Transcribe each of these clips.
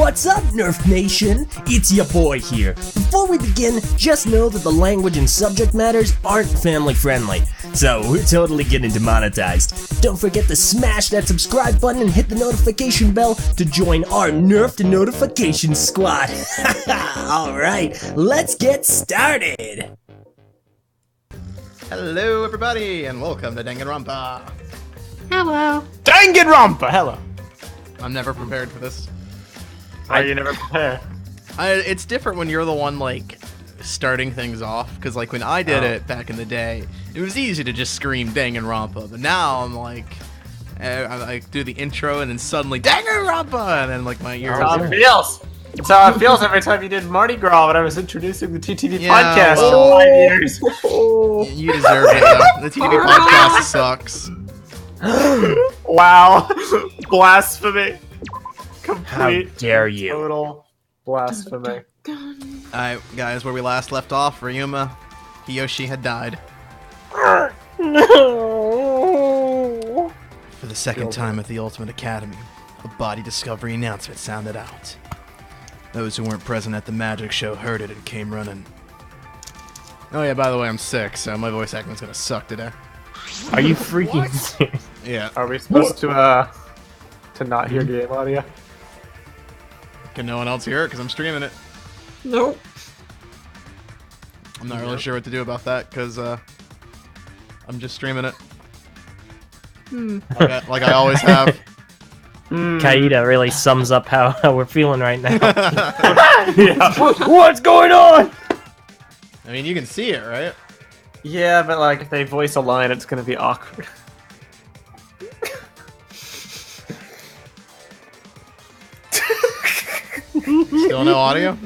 What's up, Nerf Nation? It's your boy here. Before we begin, just know that the language and subject matters aren't family friendly, so we're totally getting demonetized. Don't forget to smash that subscribe button and hit the notification bell to join our Nerfed notification squad. Alright, let's get started! Hello everybody, and welcome to Danganronpa. Hello. Danganronpa, hello. I'm never prepared for this. Why are you never prepared? It's different when you're the one, like, starting things off, because, like, when I did it back in the day, it was easy to just scream Danganronpa, but now I'm like, I do the intro, and then suddenly, Danganronpa! And then, like, my ears... That's how it feels. That's how it feels every time you did Mardi Gras when I was introducing the TTV podcast well, for 5 years. You deserve it, though. The TTV podcast sucks. Wow. Blasphemy. Complete. How dare you? Total blasphemy. Alright, guys, where we last left off, Ryoma, Hiyoshi had died. No. For the second time at the Ultimate Academy, a body discovery announcement sounded out. Those who weren't present at the magic show heard it and came running. Oh yeah, by the way, I'm sick, so my voice acting's gonna suck today. Are you freaking serious? Yeah. Are we supposed to not hear game audio? Can no one else hear it? Because I'm streaming it. Nope. I'm not really sure what to do about that, because I'm just streaming it. Like I always have. Kaida really sums up how we're feeling right now. Yeah. What's going on? I mean, you can see it, right? Yeah, but like if they voice a line, it's gonna be awkward. Still no audio?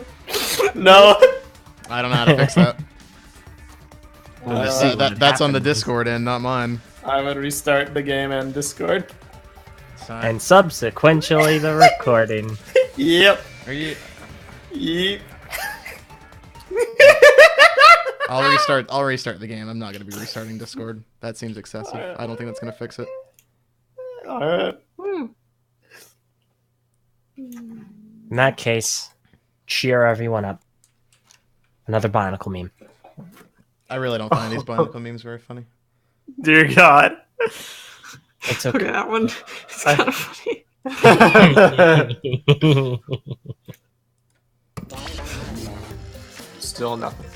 No. I don't know how to fix that. See what That's on the happens. Discord end, not mine. I would restart the game and Discord. Sorry. And subsequently the recording. Yep. Are you? Yep. I'll restart the game. I'm not gonna be restarting Discord. That seems excessive. I don't think that's gonna fix it. Alright. In that case, cheer everyone up. Another Bionicle meme. I really don't find these Bionicle memes very funny. Dear God. It's Okay, okay. that one is kind of funny. Still nothing.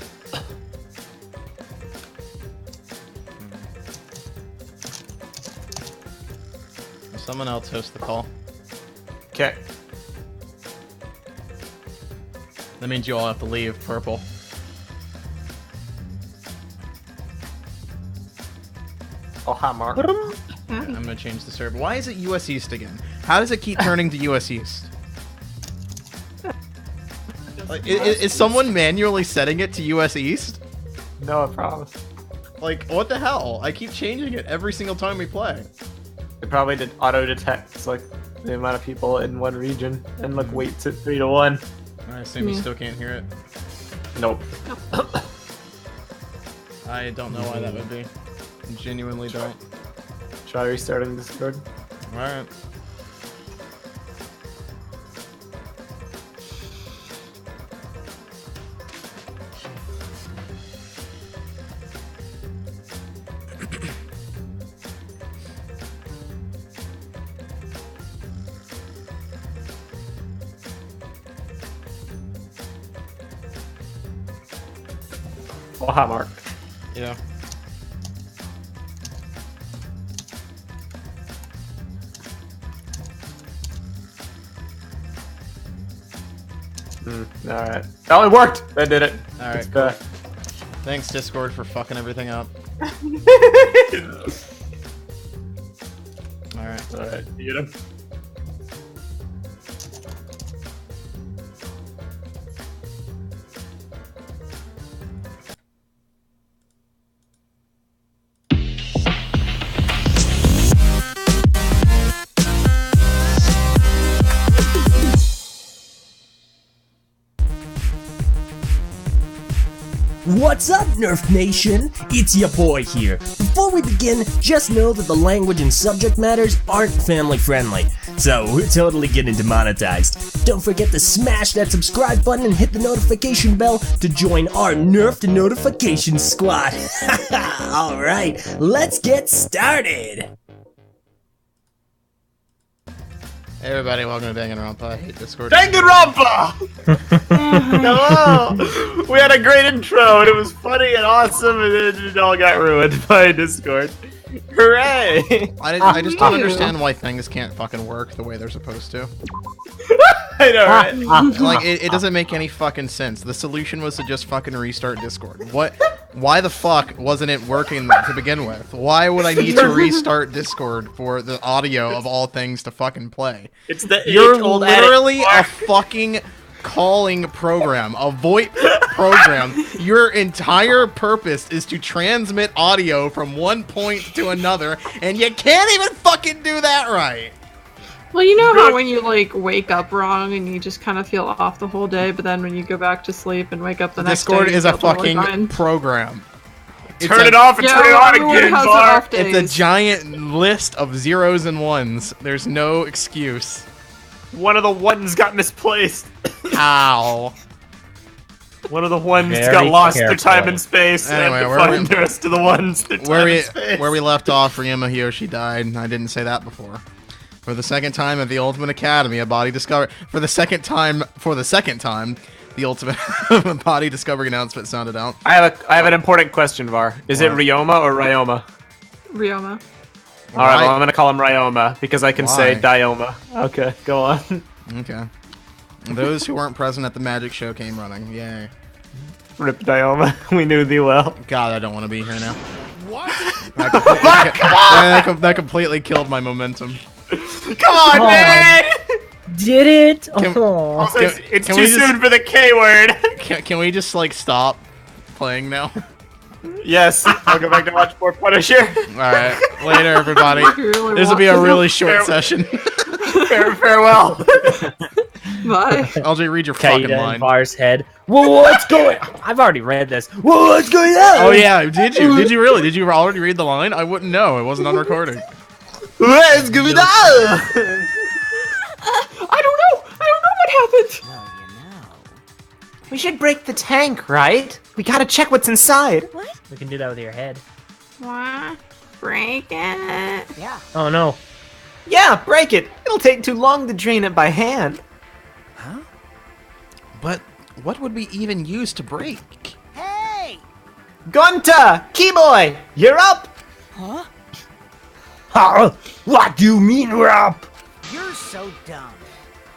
Will someone else host the call? Okay. That means you all have to leave, Purple. Oh, hi, Mark. I'm gonna change the server. Why is it US East again? How does it keep turning to US East? Like, is someone manually setting it to US East? No, I promise. Like, what the hell? I keep changing it every single time we play. It probably did auto detect like the amount of people in one region and like weights it 3 to 1. I assume you still can't hear it. Nope. I don't know why that would be. I genuinely don't. Try restarting Discord. Alright. Oh, hi, Mark. Yeah. Alright. Oh, it worked! That did it. Alright, It's cool. back. Thanks, Discord, for fucking everything up. Alright. Alright, you get him. What's up, Nerf Nation? It's your boy here. Before we begin, just know that the language and subject matters aren't family friendly, so we're totally getting demonetized. Don't forget to smash that subscribe button and hit the notification bell to join our Nerfed notification squad. Alright, let's get started! Hey everybody, welcome to Danganronpa. I hate Discord. Danganronpa! Hello! We had a great intro and it was funny and awesome and then it all got ruined by Discord. Hooray! I just don't understand why things can't fucking work the way they're supposed to. I know, right? Like, it doesn't make any fucking sense. The solution was to just fucking restart Discord. What? Why the fuck wasn't it working to begin with? Why would I need to restart Discord for the audio of all things to fucking play? It's the You're age-old literally a addict. fucking calling program, a VoIP program. Your entire purpose is to transmit audio from one point to another, and you can't even fucking do that right. Well, you know how when you like wake up wrong and you just kind of feel off the whole day, but then when you go back to sleep and wake up the next day, Discord you is a feel totally fucking fine. program. Turn it off and Yeah, turn it on everyone again, has their Bar! off days. It's a giant list of zeros and ones. There's no excuse. One of the ones got misplaced. Ow. One of the ones Very got lost through carefully. time and space. Anyway, and had to where find we- the rest of the ones through time and space. Where we left off, Ryoma Hiyoshi died. I didn't say that before. For the second time at the Ultimate Academy, a body discovery. For the second time, the Ultimate Body Discovery announcement sounded out. I have an important question, Var. Is it What? Ryoma or Ryoma? Ryoma. Alright, well, I'm gonna call him Ryoma because I can say Why? Dioma. Okay, go on. Okay. Those who weren't present at the magic show came running. Yay. Rip Dioma. We knew thee well. God, I don't want to be here now. What? That completely killed my momentum. Come on, man! Did it? Can- Aw. Also, it's can too we just- soon for the K word. Can we just, like, stop playing now? Yes, I'll go back to watch more Punisher. Alright, later, everybody. You really This will be a want to? really short Fair- session. Farewell. Bye. LJ, read your fucking Kaida in line. Var's head. Whoa, what's going? I've already read this. Whoa, what's going on? Oh yeah, did you? Did you really? Did you already read the line? I wouldn't know. It wasn't on recording. Let's give it up. I don't know what happened. We should break the tank, right? We gotta check what's inside. We can do that with your head. What? Break it. Oh no. Yeah, break it. It'll take too long to drain it by hand. But what would we even use to break? Gunta, Keyboy, you're up. What do you mean we're up? You're so dumb.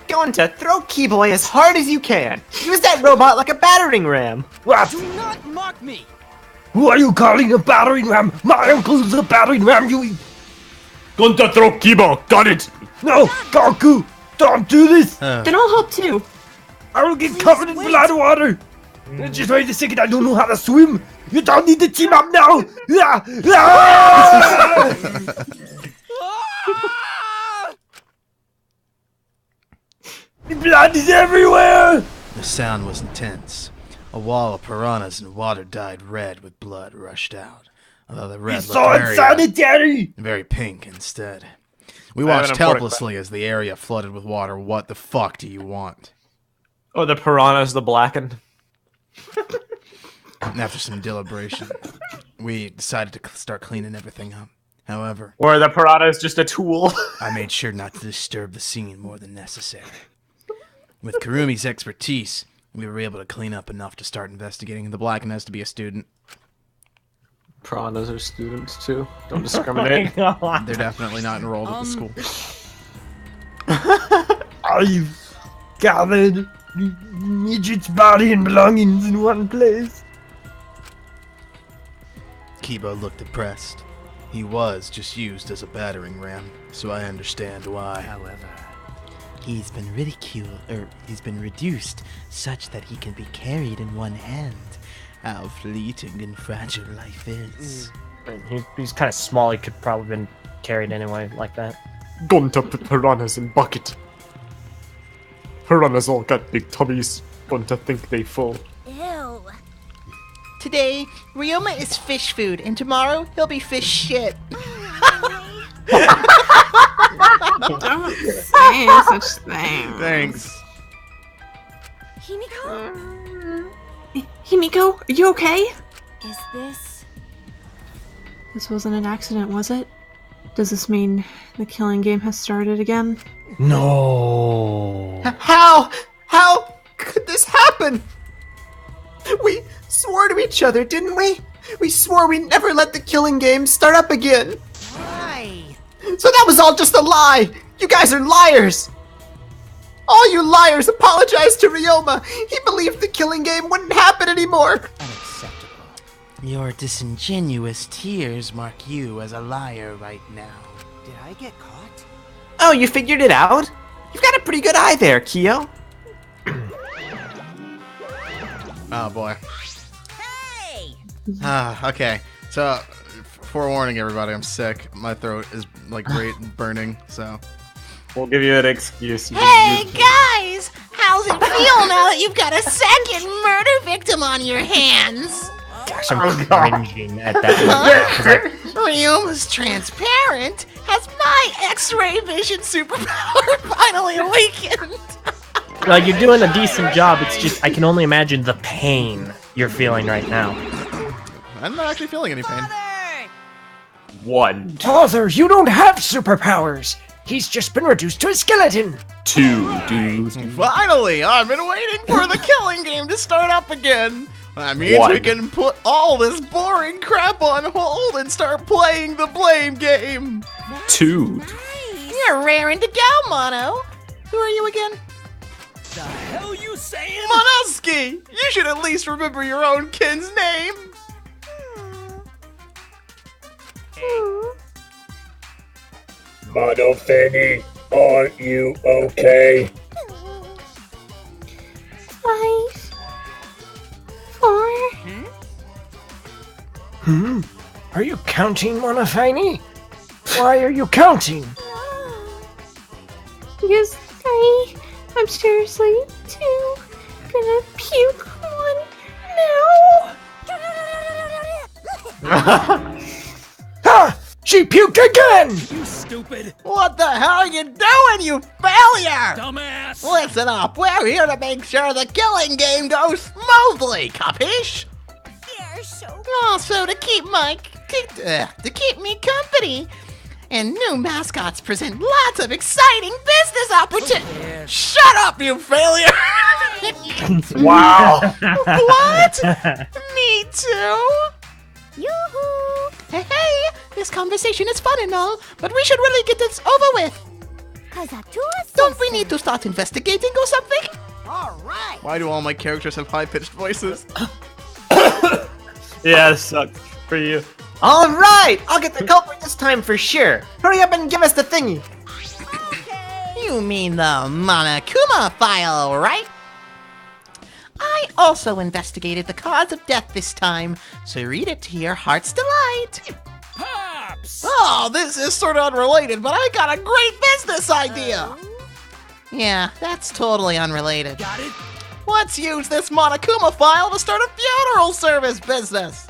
Gunta, throw Keyboy as hard as you can. Use that robot like a battering ram. What? Do not mock me. Who are you calling a battering ram? My uncle's a battering ram, you... Gunta, throw Keyboy. Got it. No, Goku! Don't do this! Then I'll help too. I will get covered in blood water! Just wait a second, I don't know how to swim! You don't need to team up now! Ah! Ah! The blood is everywhere! The sound was intense. A wall of piranhas and water dyed red with blood rushed out, although the red It's looked so very, unsanitary! very pink instead. We I have an watched important helplessly as the area flooded with water. What the fuck do you want? Oh, the piranha's the blackened. And after some deliberation, we decided to start cleaning everything up. However, Or the piranha's just a tool. I made sure not to disturb the scene more than necessary. With Karumi's expertise, we were able to clean up enough to start investigating. The Blacken has to be a student. Piranhas are students too. Don't discriminate. They're definitely not enrolled at the school. I've gathered midget's body and belongings in one place. Kiba looked depressed. He was just used as a battering ram, so I understand why. However, he's been he's been reduced such that he can be carried in one hand. How fleeting and fragile life is. He's kind of small. He could probably been carried anyway like that. Gunta put piranhas in bucket. Piranhas all got big tummies. Gunta think they full. Ew. Today, Ryoma is fish food, and tomorrow, he'll be fish shit. Don't say such things. Thanks. Himiko, are you okay? Is this... This wasn't an accident, was it? Does this mean the killing game has started again? No. How? How could this happen? We swore to each other, didn't we? We swore we'd never let the killing game start up again. Why? So that was all just a lie! You guys are liars! All you liars apologize to Ryoma! He believed the killing game wouldn't happen anymore! Unacceptable. Your disingenuous tears mark you as a liar right now. Did I get caught? Oh, you figured it out? You've got a pretty good eye there, Kyo. Oh boy. Hey! Okay. So, forewarning everybody, I'm sick. My throat is like burning. So. We'll give you an excuse. Hey guys! How's it feel now that you've got a second murder victim on your hands? Gosh, I'm cringing at that. Ryoma's transparent. Has my X-ray vision superpower finally awakened? Like, you're doing a decent job. It's just I can only imagine the pain you're feeling right now. I'm not actually feeling any pain. One, Father, you don't have superpowers. He's just been reduced to a skeleton. 2, dudes. Finally! I've been waiting for the killing game to start up again! That means One. we can put all this boring crap on hold and start playing the blame game! 2. You're raring to go, Mono. Who are you again? The hell you saying? Monosuke! You should at least remember your own kin's name! Monofini, are you okay? 5, 4. Are you counting, Monofini? Why are you counting? Because I'm seriously 2 gonna puke 1 now. Ah! She puked again! You stupid What the hell are you doing, you failure? dumbass! Listen up, we're here to make sure the killing game goes smoothly, capiche? You're so... Also, to keep me company. And new mascots present lots of exciting business opportunities. Shut up, you failure! Wow. What? Me too? Yoo-hoo! Hey, this conversation is fun and all, but we should really get this over with. Don't we need to start investigating or something? Alright! Why do all my characters have high-pitched voices? Yeah, this sucks for you. Alright! I'll get the culprit this time for sure. Hurry up and give us the thingy. You mean the Monokuma file, right? I also investigated the cause of death this time, so read it to your heart's delight. Pops! Oh, this is sort of unrelated, but I got a great business idea! Yeah, that's totally unrelated. Got it? Let's use this Monokuma file to start a funeral service business!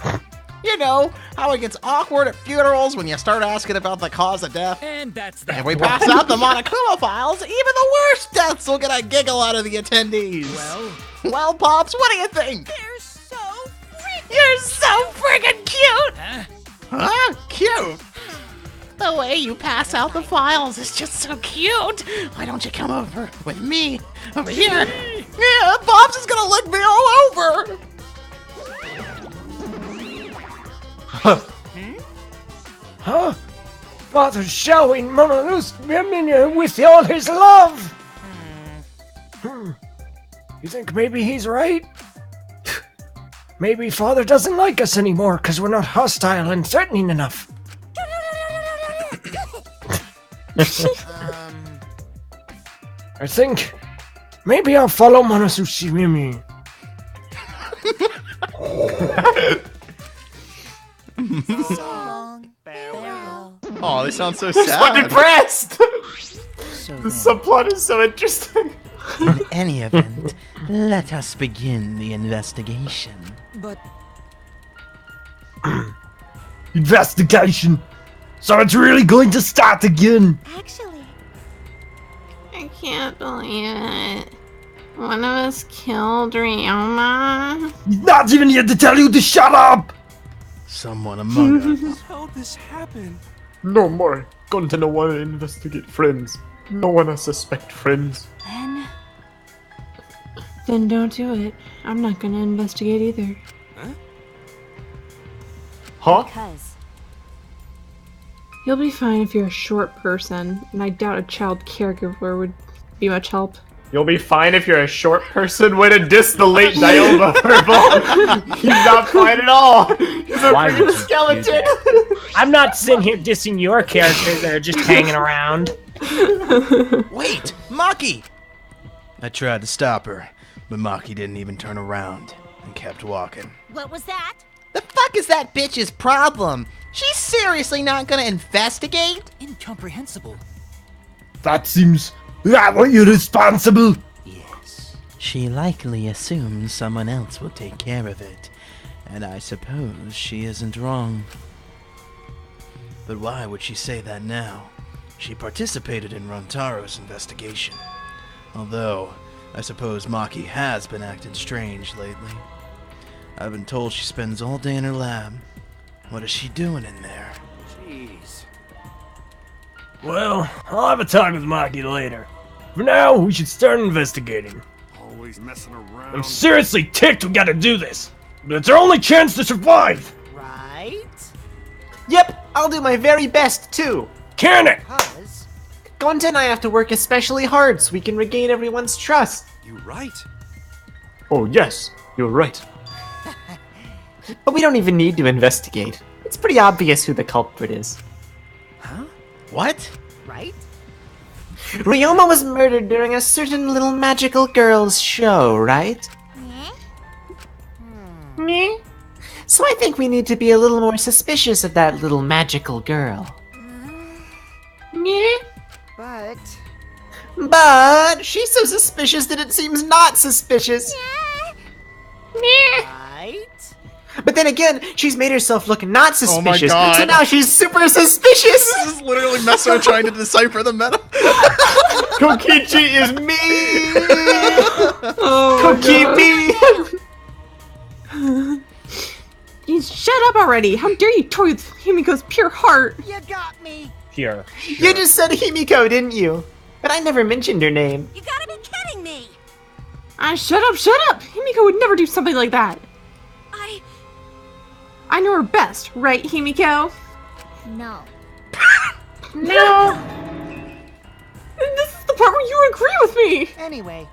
You know, how it gets awkward at funerals when you start asking about the cause of death. And that's that. If we pass out the Monokuma files, even the worst deaths will get a giggle out of the attendees. Well, Pops, what do you think? You're so You're so friggin' cute! Huh? Huh? Cute. The way you pass out the files is just so cute. Why don't you come over with me? Over here. Yeah, Pops is gonna lick me all over. Huh? Father's showing Monosuke with all his love! You think maybe he's right? Maybe Father doesn't like us anymore because we're not hostile and threatening enough. I think maybe I'll follow Monosuke Mimi. so long. Farewell. Oh, they sound so So sad. depressed! So The then, subplot is so interesting. in any event, let us begin the investigation. But Investigation. So it's really going to start again. Actually, I can't believe it. One of us killed Ryoma. He's not even here to tell you to shut up. Someone among us. How did this happen? No more. Gonta no wanna investigate friends. No wanna suspect friends. Then don't do it. I'm not gonna investigate either. Huh? because You'll be fine if you're a short person, and I doubt a child caregiver would be much help. You'll be fine if you're a short person. Way to diss the late Ryoma, Purple. He's not fine at all. He's a Why would you freaking do skeleton. I'm not sitting here dissing your characters that are just hanging around. Wait, Maki! I tried to stop her, but Maki didn't even turn around and kept walking. what was that? The fuck is that bitch's problem? She's seriously not gonna investigate? Incomprehensible. That seems rather irresponsible. Yes. She likely assumes someone else will take care of it, and I suppose she isn't wrong. But why would she say that now? She participated in Rontaro's investigation. Although, I suppose Maki has been acting strange lately. I've been told she spends all day in her lab. What is she doing in there? Jeez. Well, I'll have a talk with Maki later. For now, we should start investigating. Always messing around. I'm seriously ticked we gotta do this. But it's our only chance to survive. Right? Yep, I'll do my very best too. Can it? Because Gonta and I have to work especially hard so we can regain everyone's trust. you're right. Oh yes, you're right. But we don't even need to investigate. It's pretty obvious who the culprit is. What? Right? Ryoma was murdered during a certain little magical girl's show, right? Meh. So I think we need to be a little more suspicious of that little magical girl. Meh. But she's so suspicious that it seems not suspicious. Meh. Right? But then again, she's made herself look not suspicious, God. so now she's super suspicious. This is literally Meso trying to decipher the meta. Kokichi is me. Oh, Kokichi. you shut up already! How dare you toy with Himiko's pure heart! You got me. Here. You just said Himiko, didn't you? But I never mentioned her name. You gotta be kidding me. Shut up, shut up! Himiko would never do something like that! I know her best, right, Himiko? No. No! This is the part where you agree with me! Anyway,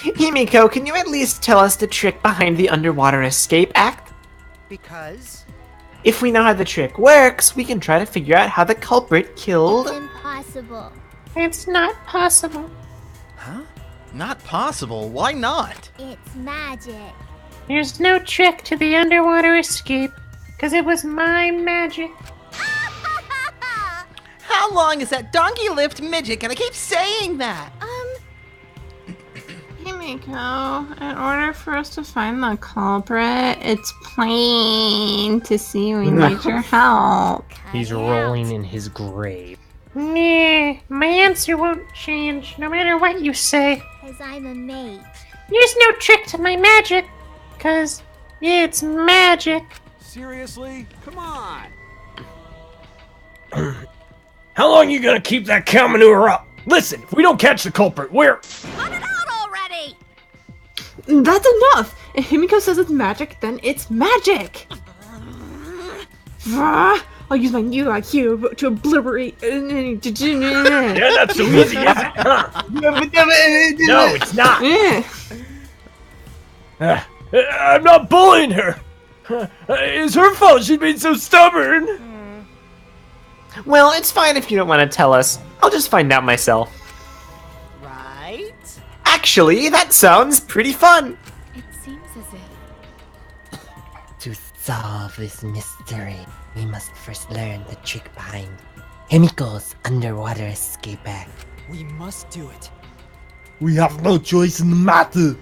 Himiko, can you at least tell us the trick behind the underwater escape act? because If we know how the trick works, we can try to figure out how the culprit killed. Impossible. It's not possible. Huh? Not possible. Why not? It's magic. There's no trick to the underwater escape, because it was my magic. how long is that donkey lift midget gonna keep saying that? Himiko, in order for us to find the culprit, it's plain to see we need your help. He's rolling in his grave. Nah, my answer won't change, no matter what you say. Cause I'm a mage. There's no trick to my magic, because it's magic. Seriously? Come on. How long are you gonna keep that cow manure up? Listen, if we don't catch the culprit, we're... Cut it out already! That's enough! If Himiko says it's magic, then it's magic! I'll use my new IQ to obliterate... Yeah, not so easy, is it? Huh? No, it's not. I'm not bullying her. It's her fault she's been so stubborn. Well, it's fine if you don't want to tell us. I'll just find out myself. Right? Actually, that sounds pretty fun. It seems as if... To solve this mystery, we must first learn the trick behind Himiko's underwater escape act. We must do it. We have no choice in the matter.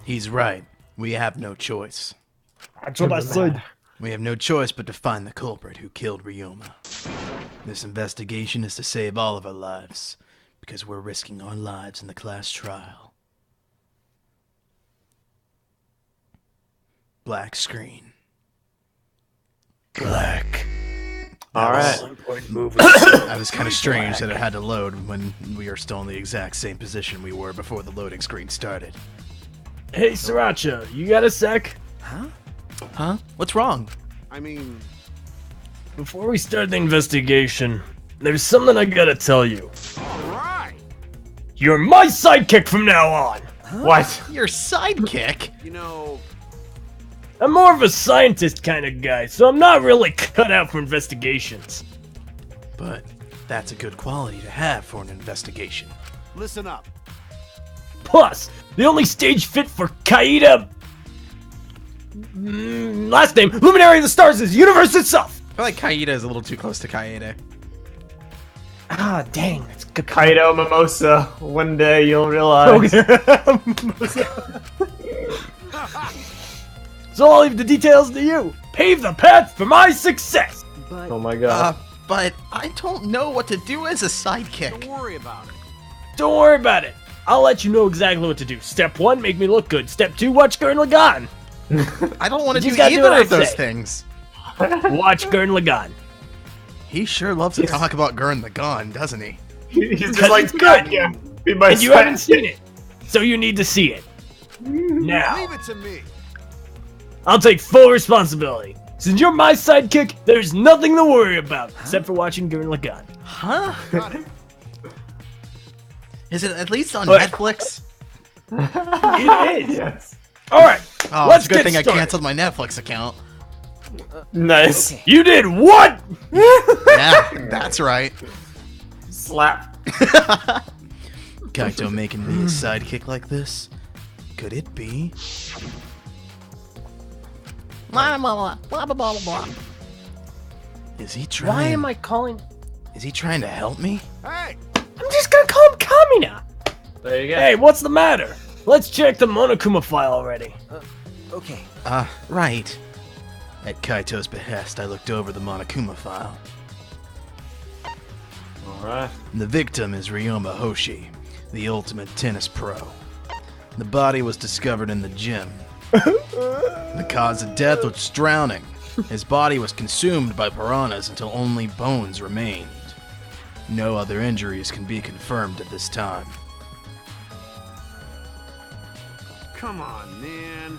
He's right. We have no choice. That's what I said. We have no choice but to find the culprit who killed Ryoma. This investigation is to save all of our lives, because we're risking our lives in the class trial. Black screen. Black. Alright. That was kind of strange that it had to load when we are still in the exact same position we were before the loading screen started. Hey, Sriracha, you got a sec? Huh? What's wrong? I mean, Before we start the investigation, there's something I gotta tell you. alright. You're my sidekick from now on! What? Your sidekick? You know, I'm more of a scientist kind of guy, so I'm not really cut out for investigations. But that's a good quality to have for an investigation. listen up. Plus, the only stage fit for Kaida... last name, Luminary of the Stars, is universe itself! I feel like Kaida is a little too close to Kaede. Ah, dang. It's Kaido Mimosa. One day you'll realize. So I'll leave the details to you. Pave the path for my success! But, Oh my god. but I don't know what to do as a sidekick. Don't worry about it. Don't worry about it. I'll let you know exactly what to do. Step 1, make me look good. Step 2, watch Gurren Lagann. I don't want to You do gotta do either what of I those say. things. Watch Gurren Lagann. He sure loves to talk about Gurren Lagann, doesn't he? He's just Because like, it's good. God, yeah. Be my And you haven't seen it. So you need to see it. Now, Leave it to me. I'll take full responsibility. Since you're my sidekick, there's nothing to worry about, except for watching Gurren Lagann. Huh? Got it. Is it at least on What? Netflix? It is. Yes. Alright, Oh, let's it's a good get thing started. I canceled my Netflix account. Nice. You did what? Yeah, that's right. Slap. Kaito making me a sidekick like this? Could it be? Blah, blah, blah, blah, blah, blah. Is he trying? Why am I calling... Is he trying to help me? Hey, I'm just gonna call him Kamina. There you go. Hey, what's the matter? Let's check the Monokuma file already. Okay. Right. At Kaito's behest, I looked over the Monokuma file. Alright. The victim is Ryoma Hoshi, the ultimate tennis pro. The body was discovered in the gym. The cause of death was drowning. His body was consumed by piranhas until only bones remained. No other injuries can be confirmed at this time. come on, man.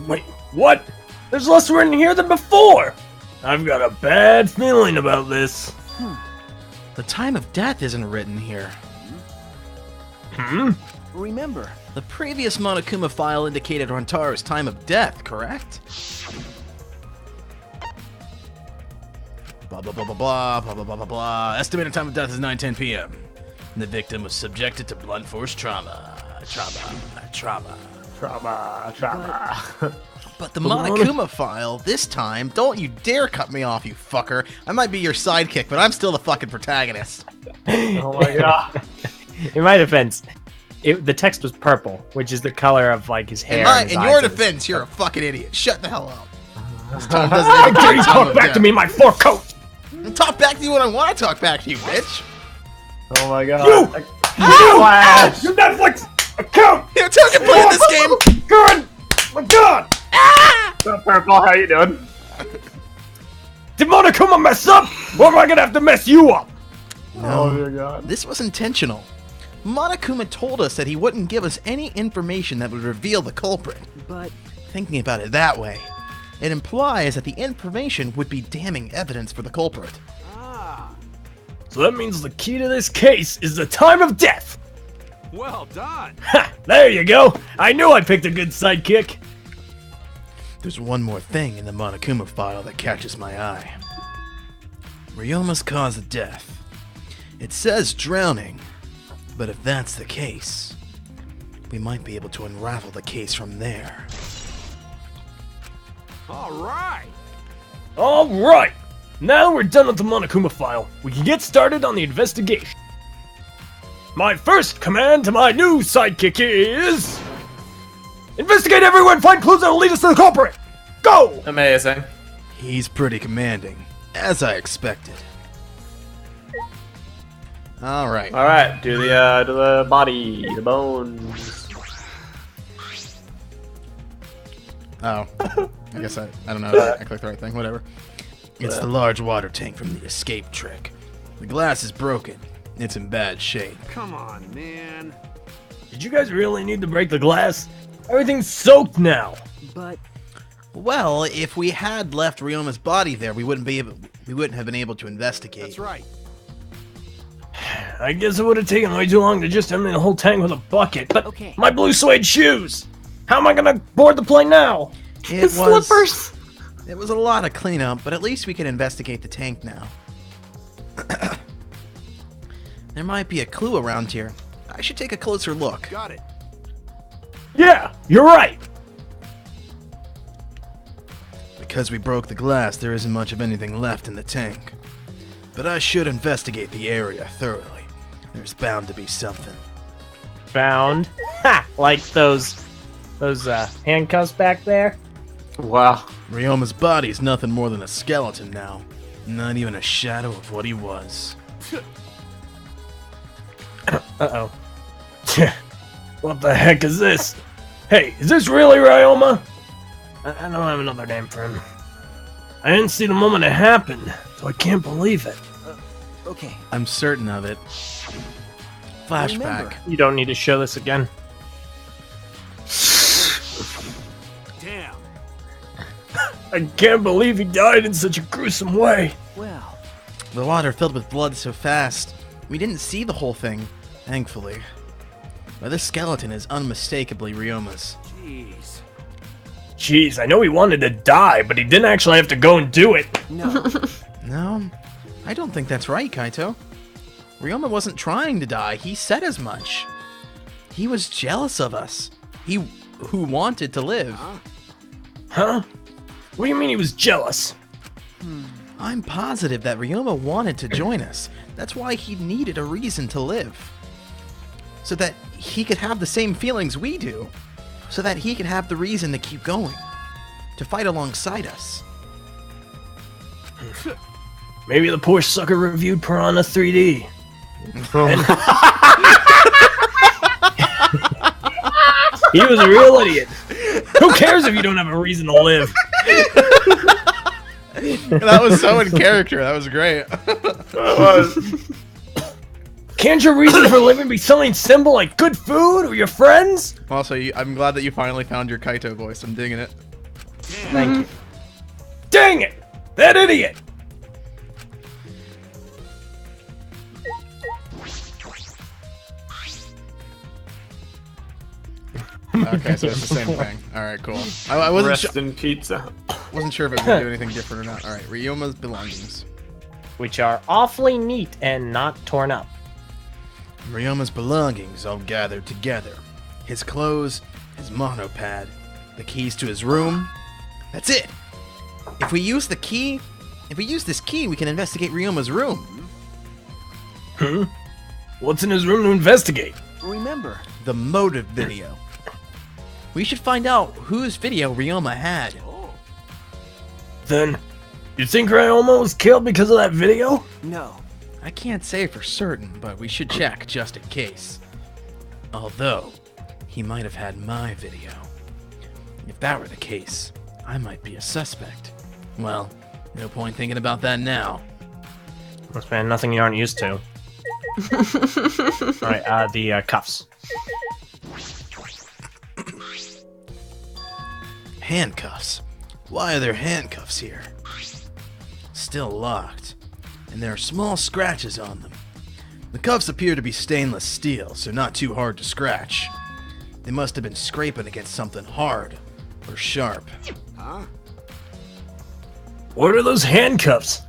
Wait, what? There's less written here than before! I've got a bad feeling about this. The time of death isn't written here. Remember, the previous Monokuma file indicated Rontaro's time of death, correct? Blah blah blah blah blah blah blah blah blah blah. Estimated time of death is 9:10 p.m. The victim was subjected to blunt force trauma. Trauma. But the Monokuma file, this time, don't you dare cut me off, you fucker. I might be your sidekick, but I'm still the fucking protagonist. Oh my god. In my defense, the text was purple, which is the color of like his hair. and his In eyes your and his- defense, you're a fucking idiot. Shut the hell up. This time How doesn't dare you time talk of back death. to me, my fur coat! Talk back to you when I want to talk back to you, bitch. Oh my god. You! Flash! Your Netflix account! Here, two can play this game. God! My God! Purple, how you doing? Did Monokuma mess up? Or am I gonna have to mess you up? Oh dear god. This was intentional. Monokuma told us that he wouldn't give us any information that would reveal the culprit. But thinking about it that way, it implies that the information would be damning evidence for the culprit. Ah, So that means the key to this case is the time of death! well done. Ha! There you go! I knew I picked a good sidekick! There's one more thing in the Monokuma file that catches my eye. Ryoma's cause of death. It says drowning, but if that's the case, we might be able to unravel the case from there. All right. Alright! Now we're done with the Monokuma file, we can get started on the investigation. My first command to my new sidekick is... Investigate everyone, find clues that will lead us to the culprit! Go! Amazing. He's pretty commanding, as I expected. All right. All right, do the body, the bones. Oh, I guess I don't know. I clicked the right thing. Whatever. It's the large water tank from the escape trick. The glass is broken. It's in bad shape. Come on, man. Did you guys really need to break the glass? Everything's soaked now. But Well, if we had left Ryoma's body there, we wouldn't have been able to investigate. That's right. I guess it would have taken way too long to just empty the whole tank with a bucket. But Okay. my blue suede shoes! How am I gonna board the plane now? It Slippers. It was a lot of cleanup, but at least we can investigate the tank now. There might be a clue around here. I should take a closer look. Got it. Yeah, you're right. Because we broke the glass, there isn't much of anything left in the tank. But I should investigate the area thoroughly. There's bound to be something. Found. Ha! Like those handcuffs back there. Wow. Ryoma's body's nothing more than a skeleton now. Not even a shadow of what he was. Uh-oh. What the heck is this? Hey, is this really Ryoma? I don't have another name for him. I didn't see the moment it happened, so I can't believe it. okay. I'm certain of it. Flashback. You don't need to show this again. Damn. I can't believe he died in such a gruesome way. Well, The water filled with blood so fast, we didn't see the whole thing, thankfully. But this skeleton is unmistakably Ryoma's. Jeez. Jeez, I know he wanted to die, but he didn't actually have to go and do it. no. No, I don't think that's right, Kaito. Ryoma wasn't trying to die, he said as much. He was jealous of us. Who wanted to live. Huh? What do you mean he was jealous? I'm positive that Ryoma wanted to join us. That's why he needed a reason to live. So that he could have the same feelings we do. So that he could have the reason to keep going. To fight alongside us. Maybe the poor sucker reviewed Piranha 3D. And- he was a real idiot. Who cares if you don't have a reason to live? That was so in character. That was great. Can't your reason for living be something simple like good food or your friends? Also, I'm glad that you finally found your Kaito voice. I'm digging it. Thank you. Dang it! That idiot! Okay, so it's the same thing. Alright, cool. I wasn't Rest in pizza. wasn't sure if it would do anything different or not. Alright, Ryoma's belongings. Which are awfully neat and not torn up. Ryoma's belongings all gathered together. His clothes, his monopad, the keys to his room. That's it! If we use this key, we can investigate Ryoma's room. What's in his room to investigate? Remember. The motive video. We should find out whose video Ryoma had. Then, you think Ryoma was killed because of that video? No. I can't say for certain, but we should check just in case. Although, he might have had my video. If that were the case, I might be a suspect. Well, no point thinking about that now. Must be nothing you aren't used to. Alright, the cuffs. Handcuffs. Why are there handcuffs here? Still locked, and there are small scratches on them. The cuffs appear to be stainless steel, so not too hard to scratch. They must have been scraping against something hard or sharp. Huh? What are those handcuffs?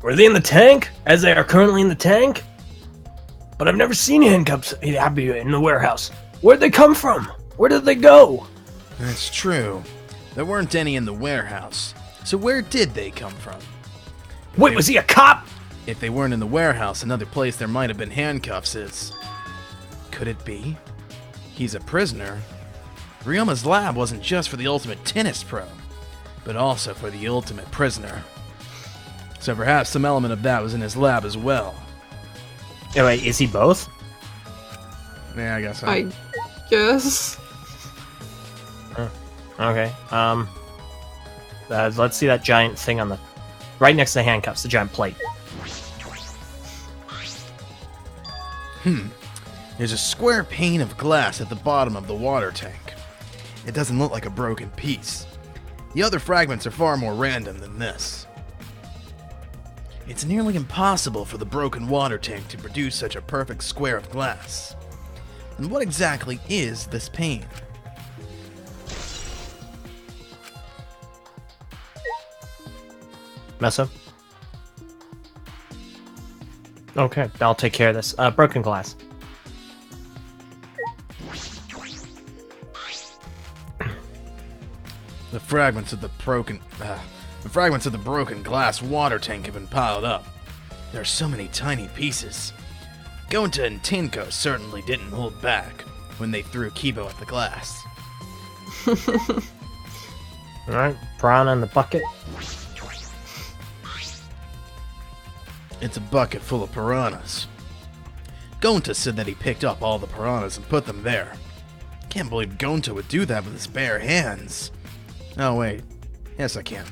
Were they in the tank, as they are currently in the tank? But I've never seen handcuffs in the warehouse. Where'd they come from? Where did they go? That's true. There weren't any in the warehouse. So where did they come from? Wait, was he a cop? If they weren't in the warehouse, another place there might have been handcuffs is. Could it be? He's a prisoner. Ryoma's lab wasn't just for the ultimate tennis pro, but also for the ultimate prisoner. So perhaps some element of that was in his lab as well. Oh, wait, is he both? Yeah, I guess so. I guess. Okay. Let's see that giant thing on the right next to the handcuffs, the giant plate. There's a square pane of glass at the bottom of the water tank. It doesn't look like a broken piece. The other fragments are far more random than this. It's nearly impossible for the broken water tank to produce such a perfect square of glass. And what exactly is this pane? Messa? Okay, I'll take care of this. Broken glass. The fragments of the broken glass water tank have been piled up. There are so many tiny pieces. Gonta and Tinko certainly didn't hold back when they threw Kibo at the glass. Alright, piranha in the bucket. It's a bucket full of piranhas. Gonta said that he picked up all the piranhas and put them there. Can't believe Gonta would do that with his bare hands. Oh wait, yes I can.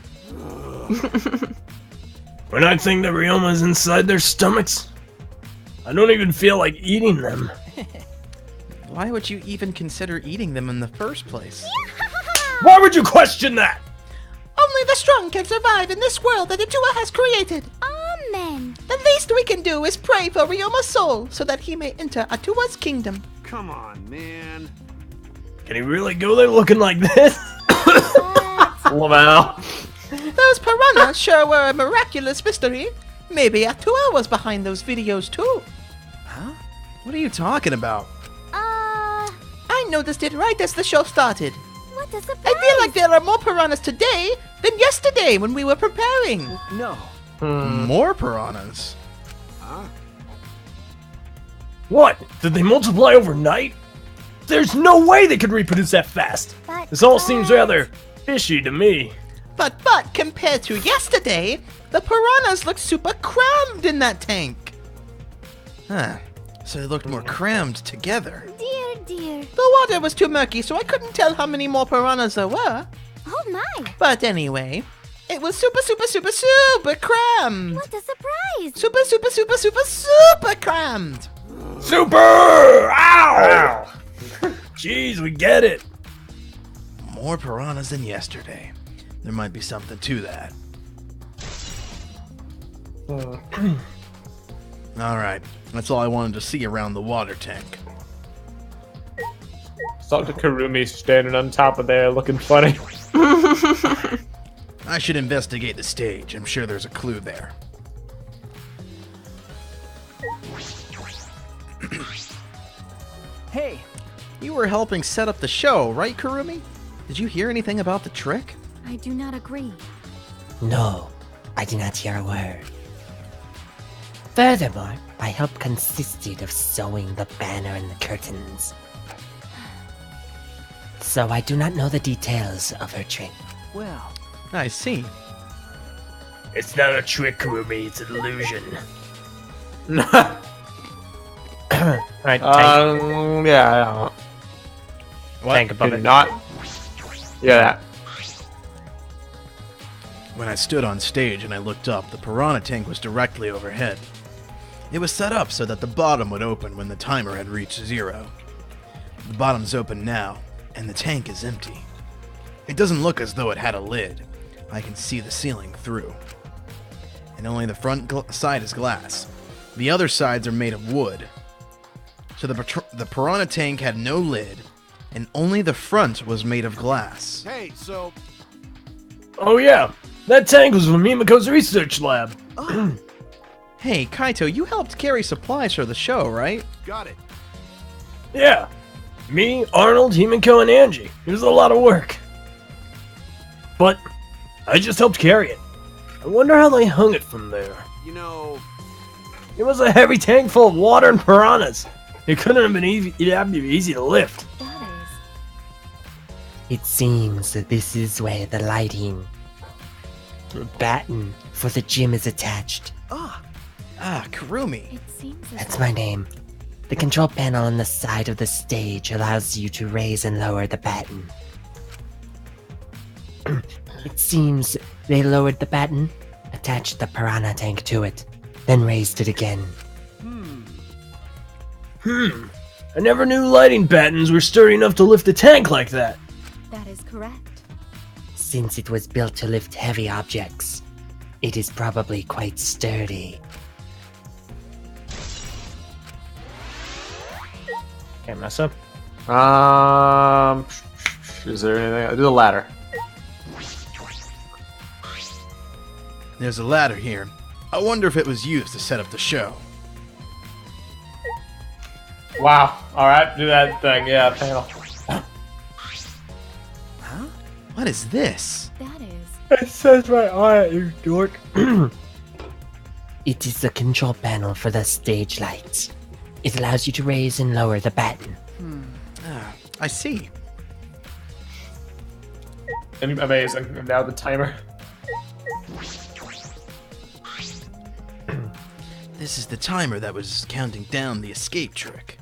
When I think that Ryoma's inside their stomachs, I don't even feel like eating them. Why would you even consider eating them in the first place? Why would you question that? Only the strong can survive in this world that Atua has created. Amen. The least we can do is pray for Ryoma's soul so that he may enter Atua's kingdom. Come on, man. Can he really go there looking like this? Lamau. Those piranhas sure were a miraculous mystery. Maybe Atua was behind those videos too. Huh? What are you talking about? I noticed it right as the show started. What a surprise! I feel like there are more piranhas today than yesterday when we were preparing. No. More piranhas? Huh? What? Did they multiply overnight? There's no way they could reproduce that fast. This all seems rather fishy to me. But compared to yesterday, the piranhas look super crammed in that tank. Huh. So they looked more crammed together. Dear, dear. The water was too murky, so I couldn't tell how many more piranhas there were. Oh my. But anyway, it was super crammed. What a surprise. Super crammed. Super! Ow! Jeez, we get it. More piranhas than yesterday. There might be something to that. Alright, that's all I wanted to see around the water tank. Dr. Kurumi standing on top of there looking funny. I should investigate the stage. I'm sure there's a clue there. Hey, you were helping set up the show, right, Kurumi? Did you hear anything about the trick? I do not agree. No, I did not hear a word. Furthermore, my help consisted of sewing the banner and the curtains. So I do not know the details of her trick. Well, I see. It's not a trick, Kurumi, it's an illusion. Alright, tank. Yeah. What? Tank above Did it. not. Yeah, that. When I stood on stage and I looked up, the piranha tank was directly overhead. It was set up so that the bottom would open when the timer had reached 0. The bottom's open now, and the tank is empty. It doesn't look as though it had a lid. I can see the ceiling through. And only the front side is glass. The other sides are made of wood. So the piranha tank had no lid, and only the front was made of glass. Hey, so Oh yeah, that tank was from Mimiko's research lab. Hey, Kaito, you helped carry supplies for the show, right? got it. Yeah, me, Arnold, Himiko, and Angie. It was a lot of work. But I just helped carry it. I wonder how they hung it from there. You know, It was a heavy tank full of water and piranhas. It couldn't have been easy to lift. That is. It seems that this is where the lighting batten for the gym is attached. Kurumi. It seems as That's my name. The control panel on the side of the stage allows you to raise and lower the batten. It seems they lowered the batten, attached the piranha tank to it, then raised it again. I never knew lighting battens were sturdy enough to lift a tank like that. that is correct. Since it was built to lift heavy objects, it is probably quite sturdy. Can't mess up. Is there anything? I'll do the ladder. There's a ladder here. I wonder if it was used to set up the show. Wow. Alright, do that thing. Yeah, panel. Huh? What is this? That is. It says right on it, you dork. It is the control panel for the stage lights. It allows you to raise and lower the batten. I see. Amazing. And now the timer. This is the timer that was counting down the escape trick.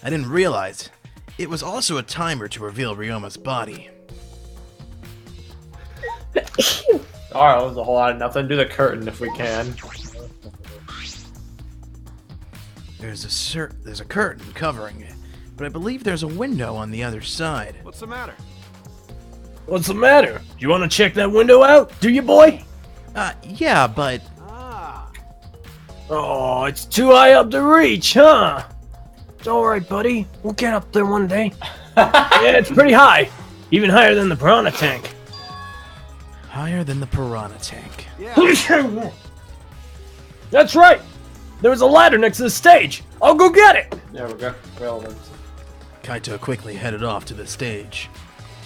I didn't realize it was also a timer to reveal Ryoma's body. Alright, that was a whole lot of nothing. Do the curtain if we can. There's a curtain covering it, but I believe there's a window on the other side. What's the matter? What's the matter? You want to check that window out, do you, boy? Yeah, but Oh, it's too high up to reach, huh? It's alright, buddy. We'll get up there one day. Yeah, it's pretty high. Even higher than the piranha tank. higher than the piranha tank. That's right! There was a ladder next to the stage. I'll go get it! There we go. Relevant. Kaito quickly headed off to the stage.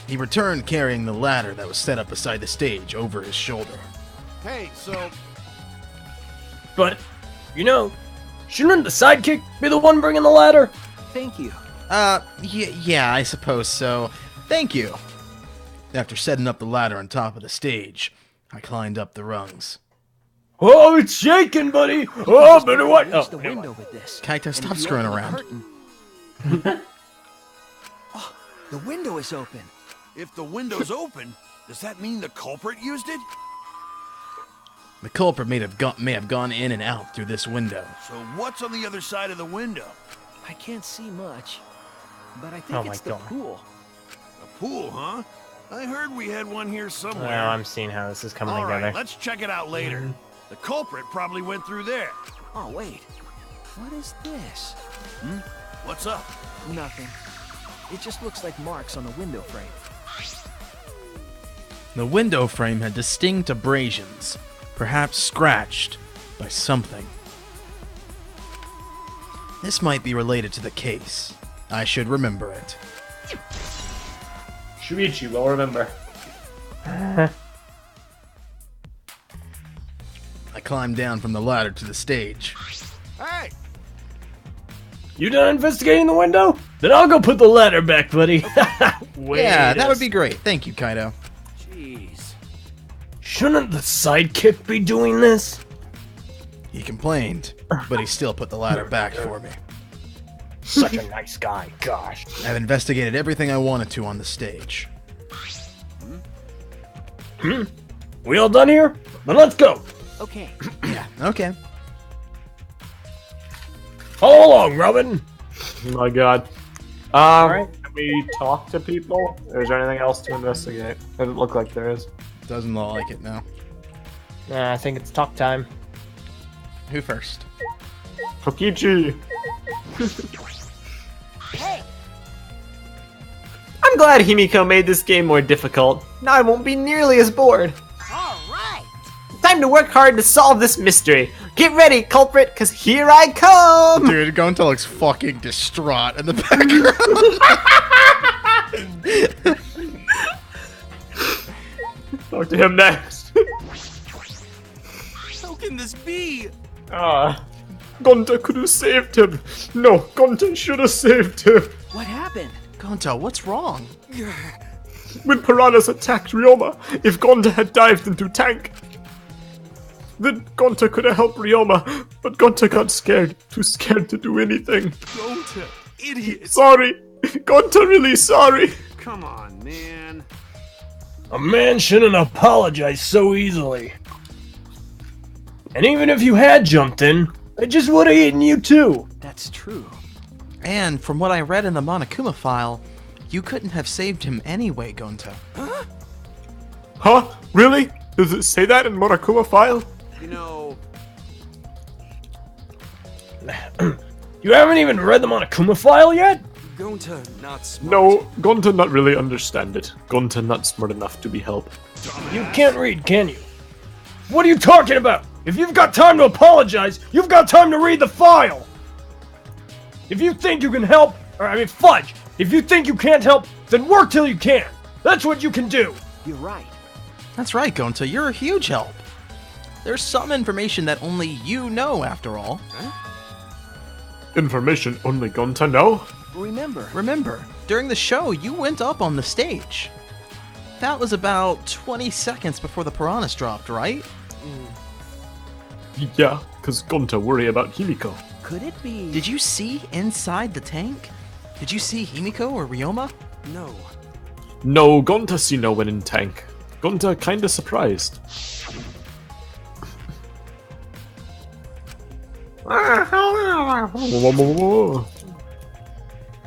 He returned carrying the ladder that was set up beside the stage over his shoulder. Hey, so But, you know, shouldn't the sidekick be the one bringing the ladder? Thank you. Yeah, I suppose so. Thank you. After setting up the ladder on top of the stage, I climbed up the rungs. Oh, it's shaking, buddy! Oh, better what? Oh, the window with this. Kaito, And stop if you screwing open the around. curtain- Oh, the window is open. if the window's open, does that mean the culprit used it? The culprit may have gone in and out through this window. So what's on the other side of the window? I can't see much, but I Oh think my it's the God. pool. A pool, huh? I heard we had one here somewhere. Well, I'm seeing how this is coming All together. right, let's check it out later. The culprit probably went through there. Oh, wait. What is this? What's up? Nothing. It just looks like marks on the window frame. The window frame had distinct abrasions, perhaps scratched by something. This might be related to the case. I should remember it. Shuichi will remember. I climbed down from the ladder to the stage. Hey! You done investigating the window? Then I'll go put the ladder back, buddy. Yeah, that would be great. Thank you, Kaito. Jeez. Shouldn't the sidekick be doing this? He complained, but he still put the ladder back for me. Such a nice guy, gosh. I've investigated everything I wanted to on the stage. We all done here? Then let's go. Okay. Yeah, okay. Follow along, Robin. Oh my god. Can we talk to people? Or is there anything else to investigate? It doesn't look like there is. Doesn't look like it now. Nah, I think it's talk time. Who first? Kokichi! I'm glad Himiko made this game more difficult. Now I won't be nearly as bored. Alright! Time to work hard to solve this mystery. Get ready, culprit, because here I come! Dude, Gonta looks fucking distraught in the background. Talk to him next. How can this be? Gonta could have saved him. No, Gonta should have saved him. What happened? Gonta, what's wrong? when piranhas attacked Ryoma, if Gonta had dived into tank, then Gonta could have helped Ryoma, but Gonta got scared, too scared to do anything. Gonta, idiot! Sorry! Gonta, really sorry! Come on, man. A man shouldn't apologize so easily. And even if you had jumped in, I just would have eaten you too. That's true. And from what I read in the Monokuma file, you couldn't have saved him anyway, Gonta. Huh? Really? Does it say that in Monokuma file? You know... You haven't even read the Monokuma file yet? Gonta not smart. No, Gonta not really understand it. Gonta not smart enough to be helped. You can't read, can you? What are you talking about? If you've got time to apologize, you've got time to read the file! If you think you can help, fudge! If you think you can't help, then work till you can! That's what you can do! You're right. That's right, Gonta, you're a huge help. There's some information that only you know, after all. Information only Gonta know? Remember, during the show, you went up on the stage. That was about 20 seconds before the piranhas dropped, right? Yeah, cause Gonta worry about Himiko. Could it be... Did you see inside the tank? Did you see Himiko or Ryoma? No. No, Gonta see no one in tank. Gonta kinda surprised.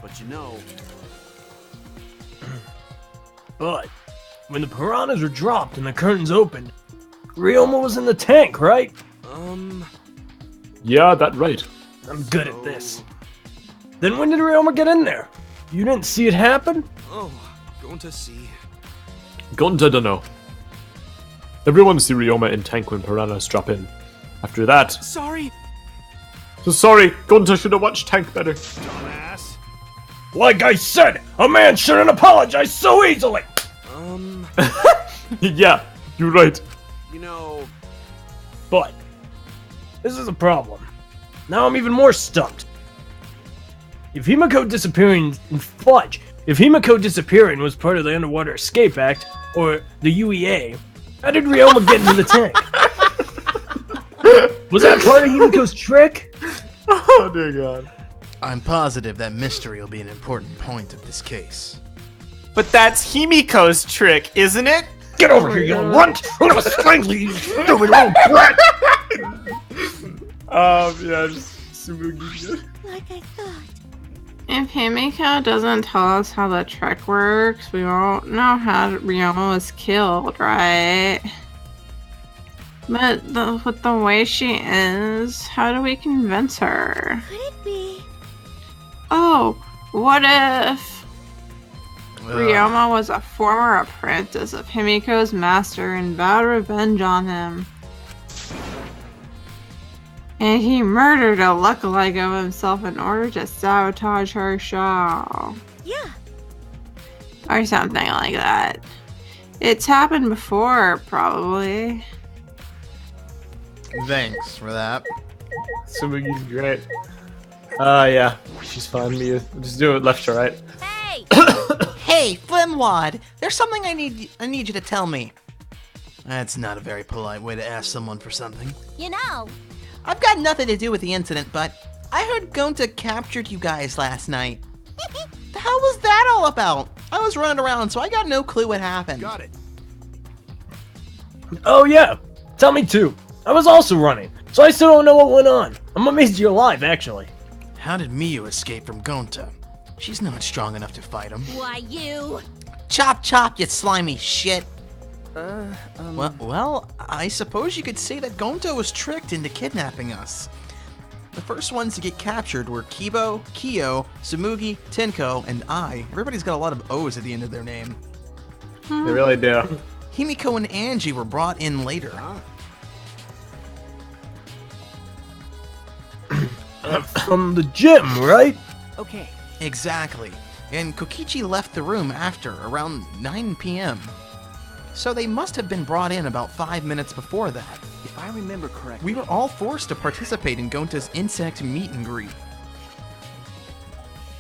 But you know... But, when the piranhas were dropped and the curtains opened, Ryoma was in the tank, right? Yeah, that right. I'm good at this. Then when did Ryoma get in there? You didn't see it happen? Oh, going to see. Gonta dunno. Everyone see Ryoma in tank when piranhas drop in. After that... Sorry! So sorry, Gonta should have watched tank better. Dumbass. Like I said, a man shouldn't apologize so easily! Yeah, you're right. You know... But, this is a problem. Now I'm even more stumped. If Himiko disappearing was part of the Underwater Escape Act, or the UEA, how did Ryoma get into the tank? Was that part of Himiko's trick? Oh dear god. I'm positive that mystery will be an important point of this case. But that's Himiko's trick, isn't it? Get over here, you runt! I'm gonna strangle you, stupid little brat! Yeah, just super good. Like I thought. If Himiko doesn't tell us how the trick works, we won't know how Ryoma was killed, right? But with the way she is, how do we convince her? Could it be? Oh, what if Ryoma was a former apprentice of Himiko's master and vowed revenge on him? And he murdered a lookalike of himself in order to sabotage her show. Yeah. Or something like that. It's happened before, probably. Thanks for that. Sumigi's great. Yeah, she's fine. Just do it left to right. Hey! Hey, Flimwad, there's something I need you to tell me. That's not a very polite way to ask someone for something. You know. I've got nothing to do with the incident, but I heard Gonta captured you guys last night. The hell was that all about? I was running around, so I got no clue what happened. Got it. Oh yeah, tell me too. I was also running, so I still don't know what went on. I'm amazed you're alive, actually. How did Miyu escape from Gonta? She's not strong enough to fight him. Why, you? Chop chop, you slimy shit. Well, I suppose you could say that Gonta was tricked into kidnapping us. The first ones to get captured were Kibo, Kyo, Tsumugi, Tenko, and I. Everybody's got a lot of O's at the end of their name. They really do. Himiko and Angie were brought in later. From the gym, right? Okay. Exactly. And Kokichi left the room after, around 9 p.m. So they must have been brought in about 5 minutes before that. If I remember correctly... We were all forced to participate in Gonta's insect meet and greet.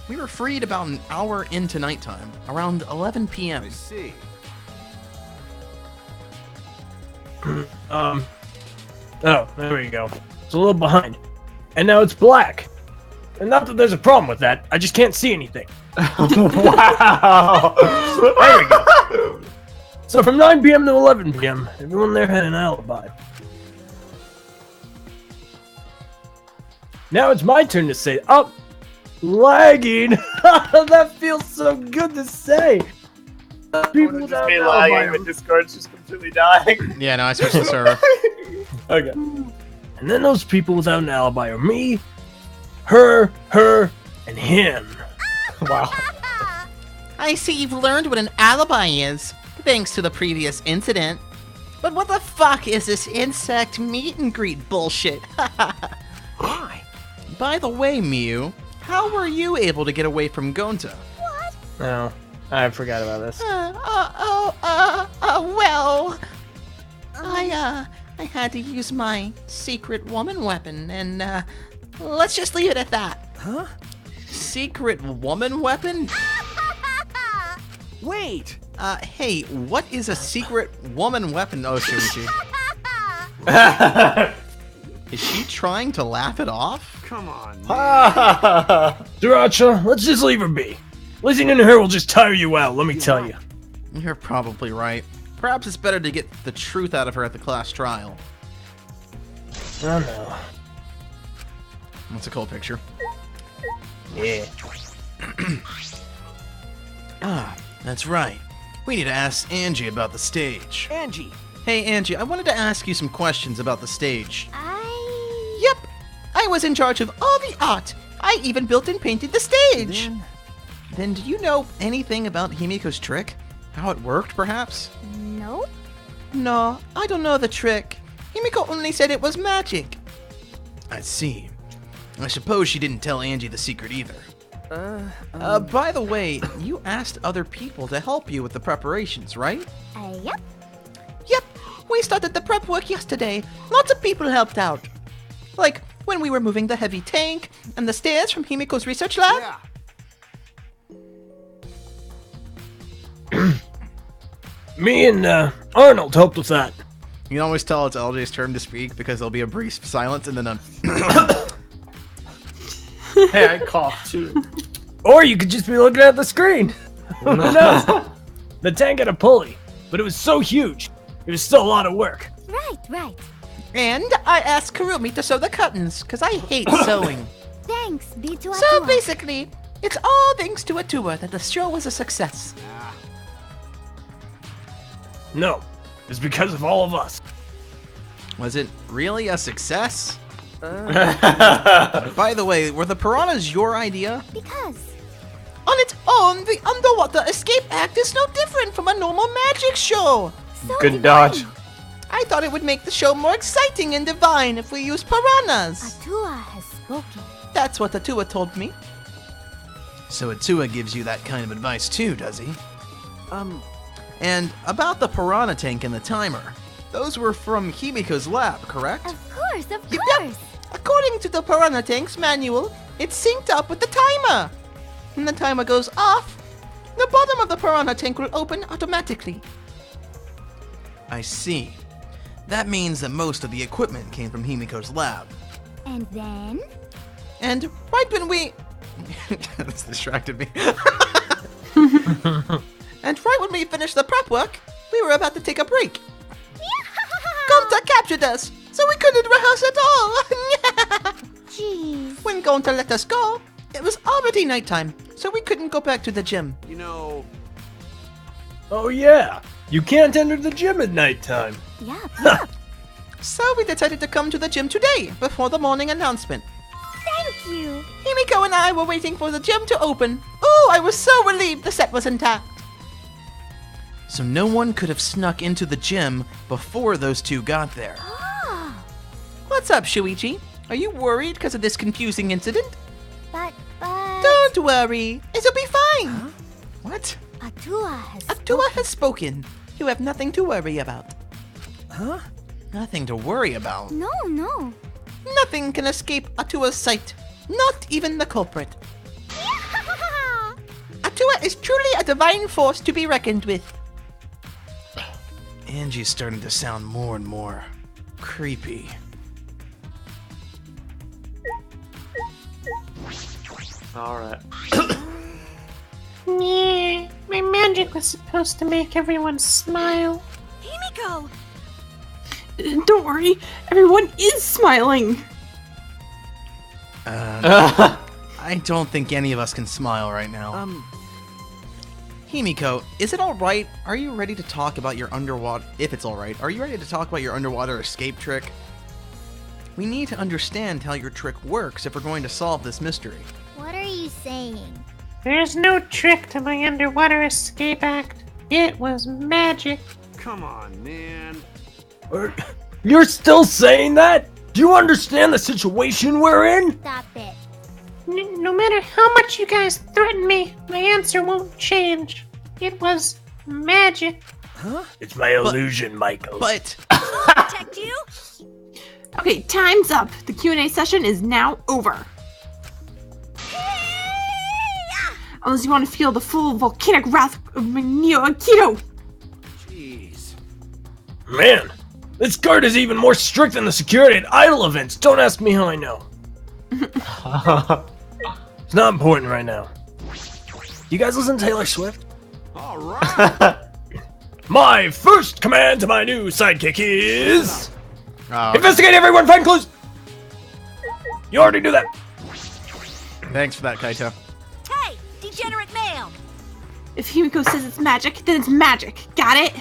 We were freed about an hour into nighttime, around 11 p.m. I see. Oh, there we go. It's a little behind. And now it's black. And not that there's a problem with that, I just can't see anything. Wow! There we go. So from 9 p.m. to 11 p.m., everyone there had an alibi. Now it's my turn to say, oh, lagging. That feels so good to say. People without an alibi. The Discord's just completely dying. Yeah, no, I switched the server. Okay. And then those people without an alibi are me, her, and him. Wow. I see you've learned what an alibi is, thanks to the previous incident. But what the fuck is this insect meet and greet bullshit? Why? By the way, Miu, how were you able to get away from Gonta? No, I forgot about this. Well, I had to use my secret woman weapon, and let's just leave it at that. Huh? Secret woman weapon? Wait! Hey, what is a secret woman weapon? Oh, Shuichi. Is she trying to laugh it off? Come on. Sriracha, let's just leave her be. Listening to her will just tire you out, let me tell you. You're probably right. Perhaps it's better to get the truth out of her at the class trial. Oh no. That's a cool picture. Yeah. That's right. We need to ask Angie about the stage. Angie! Hey, Angie, I wanted to ask you some questions about the stage. Yep, I was in charge of all the art. I even built and painted the stage. Then do you know anything about Himiko's trick? How it worked, perhaps? No. No, I don't know the trick. Himiko only said it was magic. I see. I suppose she didn't tell Angie the secret either. By the way, you asked other people to help you with the preparations, right? Yep. Yep, we started the prep work yesterday. Lots of people helped out. Like when we were moving the heavy tank and the stairs from Himiko's research lab. Yeah. Me and Arnold helped with that. You can always tell it's LJ's turn to speak because there'll be a brief silence and then a... Hey, I coughed too. Or you could just be looking at the screen. Who knows? The tank had a pulley, but it was so huge. It was still a lot of work. Right. And I asked Kurumi to sew the curtains, because I hate sewing. Thanks, B2 So basically, it's all thanks to Atua that the show was a success. No, it's because of all of us. Was it really a success? By the way, were the piranhas your idea? Because on its own, the Underwater Escape Act is no different from a normal magic show. Good dodge. I thought it would make the show more exciting and divine if we used piranhas. Atua has spoken. That's what Atua told me. So Atua gives you that kind of advice too, does he? And about the piranha tank and the timer, those were from Himiko's lab, correct? Of course. Yep. According to the piranha tank's manual, it's synced up with the timer. When the timer goes off, the bottom of the piranha tank will open automatically. I see. That means that most of the equipment came from Himiko's lab. And then? And right when we... That's distracted me. And right when we finished the prep work, we were about to take a break. Gonta captured us, so we couldn't rehearse at all. Jeez. When Gonta let us go, it was already nighttime, so we couldn't go back to the gym. You know... Oh yeah, you can't enter the gym at nighttime. Yup. So we decided to come to the gym today, before the morning announcement. Thank you. Himiko and I were waiting for the gym to open. Oh, I was so relieved the set was intact. So no one could have snuck into the gym before those two got there. What's up, Shuichi? Are you worried because of this confusing incident? But... Don't worry. It'll be fine. Huh? What? Atua has spoken. You have nothing to worry about. Huh? Nothing to worry about. No. Nothing can escape Atua's sight. Not even the culprit. Himika is truly a divine force to be reckoned with. Angie's starting to sound more and more creepy. Alright. Yeah, my magic was supposed to make everyone smile. Himiko! Don't worry, everyone is smiling. I don't think any of us can smile right now. Himiko, is it alright? Are you ready to talk about your underwater... If it's alright, are you ready to talk about your underwater escape trick? We need to understand how your trick works if we're going to solve this mystery. What are you saying? There's no trick to my underwater escape act. It was magic. Come on, man. You're still saying that? Do you understand the situation we're in? Stop it. No matter how much you guys threaten me, my answer won't change. It was magic. Huh? It's my illusion, Michael. But... Protect you? Okay, time's up. The Q&A session is now over. Unless you want to feel the full volcanic wrath of my Neo Aikido. Jeez. Man, this guard is even more strict than the security at idol events. Don't ask me how I know. It's not important right now. You guys listen to Taylor Swift? Alright. My first command to my new sidekick is... investigate everyone, find clues! You already knew that. Thanks for that, Kaito. Hey, degenerate male! If Himiko says it's magic, then it's magic. Got it?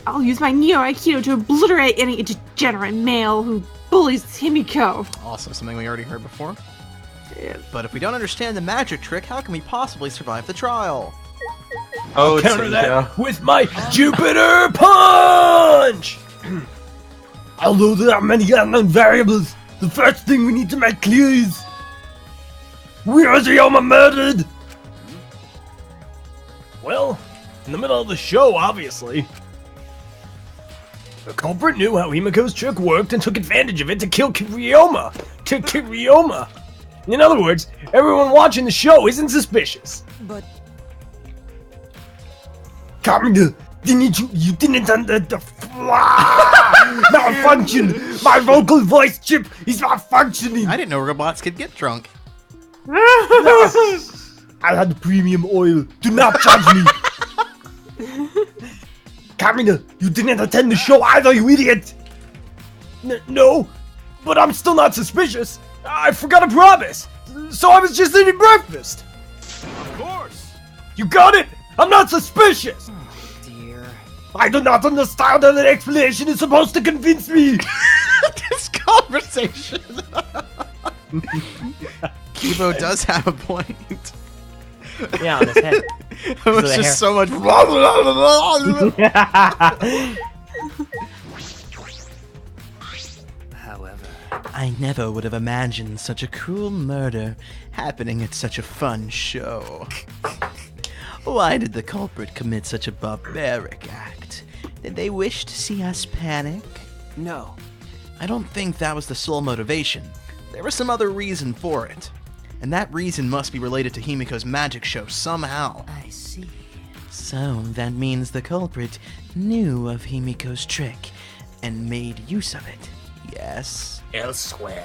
I'll use my Neo Aikido to obliterate any degenerate male who bullies Himiko. Also, something we already heard before. Yeah. But if we don't understand the magic trick, how can we possibly survive the trial? I'll counter that with my Jupiter Punch! Although there are many unknown variables, the first thing we need to make clear is... where is Ryoma murdered? Well, in the middle of the show, obviously. The culprit knew how Himiko's trick worked and took advantage of it to kill Ryoma. In other words, everyone watching the show isn't suspicious. But... Kamina, you didn't under the malfunction! My vocal voice chip is not functioning! I didn't know robots could get drunk. I had premium oil. Do not judge me! Kamina, you didn't attend the show either, you idiot! No, but I'm still not suspicious. I forgot a promise, so I was just eating breakfast. Of course. You got it? I'm not suspicious! Oh, dear. I do not understand how that explanation is supposed to convince me! This conversation! Kibo does have a point. Yeah, on his head. It was just so much... However... I never would have imagined such a cruel murder happening at such a fun show. Why did the culprit commit such a barbaric act? Did they wish to see us panic? No. I don't think that was the sole motivation. There was some other reason for it. And that reason must be related to Himiko's magic show somehow. I see. So that means the culprit knew of Himiko's trick and made use of it. Yes? Elsewhere.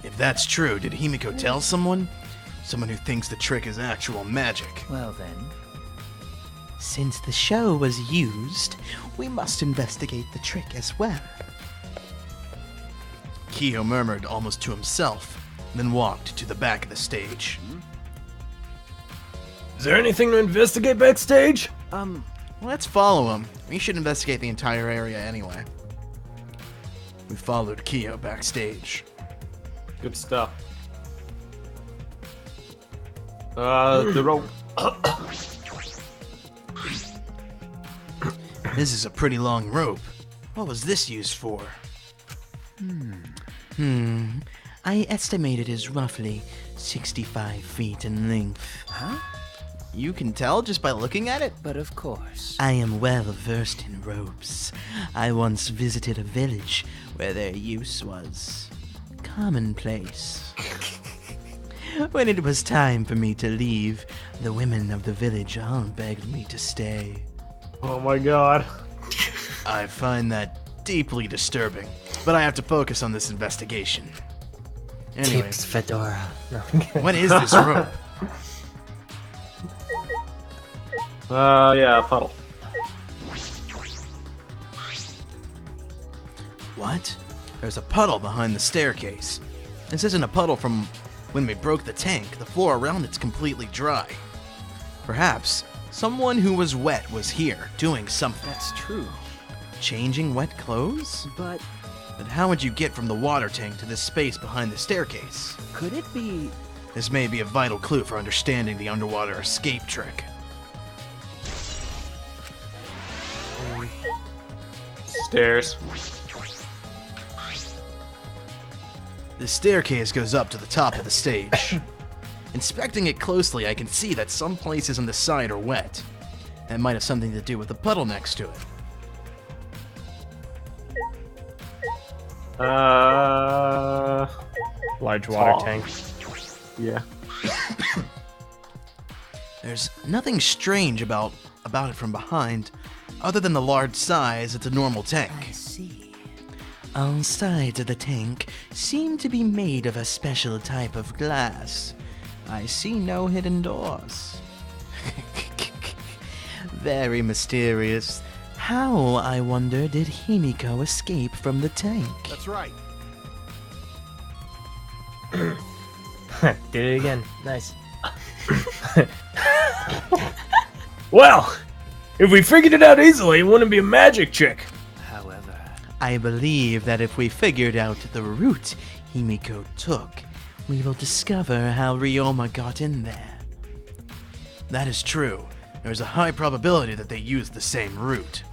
If that's true, did Himiko tell someone? Someone who thinks the trick is actual magic. Well then. Since the show was used, we must investigate the trick as well. Kiyo murmured almost to himself, then walked to the back of the stage. Is there anything to investigate backstage? Let's follow him. We should investigate the entire area anyway. We followed Kiyo backstage. Good stuff. The rope. This is a pretty long rope. What was this used for? I estimate it is roughly 65 feet in length. Huh? You can tell just by looking at it? But of course. I am well versed in ropes. I once visited a village where their use was commonplace. When it was time for me to leave, the women of the village all begged me to stay. Oh my god. I find that deeply disturbing, but I have to focus on this investigation. Anyway, Tips Fedora. No. what is this room? Yeah, puddle. What? There's a puddle behind the staircase. This isn't a puddle from when we broke the tank. The floor around it's completely dry. Perhaps someone who was wet was here doing something. That's true. Changing wet clothes? But how would you get from the water tank to this space behind the staircase? could it be... This may be a vital clue for understanding the underwater escape trick. Stairs. The staircase goes up to the top of the stage. Inspecting it closely, I can see that some places on the side are wet. That might have something to do with the puddle next to it. Large water tank. Yeah. There's nothing strange about it from behind, other than the large size. It's a normal tank. I see. All sides of the tank seem to be made of a special type of glass. I see no hidden doors. Very mysterious. How, I wonder, did Himiko escape from the tank? That's right. Did it again. Nice. Well, if we figured it out easily, it wouldn't be a magic trick. However... I believe that if we figured out the route Himiko took, we will discover how Ryoma got in there. That is true. There's a high probability that they used the same route.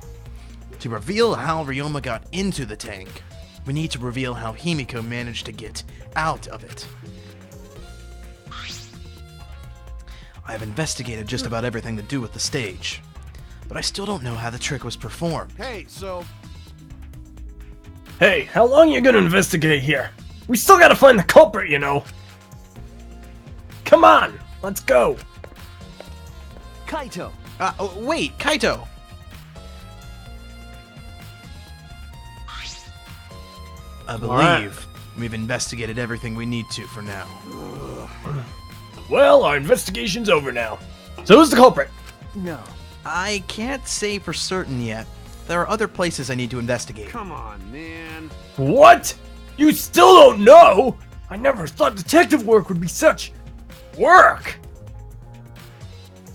To reveal how Ryoma got into the tank, we need to reveal how Himiko managed to get out of it. I have investigated just about everything to do with the stage, but I still don't know how the trick was performed. Hey, so... Hey, how long you gonna investigate here? We still gotta find the culprit, you know. Come on, let's go. Kaito! Wait, Kaito! I believe we've investigated everything we need to for now. Well, our investigation's over now. So who's the culprit? No. I can't say for certain yet. There are other places I need to investigate. Come on, man. What? You still don't know? I never thought detective work would be such work.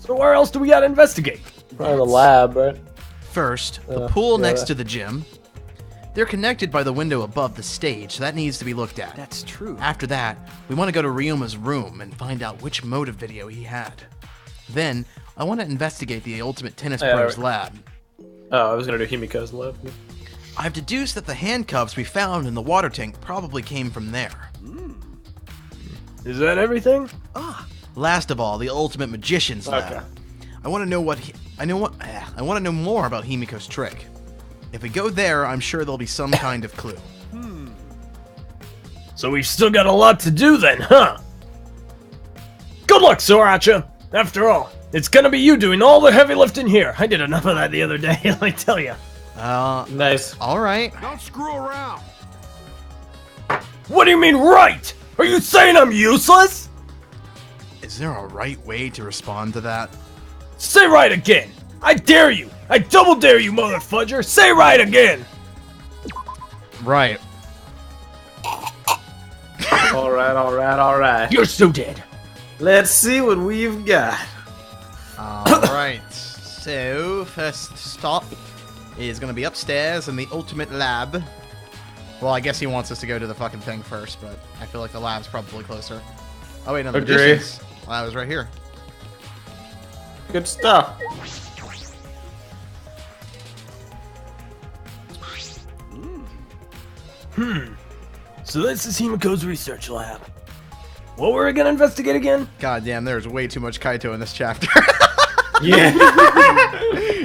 So where else do we gotta investigate? Probably the lab, right? First, the pool yeah. next to the gym. They're connected by the window above the stage, so that needs to be looked at. That's true. After that, we want to go to Ryoma's room and find out which motive video he had. Then, I want to investigate the Ultimate Tennis Pro's lab. Oh, I was gonna do Himiko's lab. I've deduced that the handcuffs we found in the water tank probably came from there. Is that everything? Last of all, the Ultimate Magician's lab. Okay. I want to know I want to know more about Himiko's trick. If we go there, I'm sure there'll be some kind of clue. So we've still got a lot to do then, huh? Good luck, Soracha! After all, it's gonna be you doing all the heavy lifting here. I did enough of that the other day, let me tell you. Nice. Alright. Don't screw around. What do you mean, right? Are you saying I'm useless? Is there a right way to respond to that? Say right again! I dare you! I double dare you, mother fudger! Say right again! Right. Alright. You're so dead. Let's see what we've got. Alright. So, first stop is going to be upstairs in the Ultimate Lab. Well, I guess he wants us to go to the fucking thing first, but I feel like the lab's probably closer. Oh, wait, no, the Agree. Magician's lab is right here. Good stuff. So this is Himiko's research lab. What were we gonna investigate again? God damn, there's way too much Kaito in this chapter. Yeah.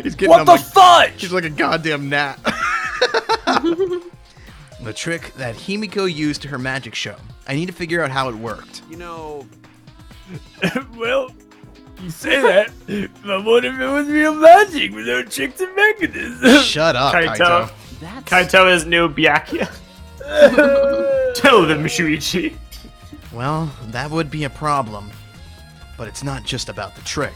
He's getting What on the like, fudge? He's like a goddamn gnat. The trick that Himiko used to her magic show. I need to figure out how it worked. You know... Well, you say that, but what if it was real magic with no tricks and mechanisms? Shut up, Kaito. Kaito is new Byakuya. Tell them, Shuichi. Well, that would be a problem. But it's not just about the trick.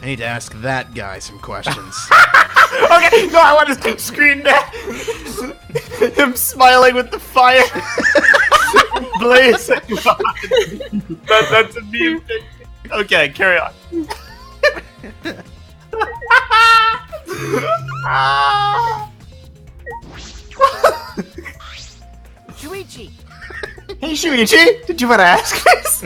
I need to ask that guy some questions. Okay, no, I want to screen that. Him smiling with the fire. Blazing. That's a meme thing. Okay, carry on. Shuichi! Hey, Shuichi, did you want to ask this?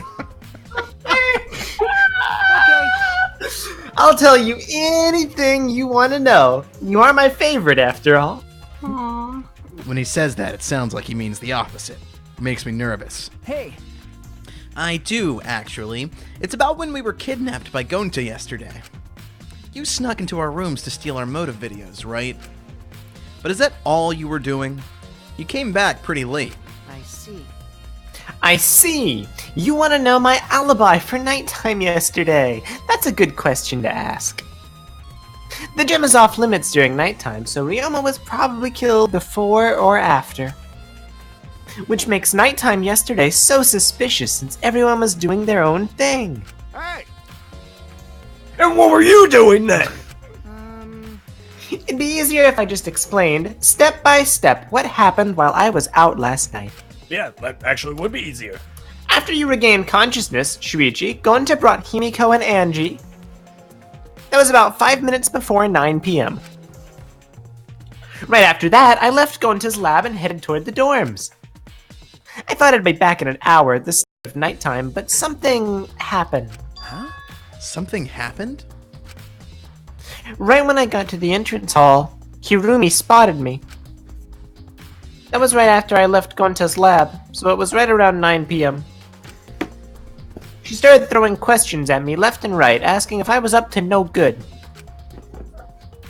I'll tell you anything you want to know. You are my favorite, after all. Aww. When he says that, it sounds like he means the opposite. It makes me nervous. Hey! I do, actually. It's about when we were kidnapped by Gonta yesterday. You snuck into our rooms to steal our motive videos, right? But is that all you were doing? You came back pretty late. I see. I see. You want to know my alibi for nighttime yesterday. That's a good question to ask. The gym is off limits during nighttime, so Ryoma was probably killed before or after. Which makes nighttime yesterday so suspicious since everyone was doing their own thing. Hey! And what were you doing then? It'd be easier if I just explained, step by step, what happened while I was out last night. Yeah, that actually would be easier. After you regained consciousness, Shuichi, Gonta brought Himiko and Angie. That was about 5 minutes before 9 p.m. Right after that, I left Gonta's lab and headed toward the dorms. I thought I'd be back in an hour at the start of nighttime, but something happened. Huh? Something happened? Right when I got to the entrance hall, Kirumi spotted me. That was right after I left Gonta's lab, so it was right around 9 p.m. She started throwing questions at me left and right, asking if I was up to no good.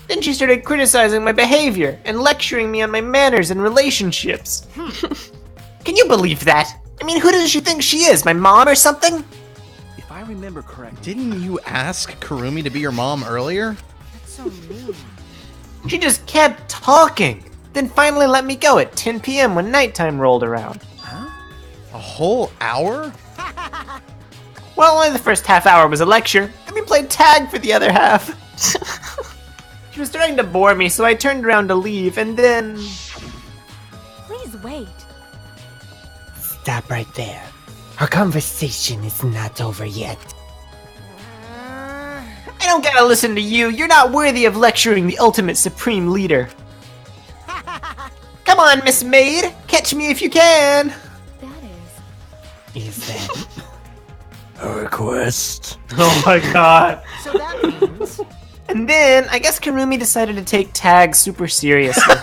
Then she started criticizing my behavior and lecturing me on my manners and relationships. Can you believe that? I mean, who does she think she is, my mom or something? If I remember correctly... Didn't you ask Kurumi to be your mom earlier? That's so mean. She just kept talking, then finally let me go at 10 p.m. when nighttime rolled around. Huh? A whole hour? Well, only the first half hour was a lecture, then we played tag for the other half. She was starting to bore me, so I turned around to leave, and then... Please wait. Stop right there. Our conversation is not over yet. I don't gotta listen to you. You're not worthy of lecturing the ultimate supreme leader. Come on, Miss Maid. Catch me if you can. Is that a request? Oh my god. So that means... And then, I guess Kurumi decided to take tag super seriously.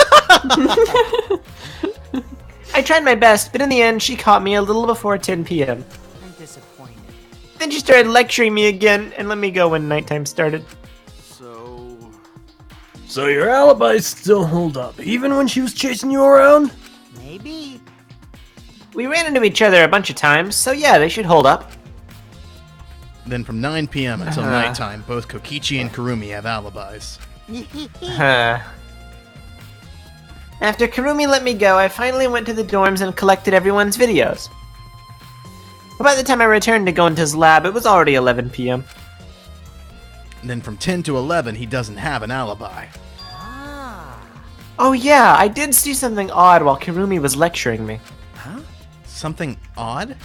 I tried my best, but in the end, she caught me a little before 10 p.m. I'm disappointed. Then she started lecturing me again and let me go when nighttime started. So your alibis still hold up, even when she was chasing you around? Maybe. We ran into each other a bunch of times, so yeah, they should hold up. Then from 9 p.m. until nighttime, both Kokichi and Kurumi have alibis. After Kurumi let me go, I finally went to the dorms and collected everyone's videos. But by the time I returned to Gonta's lab, it was already 11 p.m. Then from 10 to 11, he doesn't have an alibi. Oh yeah, I did see something odd while Kurumi was lecturing me. Huh? Something odd?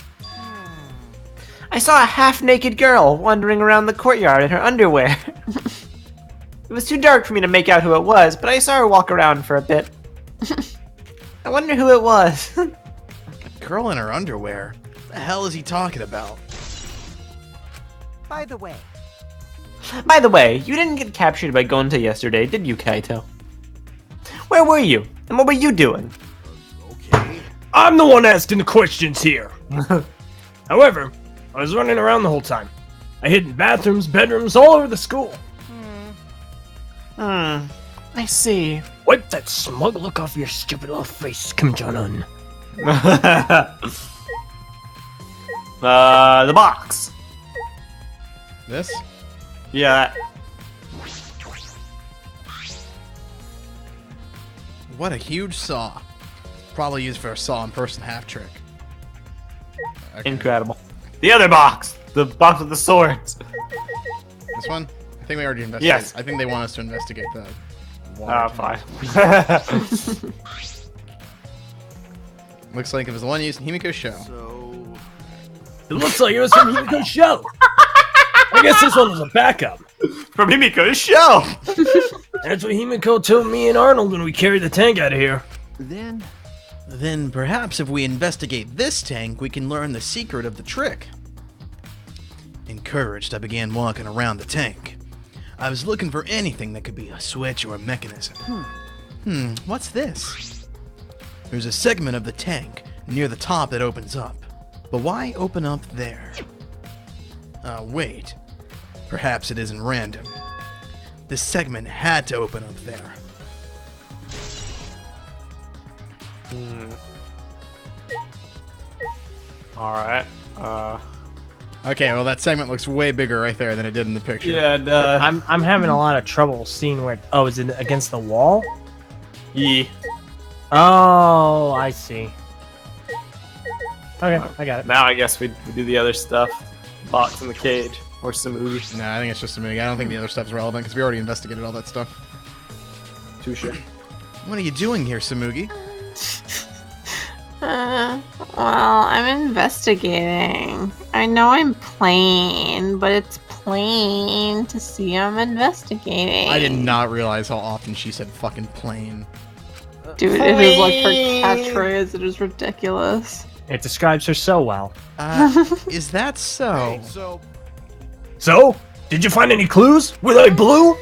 I saw a half-naked girl wandering around the courtyard in her underwear. It was too dark for me to make out who it was, but I saw her walk around for a bit. I wonder who it was. A girl in her underwear? What the hell is he talking about? By the way, you didn't get captured by Gonta yesterday, did you, Kaito? Where were you? And what were you doing? Okay. I'm the one asking the questions here. However, I was running around the whole time. I hid in bathrooms, bedrooms, all over the school. I see. Wipe that smug look off your stupid little face, Kim Jong-un. The box. This? Yeah. What a huge saw. Probably used for a saw and person half trick. Okay. Incredible. The other box. The box with the swords. This one? I think we already investigated. Yes. I think they want us to investigate that. Fine. Looks like it was the one used in Himiko's show. It looks like it was from Himiko's show. I guess this one was a backup. From Himiko's show! That's what Himiko told me and Arnold when we carried the tank out of here. Then perhaps if we investigate this tank, we can learn the secret of the trick. Encouraged, I began walking around the tank. I was looking for anything that could be a switch or a mechanism. What's this? There's a segment of the tank near the top that opens up. But why open up there? Wait. Perhaps it isn't random. This segment had to open up there. Alright. Okay, well that segment looks way bigger right there than it did in the picture. Yeah, I'm having a lot of trouble seeing where. Oh, is it against the wall? Yeah. Oh, I see. Okay, I got it. Now I guess we do the other stuff. Box in the cage. Or Samugi. Nah, I think it's just Samugi. I don't think the other stuff's relevant because we already investigated all that stuff. Touche. What are you doing here, Samugi? Well, I'm investigating. I know I'm plain, but it's plain to see I'm investigating. I did not realize how often she said fucking plain. Dude, it is like her catchphrase. It is ridiculous. It describes her so well. Is that so? So, did you find any clues? Were they blue?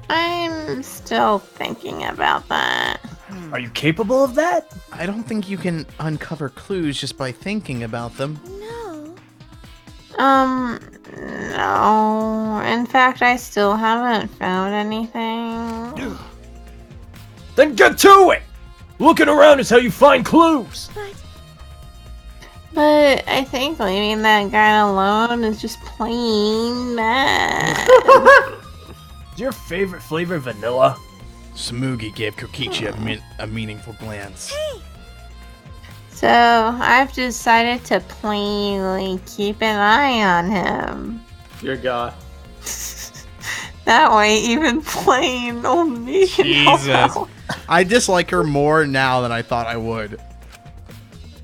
I'm still thinking about that. Are you capable of that? I don't think you can uncover clues just by thinking about them. No. In fact, I still haven't found anything. Then get to it! Looking around is how you find clues! But I think leaving that guy alone is just plain bad. Is your favorite flavor vanilla? Samugi gave Kokichi a meaningful glance. So, I've decided to plainly keep an eye on him. Dear God. That way, even plain old me can help Jesus. out. I dislike her more now than I thought I would.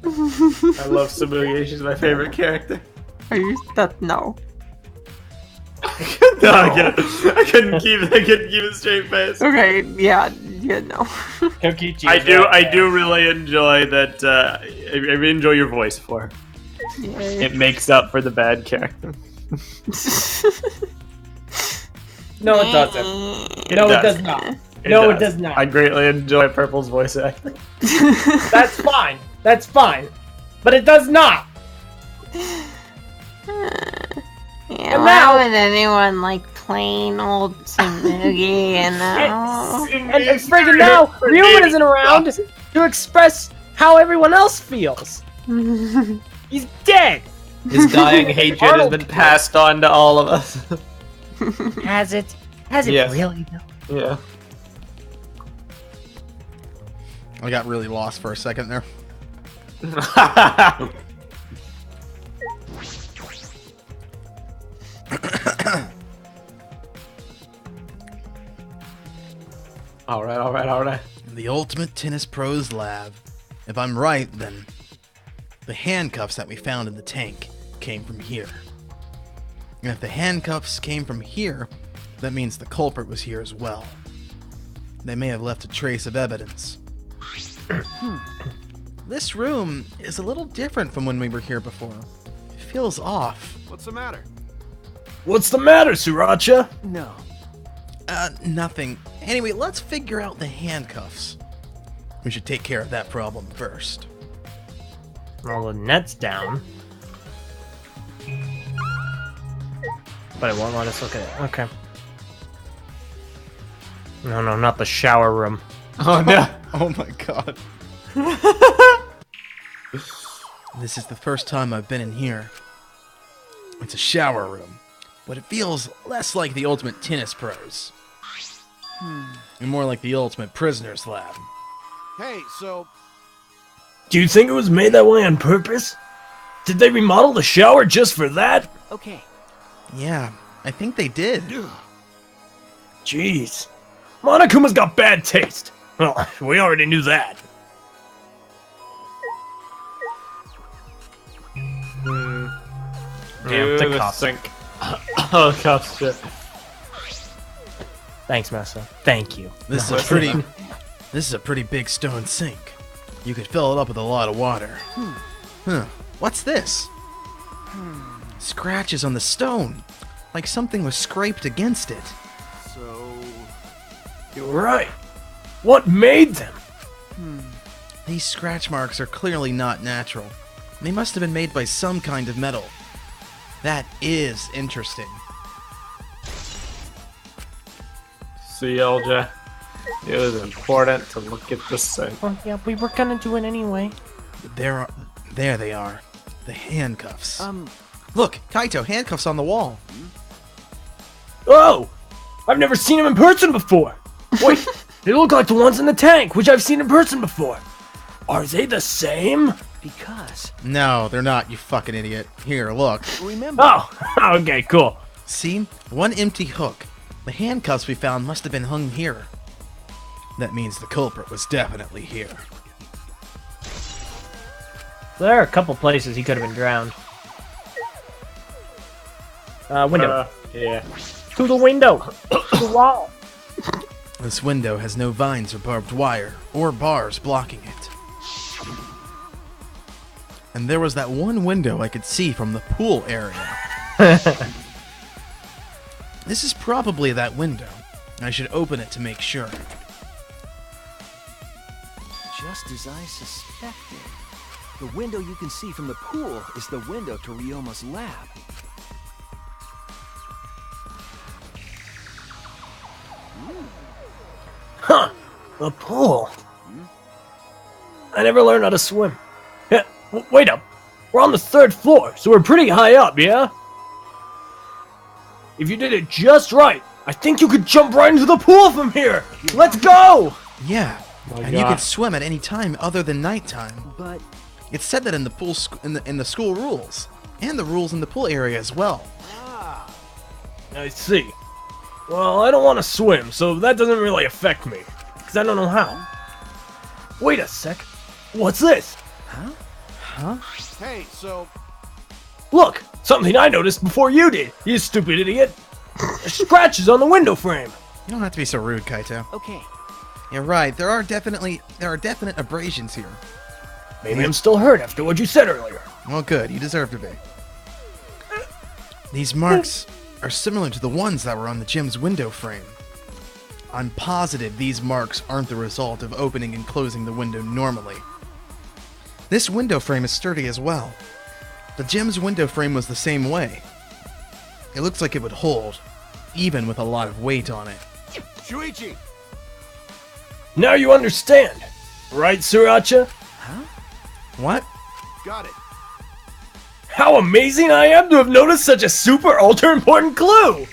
I love Samugi. She's my favorite character. Are you? No. No, I couldn't keep a straight face. Okay, yeah, no. I do really enjoy that. I really enjoy your voice for her. Yay. It makes up for the bad character. No, it doesn't. No, it does not. No, it does not. I greatly enjoy Purple's voice acting. That's fine. That's fine. But it does not. Yeah, And why now- would anyone like plain old Samugi, you know? And friggin' now, Ryoma isn't around to express how everyone else feels. He's dead. His dying hatred has Arnold been passed on to all of us. Has it? Has it Yes. really though? Yeah. I got really lost for a second there. Alright. The Ultimate Tennis Pros Lab. If I'm right, then the handcuffs that we found in the tank came from here. And if the handcuffs came from here, that means the culprit was here as well. They may have left a trace of evidence. This room is a little different from when we were here before. It feels off. What's the matter? What's the matter, Sriracha? No. Nothing. Anyway, let's figure out the handcuffs. We should take care of that problem first. Well, the net's down. But it won't let us look at it. Okay. No, no, not the shower room. Oh no! Oh my god. This is the first time I've been in here. It's a shower room, but it feels less like the ultimate tennis pros. And more like the ultimate prisoner's lab. Hey, so Do you think it was made that way on purpose? Did they remodel the shower just for that? Okay. Yeah, I think they did. Jeez. Monokuma's got bad taste. Well, we already knew that. Yeah, the cops. sink. Oh, cops shit. Thanks, Massa. Thank you. This is a pretty big stone sink. You could fill it up with a lot of water. Huh. What's this? Scratches on the stone. Like something was scraped against it. So You're right. What made them? These scratch marks are clearly not natural. They must have been made by some kind of metal. That is interesting. See, LJ. It was important to look at this thing. Well, yeah, we were gonna do it anyway. There they are. The handcuffs. Look, Kaito, handcuffs on the wall. Oh! I've never seen them in person before! Wait, they look like the ones in the tank, which I've seen in person before. Are they the same? Because No, they're not, you fucking idiot. Here, look. remember. Oh, okay, cool. See? One empty hook. The handcuffs we found must have been hung here. That means the culprit was definitely here. There are a couple places he could have been drowned. Window. Yeah. To the window! To the wall! This window has no vines or barbed wire, or bars blocking it. And there was that one window I could see from the pool area. This is probably that window. I should open it to make sure. Just as I suspected. The window you can see from the pool is the window to Ryoma's lab. Huh, a pool. I never learned how to swim. Yeah, wait up. We're on the 3rd floor, so we're pretty high up, yeah? If you did it just right, I think you could jump right into the pool from here! Let's go! Yeah, and you could swim at any time other than nighttime. But It's said that in the pool in the school rules, and the rules in the pool area as well. I see. Well, I don't want to swim, so that doesn't really affect me, because I don't know how. Wait a sec. What's this? Huh? hey, so Look! Something I noticed before you did, you stupid idiot! There's scratches on the window frame! You don't have to be so rude, Kaito. okay. You're right, there are definite abrasions here. Maybe I'm still hurt after what you said earlier. Well, good, you deserve to be. These marks are similar to the ones that were on the gym's window frame. I'm positive these marks aren't the result of opening and closing the window normally. This window frame is sturdy as well. The gym's window frame was the same way. It looks like it would hold, even with a lot of weight on it. Shuichi, Now you understand, right, Sriracha? What? got it. How amazing I am to have noticed such a super ultra important clue!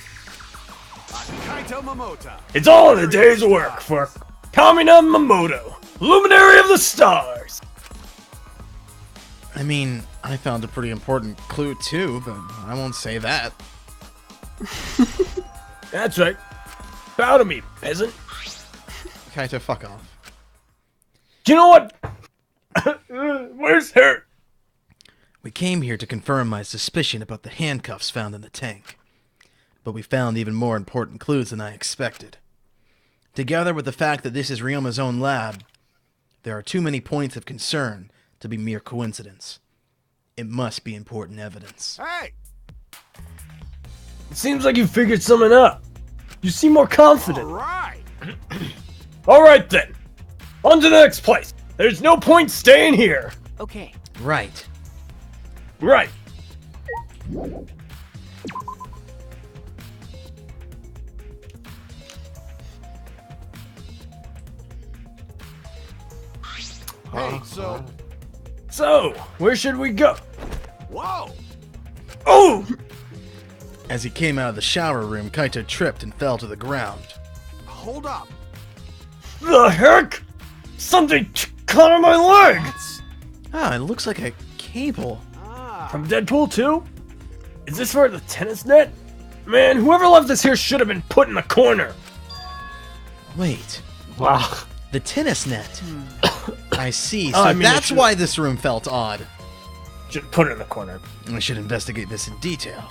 Kaito Momota. It's all in a day's work for Kamina Mamoto, luminary of the stars! I mean, I found a pretty important clue too, but I won't say that. That's right. Bow to me, peasant. Kaito, fuck off. You know what? Where's her? We came here to confirm my suspicion about the handcuffs found in the tank. But we found even more important clues than I expected. Together with the fact that this is Ryoma's own lab, there are too many points of concern to be mere coincidence. It must be important evidence. Hey, It seems like you figured something out. You seem more confident. right. Alright then. On to the next place. There's no point staying here. Okay. Right. Right. Hey, so... So, where should we go? Whoa! Oh! As he came out of the shower room, Kaito tripped and fell to the ground. Hold up. The heck? Something caught on my leg! Ah, it looks like a cable. From Deadpool 2? Is this for the tennis net? Man, whoever left this here should have been put in the corner. Wait. Wow. The tennis net. I see. Oh, So I mean, that's why this room felt odd. Should put it in the corner. I should investigate this in detail.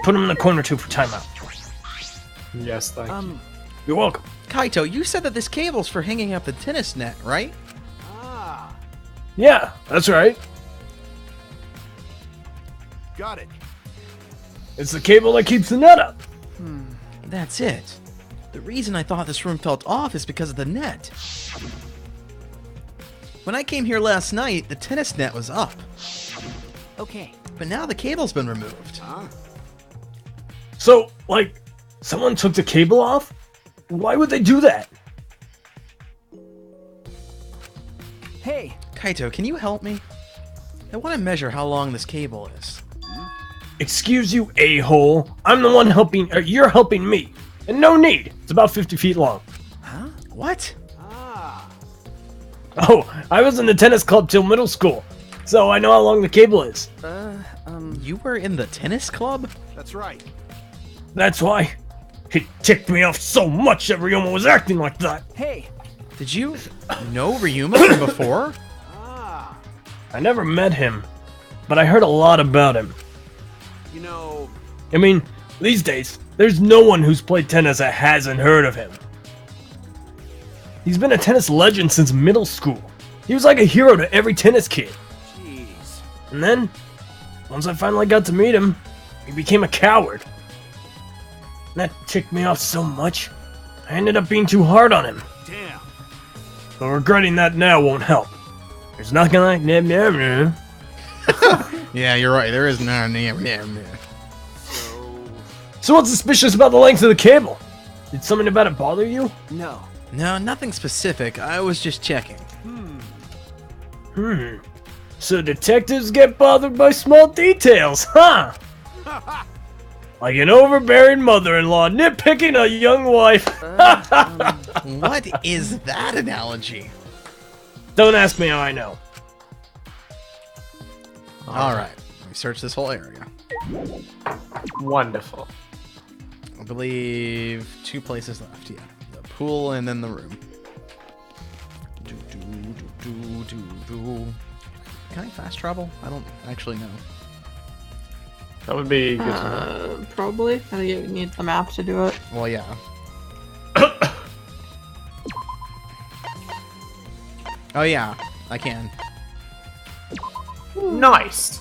Put him in the corner too for timeout. Yes, thank you. You're welcome. Kaito, you said that this cable's for hanging up the tennis net, right? Yeah, that's right. Got it. It's the cable that keeps the net up. That's it. The reason I thought this room felt off is because of the net. When I came here last night, the tennis net was up. Okay. But now the cable's been removed. So, like, someone took the cable off? Why would they do that? Hey! Kaito, can you help me? I want to measure how long this cable is. Excuse you, a-hole. I'm the one helping, you're helping me. And no need. It's about 50 feet long. Huh? What? Oh, I was in the tennis club till middle school, so I know how long the cable is. You were in the tennis club? That's right. That's why. It ticked me off so much that Ryoma was acting like that. Hey! Did you know Ryoma from before? I never met him, but I heard a lot about him. You know... I mean, these days, there's no one who's played tennis that hasn't heard of him. He's been a tennis legend since middle school. He was like a hero to every tennis kid. Jeez. And then, once I finally got to meet him, he became a coward. And that ticked me off so much, I ended up being too hard on him. Damn. But regretting that now won't help. There's nothing like Yeah, you're right. There is no. So what's suspicious about the length of the cable? Did something about it bother you? No. No, nothing specific. I was just checking. So detectives get bothered by small details, huh? Like an overbearing mother-in-law nitpicking a young wife. What is that analogy? Don't ask me how I know. Alright, let me search this whole area. Wonderful. I believe 2 places left, yeah. The pool and then the room. Can I fast travel? I don't actually know. That would be good to know. Probably. I think you need the map to do it. Well, yeah. Oh yeah, I can. Nice.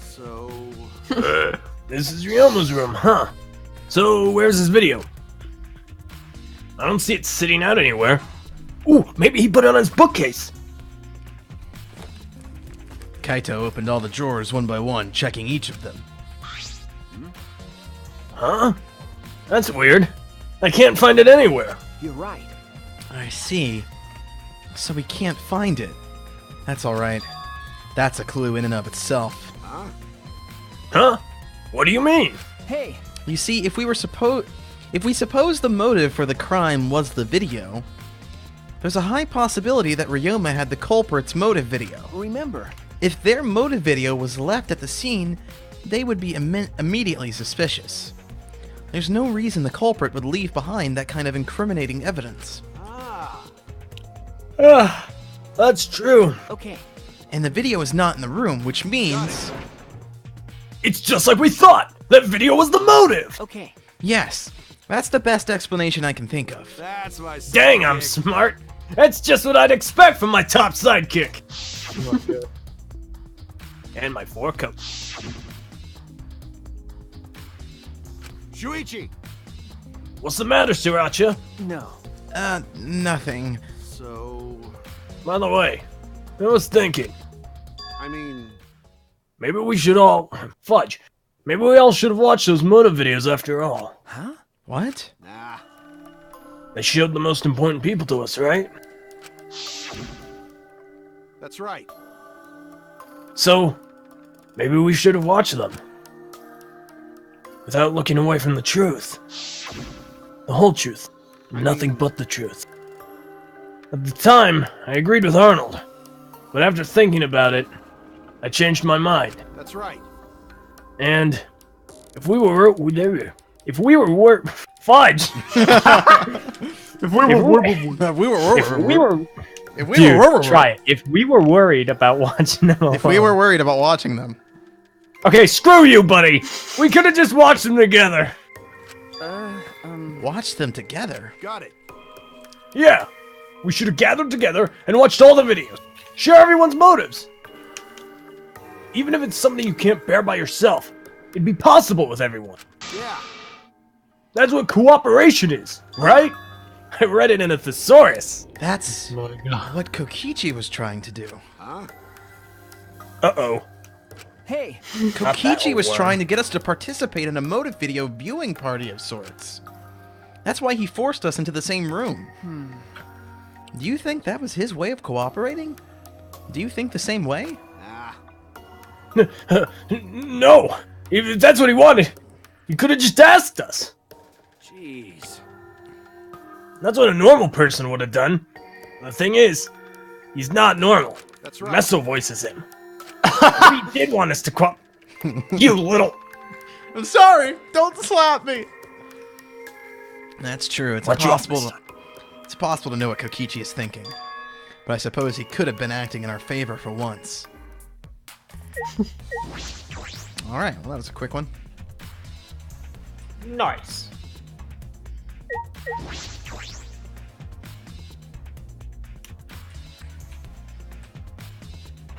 So... This is Ryoma's room, huh? So, where's his video? I don't see it sitting out anywhere. Ooh, maybe he put it on his bookcase. Kaito opened all the drawers one by one, checking each of them. Huh? That's weird. I can't find it anywhere. You're right. I see. So we can't find it. That's alright. That's a clue in and of itself. Huh? What do you mean? Hey! You see, if we suppose the motive for the crime was the video, there's a high possibility that Ryoma had the culprit's motive video. Remember, if their motive video was left at the scene, they would be immediately suspicious. There's no reason the culprit would leave behind that kind of incriminating evidence. That's true. Okay. And the video is not in the room, which means... It's just like we thought! That video was the motive! Okay. Yes, that's the best explanation I can think of. That's my Dang, I'm smart! That's just what I'd expect from my top sidekick! And my 4 coat. Shuichi! What's the matter, Sriracha? No. Nothing. So... By the way, I was thinking, I mean... maybe we should all... Fudge. Maybe we all should have watched those Moto videos after all. Huh? What? Nah. They showed the most important people to us, right? That's right. So, maybe we should have watched them. Without looking away from the truth. The whole truth. Nothing but the truth. At the time, I agreed with Arnold. But after thinking about it, I changed my mind. That's right. And if we were fudge. Try it. If we were worried about watching them, If we were worried about watching them. Okay, screw you, buddy. We could have just watched them together. Watch them together. Got it. Yeah, we should have gathered together and watched all the videos. Share everyone's motives. Even if it's something you can't bear by yourself, it'd be possible with everyone. Yeah. That's what cooperation is, right? I read it in a thesaurus. That's what Kokichi was trying to do. Huh? Uh-oh. Hey! Kokichi was trying to get us to participate in a motive video viewing party of sorts. That's why he forced us into the same room. Do you think that was his way of cooperating? Do you think the same way? Nah. No! If that's what he wanted, he could have just asked us. Jeez. That's what a normal person would have done. The thing is, he's not normal. That's right. Meso voices him. He did want us to You little... I'm sorry! Don't slap me! That's true. It's Watch your impossible. It's possible to know what Kokichi is thinking. But I suppose he could have been acting in our favor for once. Alright, well that was a quick one. Nice.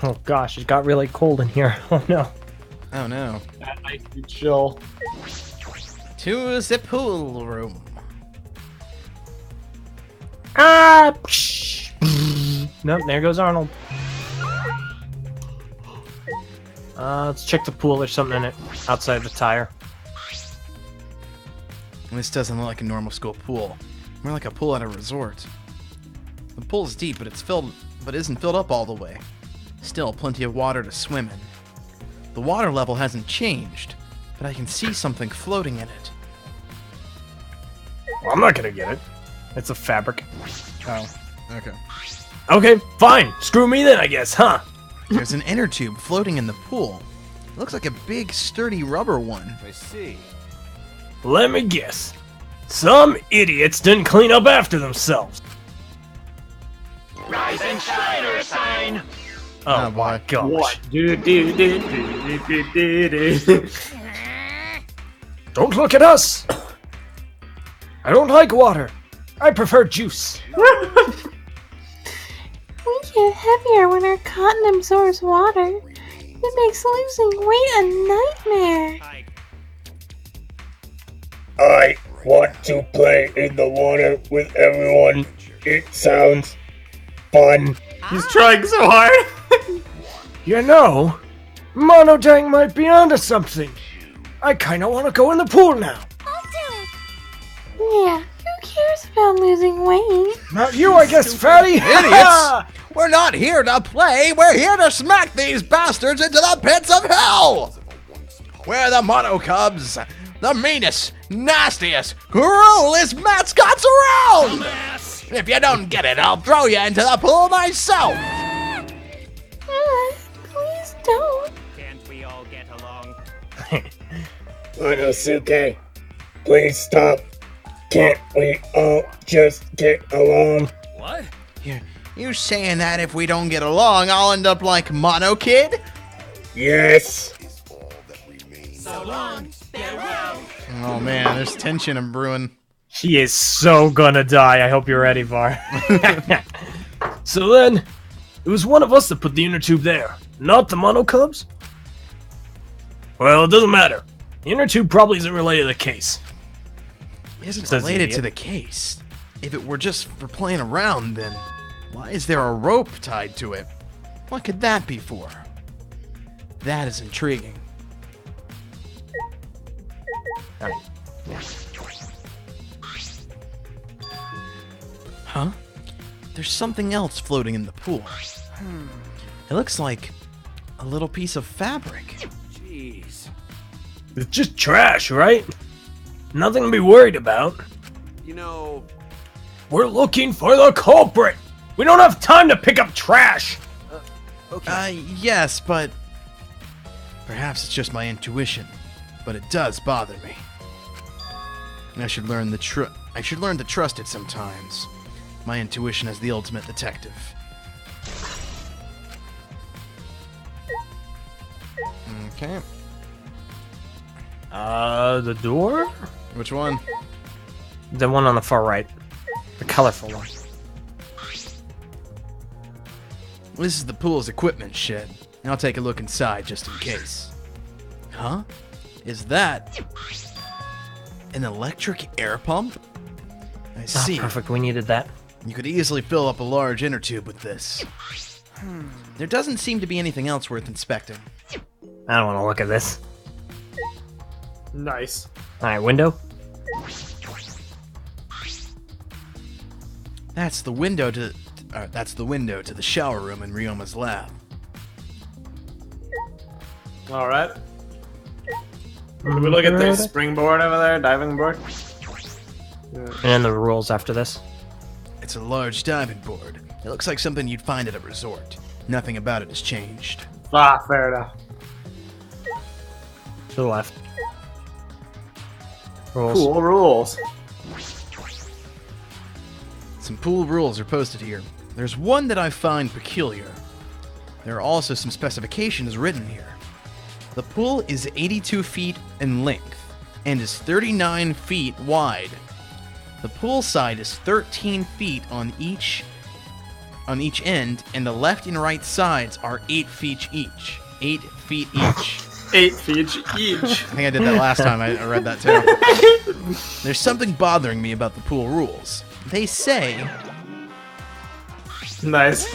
Oh gosh, it got really cold in here. Oh no. Oh no. That might be chill. To the pool room. Ah! Nope, there goes Arnold. Let's check the pool. There's something in it outside the tire. This doesn't look like a normal school pool. More like a pool at a resort. The pool is deep, but isn't filled up all the way. Still, plenty of water to swim in. The water level hasn't changed, but I can see something floating in it. Well, I'm not gonna get it. It's a fabric. Oh, okay. Okay, fine. Screw me then, I guess, huh? There's an inner tube floating in the pool. It looks like a big, sturdy rubber one. I see. Let me guess. Some idiots didn't clean up after themselves. Rise and shine or sign. Oh my gosh. What? Don't look at us! I don't like water. I prefer juice. We get heavier when our cotton absorbs water. It makes losing weight a nightmare. I want to play in the water with everyone. It sounds fun. He's trying so hard. You know, Monotang might be onto something. I kinda wanna go in the pool now. I'll do it. Yeah, who cares about losing weight? Not you, I guess, fatty. Idiots! We're not here to play, we're here to smack these bastards into the pits of hell! We're the Mono Cubs, the meanest, nastiest, cruelest mascots around! If you don't get it, I'll throw you into the pool myself! Please don't. Can't we all get along? Monosuke, please stop. Can't we all just get along? What? You saying that if we don't get along, I'll end up like Mono Kid? Yes. So long, farewell. Oh man, there's tension in brewing. He is so gonna die. I hope you're ready, Var. So then, it was one of us that put the inner tube there, not the Mono Cubs? Well, it doesn't matter. The inner tube probably isn't related to the case. It isn't Says the related to idiot. the case. If it were just for playing around, then why is there a rope tied to it? What could that be for? That is intriguing. Huh? There's something else floating in the pool. It looks like a little piece of fabric. Jeez. It's just trash, right? Nothing to be worried about. You know, We're looking for the culprit! We don't have time to pick up trash! Yes, but perhaps it's just my intuition, but it does bother me. I should learn to trust it sometimes. My intuition as the ultimate detective. Okay. The door? Which one? The one on the far right. The colorful one. This is the pool's equipment shed. I'll take a look inside just in case. Huh? Is that an electric air pump? I see. Perfect, we needed that. You could easily fill up a large inner tube with this. There doesn't seem to be anything else worth inspecting. I don't want to look at this. Nice. Alright, window. That's the window to the shower room in Ryoma's lab. Alright. Can we look at the springboard over there? Diving board? And then the rules after this. It's a large diving board. It looks like something you'd find at a resort. Nothing about it has changed. Ah, fair enough. To the left. Rules. Cool rules. Some pool rules are posted here. There's one that I find peculiar. There are also some specifications written here. The pool is 82 feet in length and is 39 feet wide. The pool side is 13 feet on each end, and the left and right sides are 8 feet each. 8 feet each. 8 feet each. I think I did that last time. I read that too. There's something bothering me about the pool rules. They say... Nice.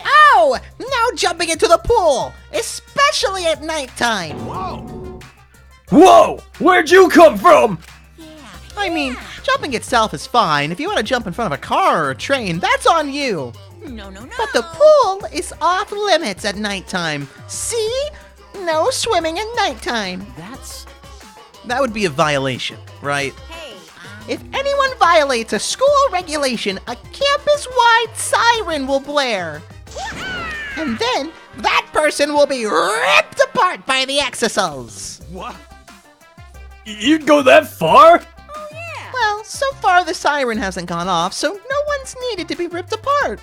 Oh! No jumping into the pool! Especially at nighttime! Whoa! Where'd you come from? I mean, jumping itself is fine. If you want to jump in front of a car or a train, that's on you. No. But the pool is off limits at nighttime. See? No swimming at nighttime. That would be a violation, right? If anyone violates a school regulation, a campus-wide siren will blare. And then, that person will be ripped apart by the exorcils. What? You'd go that far? Well, so far the siren hasn't gone off, so no one's needed to be ripped apart.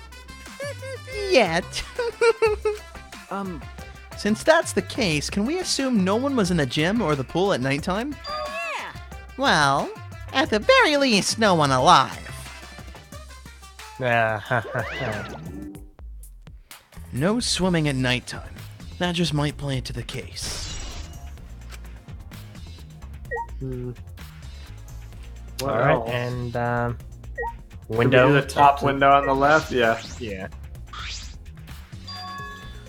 Yet. Since that's the case, can we assume no one was in the gym or the pool at nighttime? Well, at the very least, no one alive. No swimming at nighttime. That just might play into the case. Alright, and Window. window. The top window on the left? Yeah. Yeah.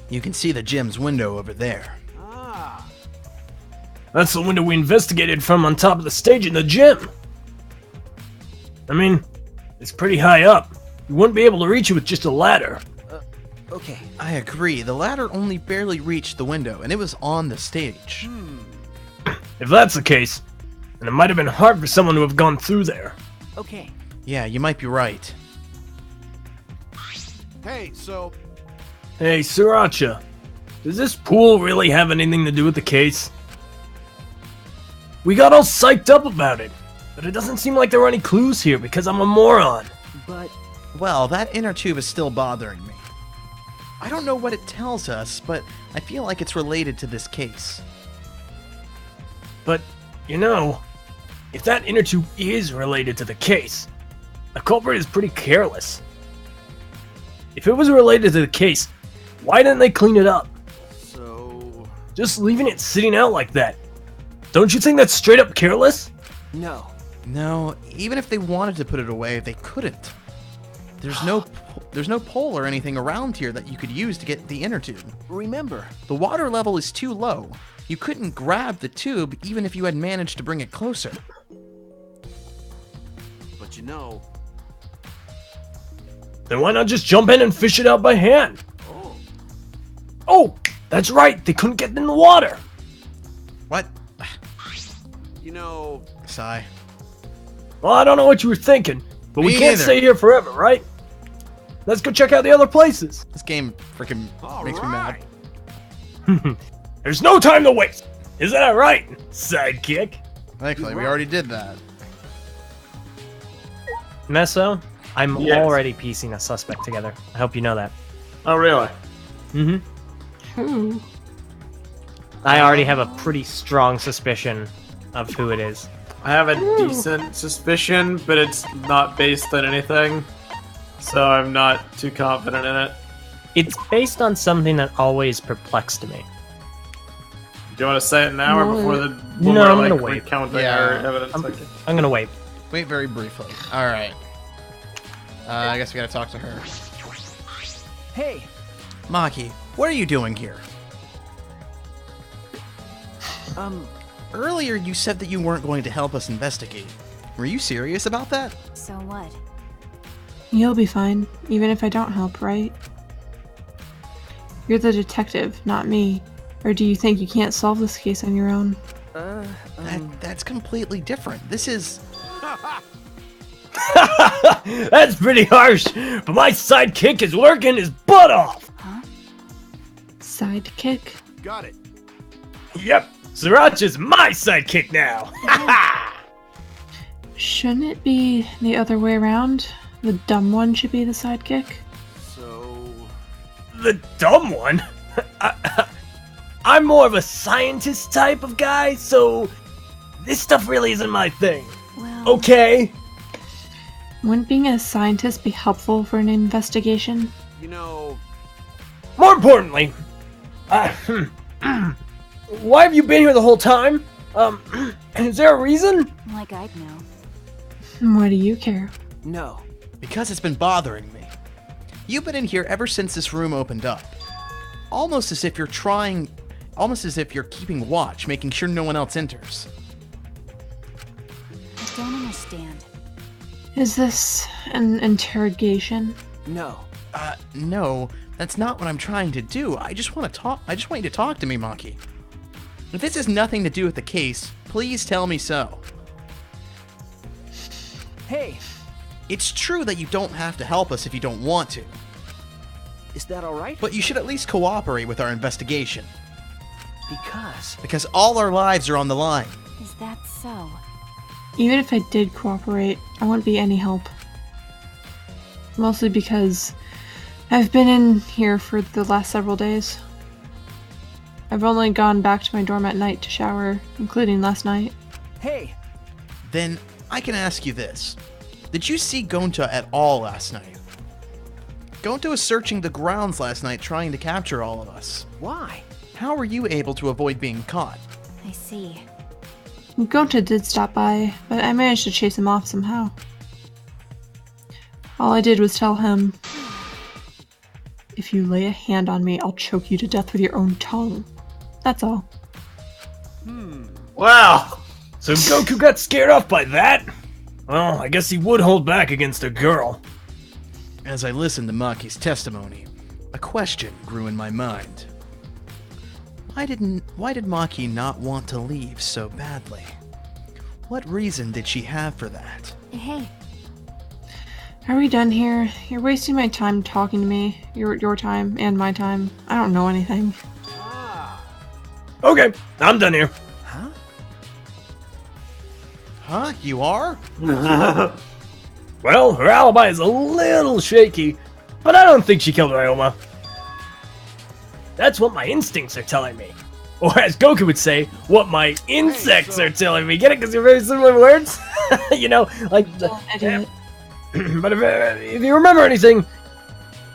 You can see the gym's window over there. That's the window we investigated from on top of the stage in the gym. I mean, it's pretty high up. You wouldn't be able to reach it with just a ladder. Okay, I agree. The ladder only barely reached the window, and it was on the stage. If that's the case, then it might have been hard for someone to have gone through there. Okay. Yeah, you might be right. Hey, so Hey, Sriracha, does this pool really have anything to do with the case? We got all psyched up about it, but it doesn't seem like there were any clues here because I'm a moron. But Well, that inner tube is still bothering me. I don't know what it tells us, but I feel like it's related to this case. But, you know, if that inner tube is related to the case, the culprit is pretty careless. If it was related to the case, why didn't they clean it up? Just leaving it sitting out like that. Don't you think that's straight up careless? No. No, even if they wanted to put it away, they couldn't. There's no pole or anything around here that you could use to get the inner tube. Remember, the water level is too low. You couldn't grab the tube even if you had managed to bring it closer. But you know... Then why not just jump in and fish it out by hand? Oh, that's right. They couldn't get in the water. What? You know... Sigh. Well, I don't know what you were thinking, but we Me can't neither. stay here forever, right? Let's go check out the other places. This game freaking makes me mad. There's no time to waste. Is that right, sidekick? Actually, we already did that. Meso, I'm Yes. already piecing a suspect together. I hope you know that. Oh, really? Who? I already have a pretty strong suspicion of who it is. I have a decent suspicion, but it's not based on anything, so I'm not too confident in it. It's based on something that always perplexed me. Do you want to say it now or before the when No, we're, I'm like, gonna wait. recounting Yeah. our evidence? I'm gonna wait. Wait very briefly. Alright. I guess we gotta talk to her. Hey! Maki, what are you doing here? Earlier you said that you weren't going to help us investigate. Were you serious about that? So what? You'll be fine, even if I don't help, right? You're the detective, not me. Or do you think you can't solve this case on your own? That's completely different. This is... That's pretty harsh, but my sidekick is working his butt off. Sidekick? Got it. Yep, Sriracha's my sidekick now. Shouldn't it be the other way around? The dumb one should be the sidekick? So... The dumb one? I'm more of a scientist type of guy, so this stuff really isn't my thing. Well... Okay? Wouldn't being a scientist be helpful for an investigation? You know... More importantly, why have you been here the whole time? Is there a reason? Like I'd know. Why do you care? No. Because it's been bothering me. You've been in here ever since this room opened up. Almost as if you're keeping watch, making sure no one else enters. I don't understand. Is this an interrogation? No. No, that's not what I'm trying to do. I just want you to talk to me, Maki. If this has nothing to do with the case, please tell me so. Hey! It's true that you don't have to help us if you don't want to. Is that alright? But you should at least cooperate with our investigation. Because all our lives are on the line. Is that so? Even if I did cooperate, I wouldn't be any help. Mostly because I've been in here for the last several days. I've only gone back to my dorm at night to shower, including last night. Hey! Then I can ask you this. Did you see Gonta at all last night? Gonta was searching the grounds last night trying to capture all of us. Why? How were you able to avoid being caught? I see. Gonta did stop by, but I managed to chase him off somehow. All I did was tell him, if you lay a hand on me, I'll choke you to death with your own tongue. That's all. Wow. So Goku got scared off by that? Well, I guess he would hold back against a girl. As I listened to Maki's testimony, a question grew in my mind. Why did Maki not want to leave so badly? What reason did she have for that? Hey. Are we done here? You're wasting my time talking to me. Your time and my time. I don't know anything. Okay, I'm done here. Huh? You are? Well, her alibi is a little shaky, but I don't think she killed Ryoma. That's what my instincts are telling me. Or as Goku would say, what my insects are telling me. Get it? Because they're very similar words? You know, like... I did it. But if you remember anything,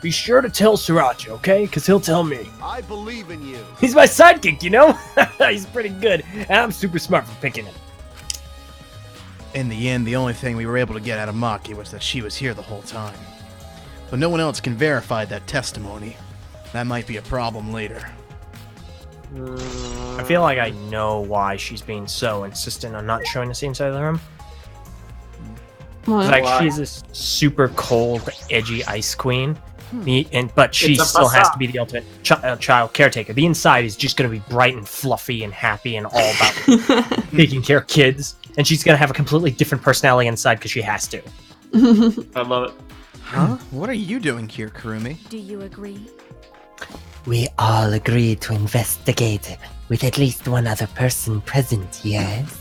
be sure to tell Sriracha, okay? Because he'll tell me. I believe in you. He's my sidekick, you know? He's pretty good, and I'm super smart for picking him. In the end, the only thing we were able to get out of Maki was that she was here the whole time. But no one else can verify that testimony. That might be a problem later. I feel like I know why she's being so insistent on not showing us the inside of the room. What? Like, she's this super cold, edgy ice queen, but she still has to be the ultimate child caretaker. The inside is just going to be bright and fluffy and happy and all about taking care of kids. And she's going to have a completely different personality inside because she has to. I love it. Huh? What are you doing here, Kurumi? Do you agree? We all agreed to investigate with at least one other person present, yes?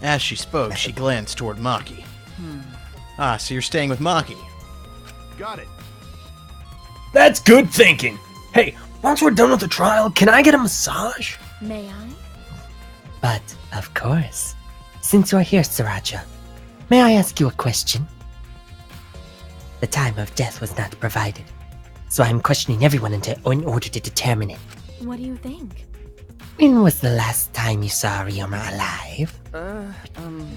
As she spoke, she glanced toward Maki. Ah, so you're staying with Maki. Got it. That's good thinking. Hey, once we're done with the trial, can I get a massage? May I? But, of course. Since you're here, Sriracha, may I ask you a question? The time of death was not provided, so I'm questioning everyone in order to determine it. What do you think? When was the last time you saw Ryoma alive?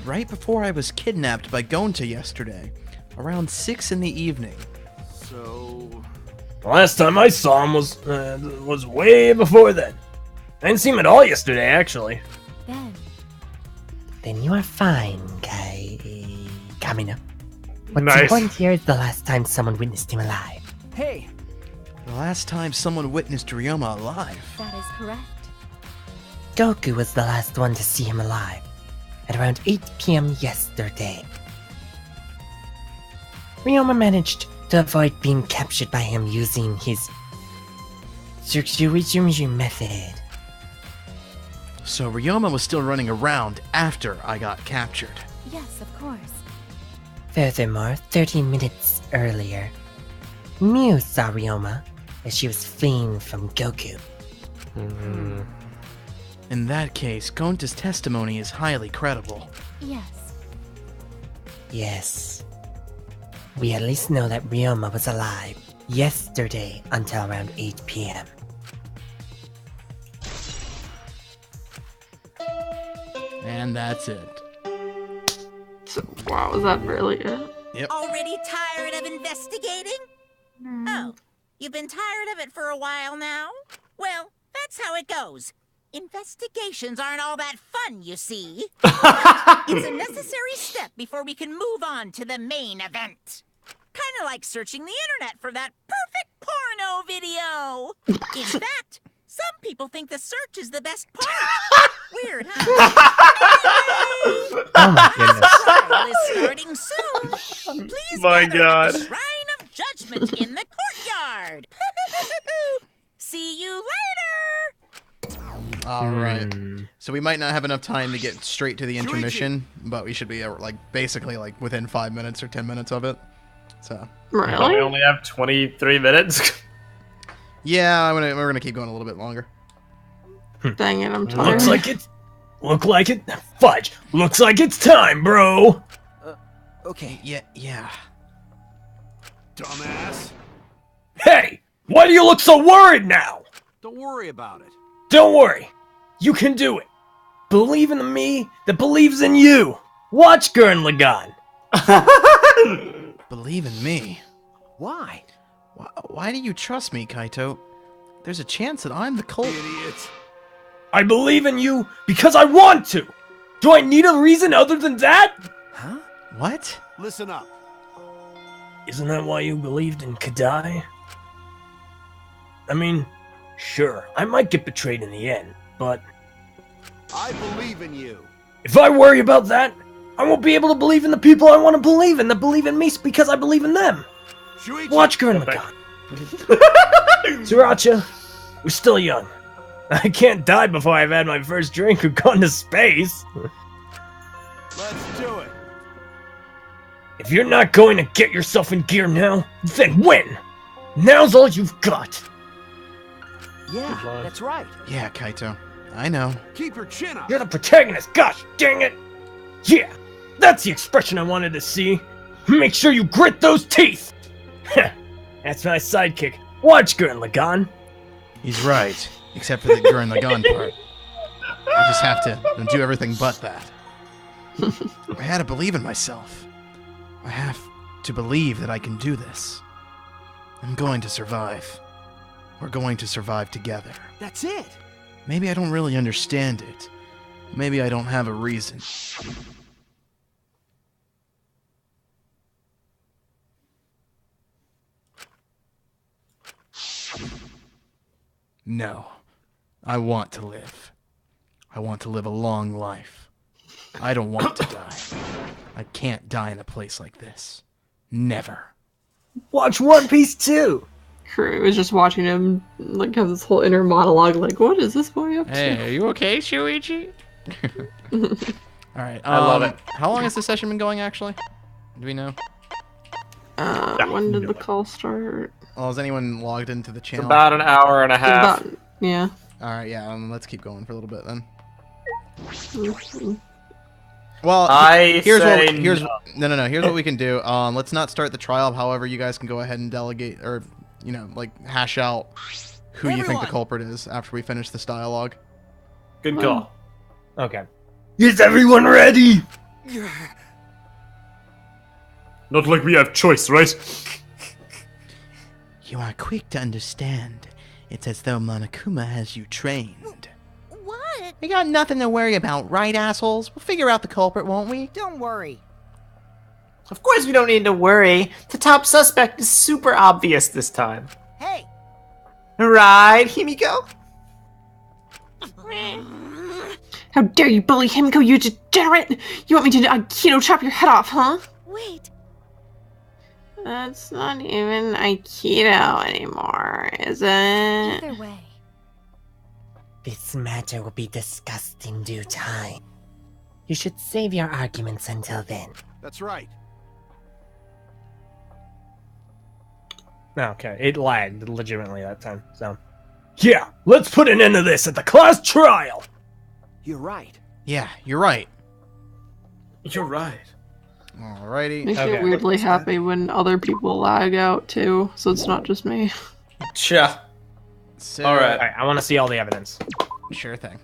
Right before I was kidnapped by Gonta yesterday. Around 6 in the evening. So... The last time I saw him was way before then. I didn't see him at all yesterday, actually. Then you are fine, Kamina. What's Nice. important here is the last time someone witnessed him alive. Hey! The last time someone witnessed Ryoma alive. That is correct. Goku was the last one to see him alive, at around 8 p.m. yesterday. Ryoma managed to avoid being captured by him using his Tsuruizumizu method. So Ryoma was still running around after I got captured. Yes, of course. Furthermore, 13 minutes earlier, Mew saw Ryoma as she was fleeing from Goku. In that case, Gonta's testimony is highly credible. Yes. Yes. We at least know that Ryoma was alive yesterday until around 8 p.m. And that's it. So, wow, is that really it? Yep. Already tired of investigating? Oh, you've been tired of it for a while now? Well, that's how it goes. Investigations aren't all that fun, you see. It's a necessary step before we can move on to the main event. Kind of like searching the internet for that perfect porno video. In fact, some people think the search is the best part. Weird, huh? Oh my goodness. Trial is starting soon. Please My gather God. at the Shrine of Judgment in the courtyard. See you later. Alright. So we might not have enough time to get straight to the intermission, but we should be basically within 5 minutes or 10 minutes of it. So. We only have 23 minutes. Yeah, we're gonna keep going a little bit longer. Dang it, I'm tired. Looks like it. Fudge. Looks like it's time, bro. Okay. Yeah. Dumbass. Hey, why do you look so worried now? Don't worry about it. Don't worry. You can do it. Believe in the me that believes in you. Watch Gurren Lagann. Believe in me? Why? Why do you trust me, Kaito? There's a chance that I'm the cult. Idiot. I believe in you because I want to. Do I need a reason other than that? Huh? What? Listen up. Isn't that why you believed in Kadai? I mean, sure, I might get betrayed in the end, but I believe in you. if I worry about that, I won't be able to believe in the people I want to believe in that believe in me because I believe in them. Shuichi. Watch Gurren Lagann. Sriracha, we're still young. I can't die before I've had my first drink or gone to space. Let's do it. If you're not going to get yourself in gear now, then when? Now's all you've got. Yeah, that's right. Yeah, Kaito. I know. Keep your chin up. You're the protagonist, gosh dang it! Yeah, that's the expression I wanted to see. Make sure you grit those teeth! That's my sidekick. Watch Gurren Lagann. He's right, except for the Gurren Lagann part. I just have to do everything but that. I had to believe in myself. I have to believe that I can do this. I'm going to survive. We're going to survive together. That's it. Maybe I don't really understand it. Maybe I don't have a reason. No. I want to live. I want to live a long life. I don't want to die. I can't die in a place like this. Never. Watch One Piece too. Crew was just watching him like have this whole inner monologue, like, what is this boy up to? Hey, are you okay, Shuichi? Alright, I love it. How long has the session been going, actually? Do we know? When did the call start? Well, has anyone logged into the channel? About an hour and a half. Yeah. Alright, yeah, let's keep going for a little bit then. Mhm. Well, Here's what we can do. Let's not start the trial. However, you guys can go ahead and delegate, or like hash out who you think the culprit is after we finish this dialogue. Good call. Okay. Is everyone ready? Not like we have choice, right? You are quick to understand. It's as though Monokuma has you trained. What? We got nothing to worry about, right, assholes? We'll figure out the culprit, won't we? Don't worry. Of course we don't need to worry. The top suspect is super obvious this time. Hey! Right, Himiko? How dare you bully Himiko, you degenerate! You want me to Aikido chop your head off, huh? Wait. That's not even Aikido anymore, is it? Either way. This matter will be discussed in due time. You should save your arguments until then. That's right. Okay, it lagged legitimately that time, so. Yeah, let's put an end to this at the class trial. You're right. Yeah, you're right. You're right. Alrighty. Makes me weirdly happy when other people lag out too, so it's not just me. Yeah. So, Alright. I want to see all the evidence. Sure thing.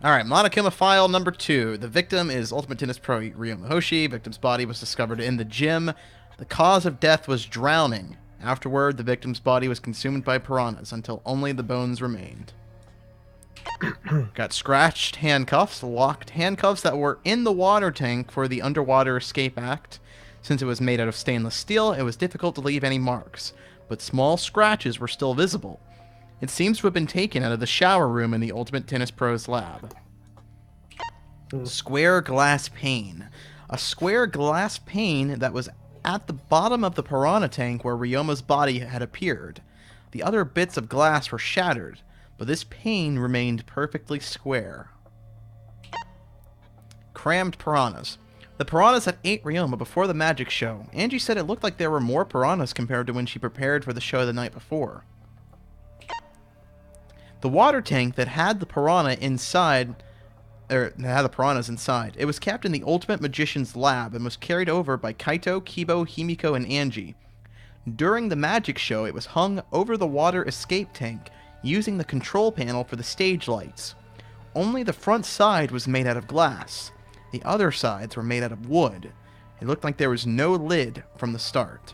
Alright, Monokuma file number 2. The victim is Ultimate Tennis Pro Ryoma Hoshi. Victim's body was discovered in the gym. The cause of death was drowning. Afterward, the victim's body was consumed by piranhas until only the bones remained. Got scratched handcuffs, locked handcuffs that were in the water tank for the Underwater Escape Act. Since it was made out of stainless steel, it was difficult to leave any marks, but small scratches were still visible. It seems to have been taken out of the shower room in the Ultimate Tennis Pro's lab. Square glass pane. A square glass pane that was at the bottom of the piranha tank where Ryoma's body had appeared. The other bits of glass were shattered, but this pane remained perfectly square. Crammed piranhas. The piranhas that ate Ryoma before the magic show. Angie said it looked like there were more piranhas compared to when she prepared for the show the night before. The water tank that had the piranhas inside. It was kept in the Ultimate Magician's lab and was carried over by Kaito, Kibo, Himiko, and Angie. During the magic show, it was hung over the water escape tank, using the control panel for the stage lights. Only the front side was made out of glass. The other sides were made out of wood. It looked like there was no lid from the start.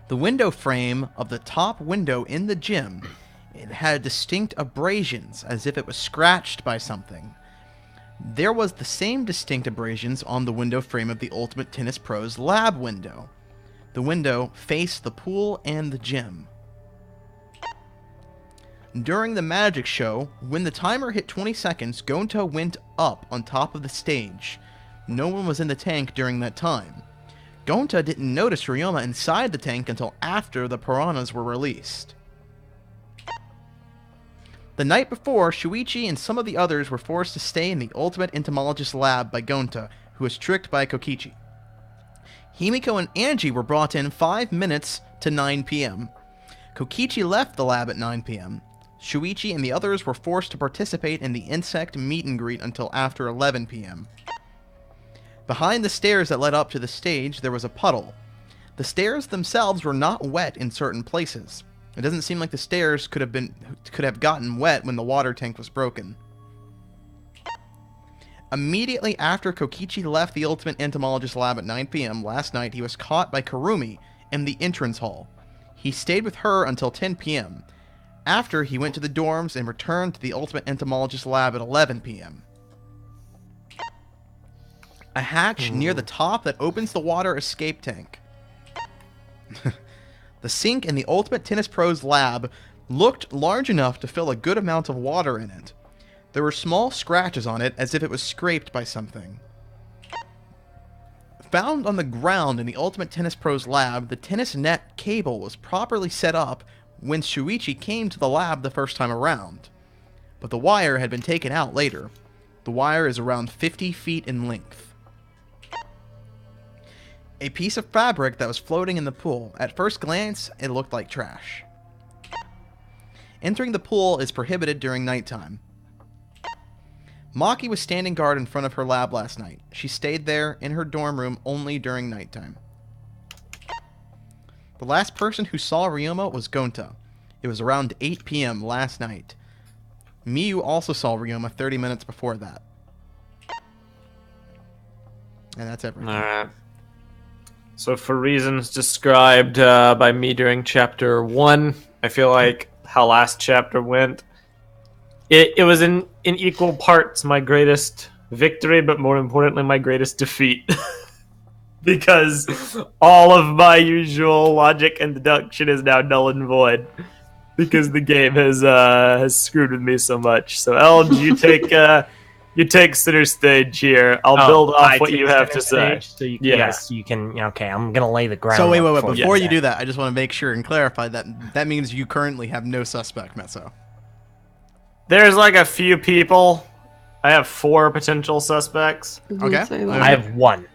The window frame of the top window in the gym, it had distinct abrasions, as if it was scratched by something. There was the same distinct abrasions on the window frame of the Ultimate Tennis Pro's lab window. The window faced the pool and the gym. During the magic show, when the timer hit 20 seconds, Gonta went up on top of the stage. No one was in the tank during that time. Gonta didn't notice Ryoma inside the tank until after the piranhas were released. The night before, Shuichi and some of the others were forced to stay in the Ultimate Entomologist lab by Gonta, who was tricked by Kokichi. Himiko and Angie were brought in 5 minutes to 9 p.m. Kokichi left the lab at 9 p.m. Shuichi and the others were forced to participate in the insect meet and greet until after 11 p.m. Behind the stairs that led up to the stage, there was a puddle. The stairs themselves were not wet in certain places. It doesn't seem like the stairs could have gotten wet when the water tank was broken. Immediately after Kokichi left the Ultimate Entomologist lab at 9 p.m. last night, he was caught by Kurumi in the entrance hall. He stayed with her until 10 p.m. After, he went to the dorms and returned to the Ultimate Entomologist lab at 11 p.m. A hatch near the top that opens the water escape tank. The sink in the Ultimate Tennis Pro's lab looked large enough to fill a good amount of water in it. There were small scratches on it as if it was scraped by something. Found on the ground in the Ultimate Tennis Pro's lab, the tennis net cable was properly set up when Shuichi came to the lab the first time around. But the wire had been taken out later. The wire is around 50 feet in length. A piece of fabric that was floating in the pool. At first glance, it looked like trash. Entering the pool is prohibited during nighttime. Maki was standing guard in front of her lab last night. She stayed there in her dorm room only during nighttime. The last person who saw Ryoma was Gonta. It was around 8 p.m. last night. Miyu also saw Ryoma 30 minutes before that. And that's everything. Alright. So for reasons described by me during Chapter 1, I feel like how last chapter went, it was in equal parts my greatest victory, but more importantly, my greatest defeat. Because all of my usual logic and deduction is now null and void. Because the game has screwed with me so much. So Elge, you take center stage here. I'll build off what you have to say. So yes, you can. Okay, I'm gonna lay the ground. So wait. Before you do that, I just want to make sure and clarify that means you currently have no suspect, Meso. There's like a few people. I have 4 potential suspects. Okay. I have 1.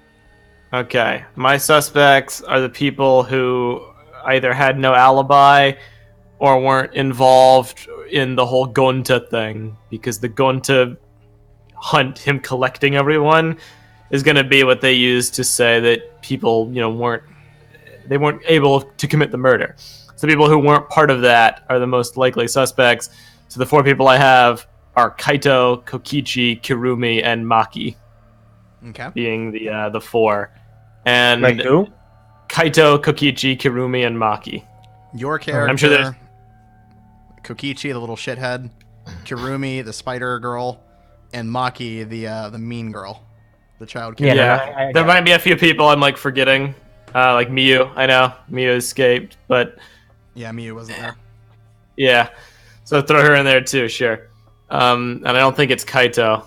Okay. My suspects are the people who either had no alibi or weren't involved in the whole Gonta thing, because the Gonta hunt, him collecting everyone, is going to be what they use to say that people, weren't able to commit the murder. So the people who weren't part of that are the most likely suspects. So the 4 people I have are Kaito, Kokichi, Kirumi, and Maki. Okay. Being the 4. And like who? Kaito, Kokichi, Kirumi, and Maki. Your character. I'm sure there's Kokichi, the little shithead. Kirumi, the spider girl. And Maki, the mean girl. The child character. Yeah, there might be a few people I'm forgetting. Like Miyu, I know. Miyu escaped, but... Yeah, Miyu wasn't there. Yeah. So throw her in there too, sure. And I don't think it's Kaito.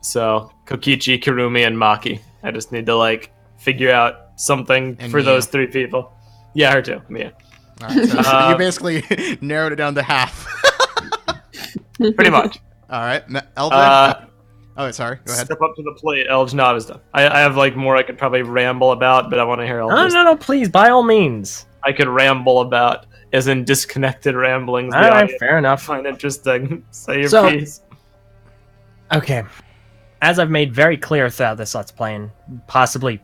So, Kokichi, Kirumi, and Maki. I just need to, figure out something for Miyu. those 3 people. Yeah, her too, Mia. Alright, so you basically narrowed it down to half. Pretty much. Alright, LJ? Oh, sorry, go ahead. Step up to the plate, Elge. No, I was done. I have, more I could probably ramble about, but I want to hear Elge. No, please, by all means. I could ramble about, as in disconnected ramblings. Alright, fair enough. Find interesting. Say your piece. Okay. As I've made very clear throughout this Let's Play and possibly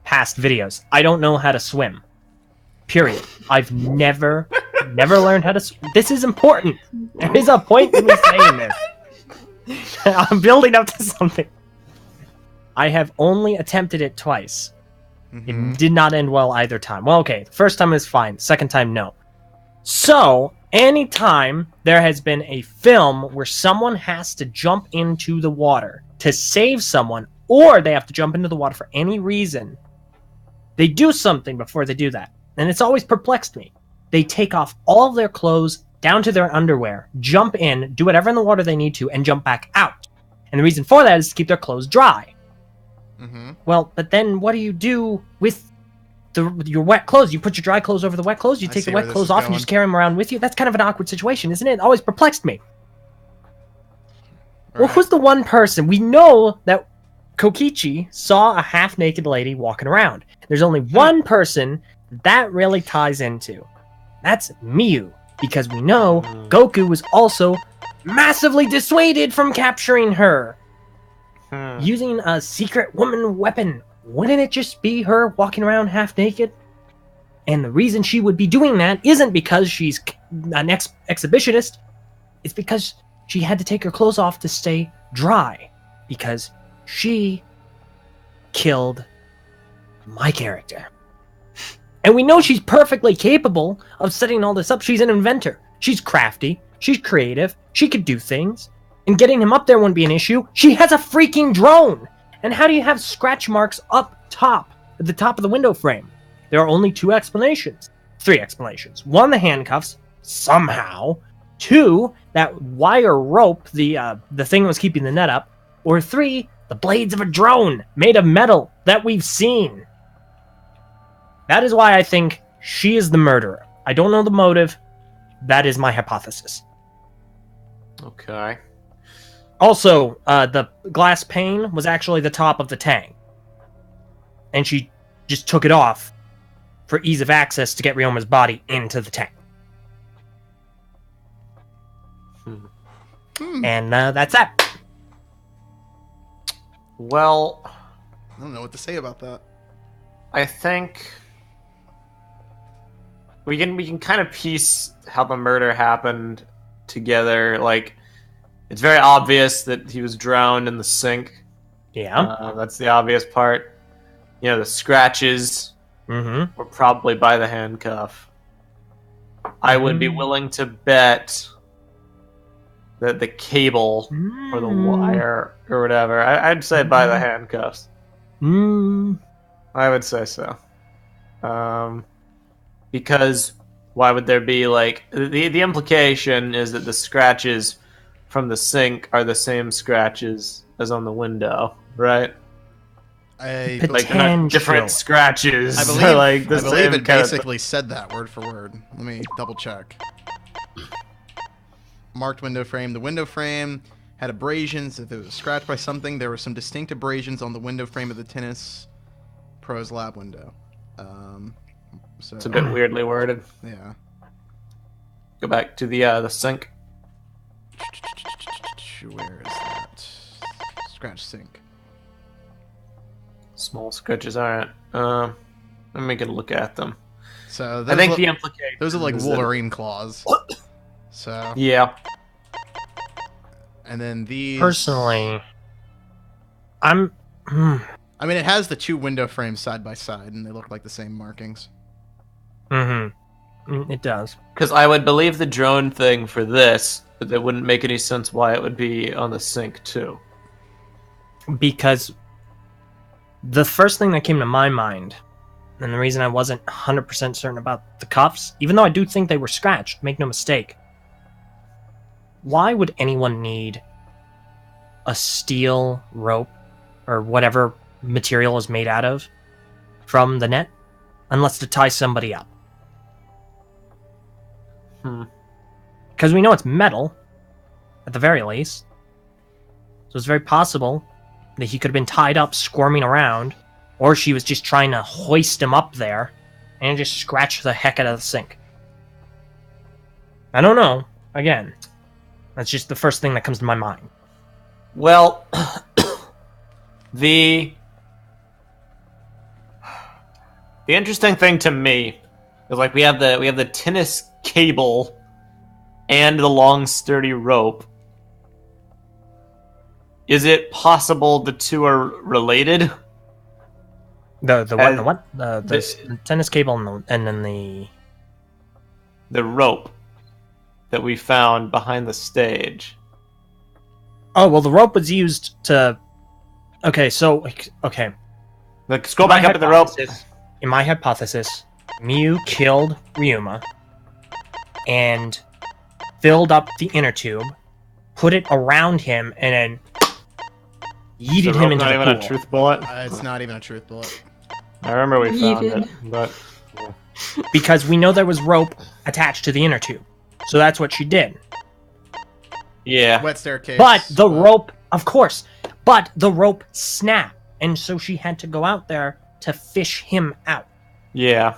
past videos, I don't know how to swim. Period. I've never learned how to swim. This is important. There is a point to me saying this. I'm building up to something. I have only attempted it twice. Mm-hmm. It did not end well either time. Well, okay, the first time is fine. Second time, no. So, anytime there has been a film where someone has to jump into the water to save someone, or they have to jump into the water for any reason, they do something before they do that. And it's always perplexed me. They take off all of their clothes down to their underwear, jump in, do whatever in the water they need to, and jump back out. And the reason for that is to keep their clothes dry. Mm-hmm. Well, but then what do you do with your wet clothes? You put your dry clothes over the wet clothes, you take the wet clothes off and just carry them around with you? That's kind of an awkward situation, isn't it? It always perplexed me. Well, who's the one person? We know that Kokichi saw a half-naked lady walking around. There's only one person that really ties into. That's Miyu. Because we know Goku was also massively dissuaded from capturing her. Using a secret woman weapon. wouldn't it just be her walking around half naked? And the reason she would be doing that isn't because she's an exhibitionist. It's because she had to take her clothes off to stay dry. Because she killed my character. And we know she's perfectly capable of setting all this up. She's an inventor. She's crafty. She's creative. She could do things. And getting him up there wouldn't be an issue. She has a freaking drone! And how do you have scratch marks up top, at the top of the window frame? There are only three explanations. One, the handcuffs, somehow. Two, that wire rope, the thing that was keeping the net up. Or three, the blades of a drone made of metal that we've seen. That is why I think she is the murderer. I don't know the motive. That is my hypothesis. Okay. Also, the glass pane was actually the top of the tank. And she just took it off for ease of access to get Ryoma's body into the tank. And that's that. Well, I don't know what to say about that. I think we can kind of piece how the murder happened together. Like, it's very obvious that he was drowned in the sink. Yeah. That's the obvious part. You know, the scratches were probably by the handcuff. I would be willing to bet that the cable or the wire or whatever, I'd say by the handcuffs. I would say so. Because why would there be, like, the implication is that the scratches from the sink are the same scratches as on the window, right? Like, they're not different scratches. I believe, like the I believe same it kind of basically said that word for word. Let me double check. Marked window frame. The window frame had abrasions. If it was scratched by something, there were some distinct abrasions on the window frame of the Tennis Pro's lab window. So it's a bit weirdly worded. Yeah. Go back to the sink. Where is that? Scratch sink. Small scratches. Alright. Let me get a look at them. So I think the implication. Those are like is Wolverine claws. So yeah. And then these. Personally, I mean, it has the two window frames side by side, and they look like the same markings. It does. Because I would believe the drone thing for this, but that wouldn't make any sense why it would be on the sink too. Because the first thing that came to my mind, and the reason I wasn't 100% certain about the cuffs, even though I do think they were scratched, make no mistake, why would anyone need a steel rope or whatever material is made out of from the net unless to tie somebody up? Because we know it's metal, at the very least. So it's very possible that he could have been tied up, squirming around, or she was just trying to hoist him up there and just scratch the heck out of the sink. I don't know. Again, that's just the first thing that comes to my mind. Well, the interesting thing to me is, like, we have the tennis cable and the long sturdy rope. Is it possible the two are related? The tennis cable and then the rope that we found behind the stage. Oh, well, the rope was used to... Okay. Like, scroll back up to the rope. In my hypothesis, Miu killed Ryoma and filled up the inner tube, put it around him, and then yeeted him into the pool. Not even a truth bullet? It's not even a truth bullet. I remember we found it, but... Yeah. Because we know there was rope attached to the inner tube. So that's what she did. Yeah. Wet staircase. But the rope, of course, but the rope snapped, and so she had to go out there to fish him out. Yeah.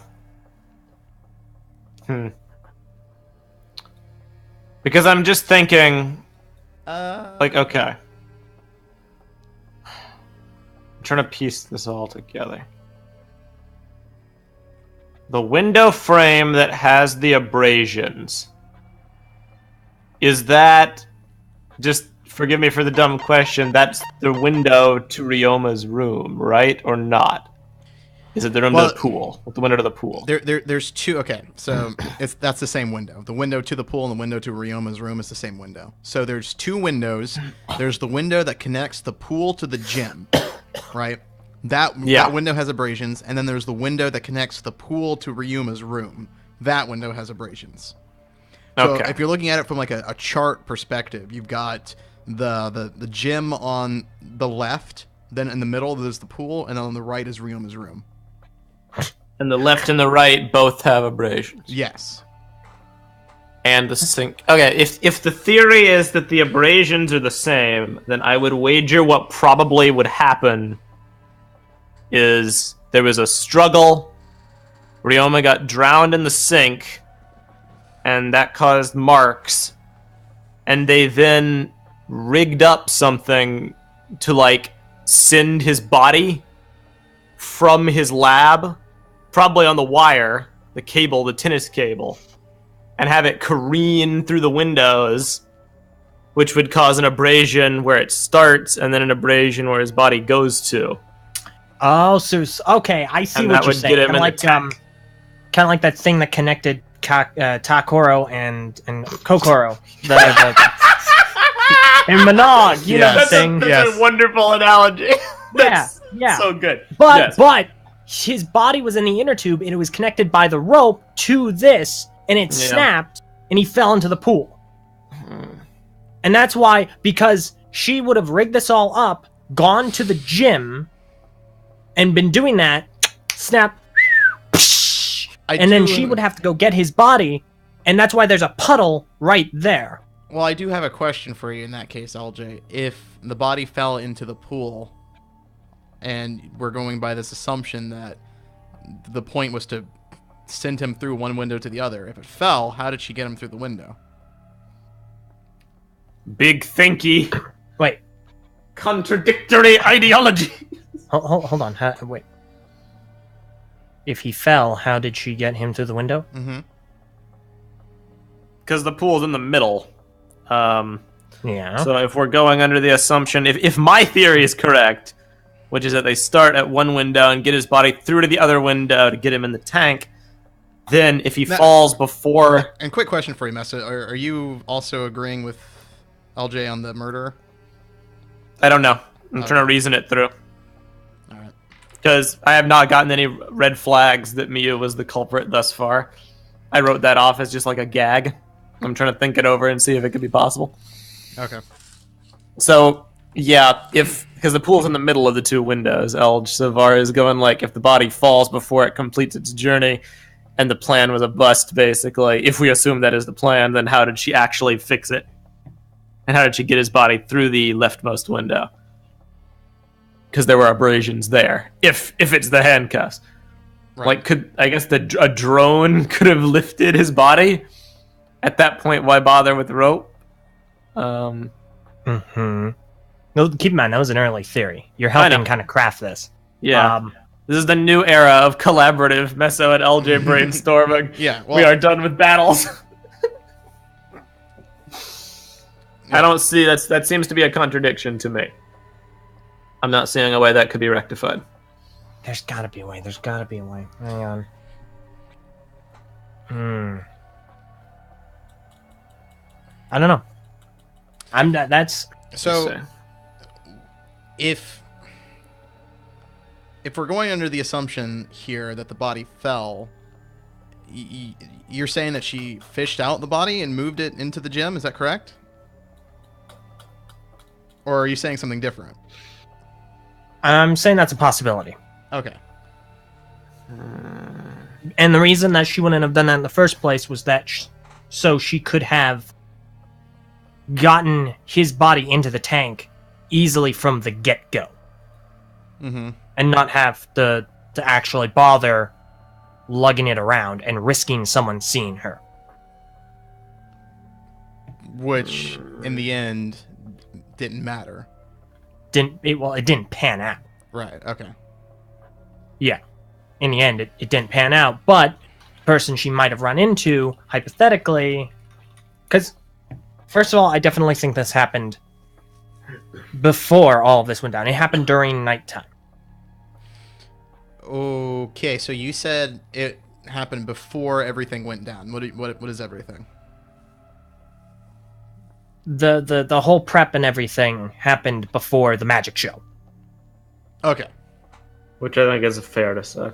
Because I'm just thinking, like, okay. I'm trying to piece this all together. The window frame that has the abrasions. Is that, just forgive me for the dumb question, that's the window to Ryoma's room, right? Or not? Is it the room to the pool? The window to the pool? There's two. Okay, so that's the same window. The window to the pool and the window to Ryoma's room is the same window. So there's two windows. There's the window that connects the pool to the gym, right? That window has abrasions, and then there's the window that connects the pool to Ryuma's room. That window has abrasions. So if you're looking at it from like a chart perspective, you've got the gym on the left, then in the middle there's the pool, and then on the right is Ryuma's room. And the left and the right both have abrasions. Yes. And the sink. Okay, if the theory is that the abrasions are the same, then I would wager what probably would happen is there was a struggle, Ryoma got drowned in the sink, and that caused marks, and they then rigged up something to, like, send his body from his lab, probably on the wire, the cable, the tennis cable, and have it careen through the windows, which would cause an abrasion where it starts, and then an abrasion where his body goes to. Oh, so okay, I see what you're saying. Kind of like that thing that connected Takoro and Kokoro, and Monog. You know the thing. That's a wonderful analogy. That's so good. But his body was in the inner tube, and it was connected by the rope to this, and it snapped, and he fell into the pool. And that's why, because she would have rigged this all up, gone to the gym, and been doing that, snap, and then she would have to go get his body, and that's why there's a puddle right there. Well, I do have a question for you in that case, LJ. If the body fell into the pool, and we're going by this assumption that the point was to send him through one window to the other, if it fell, how did she get him through the window? Big thinky. Wait. Contradictory ideology. Hold on. Wait. If he fell, how did she get him through the window? Mm-hmm. Because the pool's in the middle. Yeah. So if we're going under the assumption, if my theory is correct, which is that they start at one window and get his body through to the other window to get him in the tank, then if he falls before... And quick question for you, Messa. Are you also agreeing with LJ on the murder? I don't know. I'm trying to reason it through. Alright. Because I have not gotten any red flags that Mia was the culprit thus far. I wrote that off as just like a gag. I'm trying to think it over and see if it could be possible. Okay. So, yeah, because the pool's in the middle of the two windows, Savar is going like, if the body falls before it completes its journey, and the plan was a bust, basically, if we assume that is the plan, then how did she actually fix it? And how did she get his body through the leftmost window? Because there were abrasions there. If it's the handcuffs. Right. Like, I guess a drone could have lifted his body? At that point, why bother with the rope? No, keep in mind, that was an early theory. You're helping kind of craft this. Yeah. This is the new era of collaborative Meso and LJ brainstorming. Yeah, we are done with battles. I don't see that seems to be a contradiction to me. I'm not seeing a way that could be rectified. There's gotta be a way. Hang on. I don't know. That's so. If we're going under the assumption here that the body fell, you're saying that she fished out the body and moved it into the gym. Is that correct? Or are you saying something different? I'm saying that's a possibility. Okay. And the reason that she wouldn't have done that in the first place was that so she could have gotten his body into the tank easily from the get-go. Mm-hmm. And not have to actually bother lugging it around and risking someone seeing her. Which, in the end, didn't matter. It didn't pan out. Right. Okay. Yeah. In the end, it didn't pan out, but the person she might have run into, hypothetically, because, first of all, I definitely think this happened before all of this went down. It happened during nighttime. Okay, so you said it happened before everything went down. What is everything? The whole prep and everything happened before the magic show. Okay. Which I think is fair to say.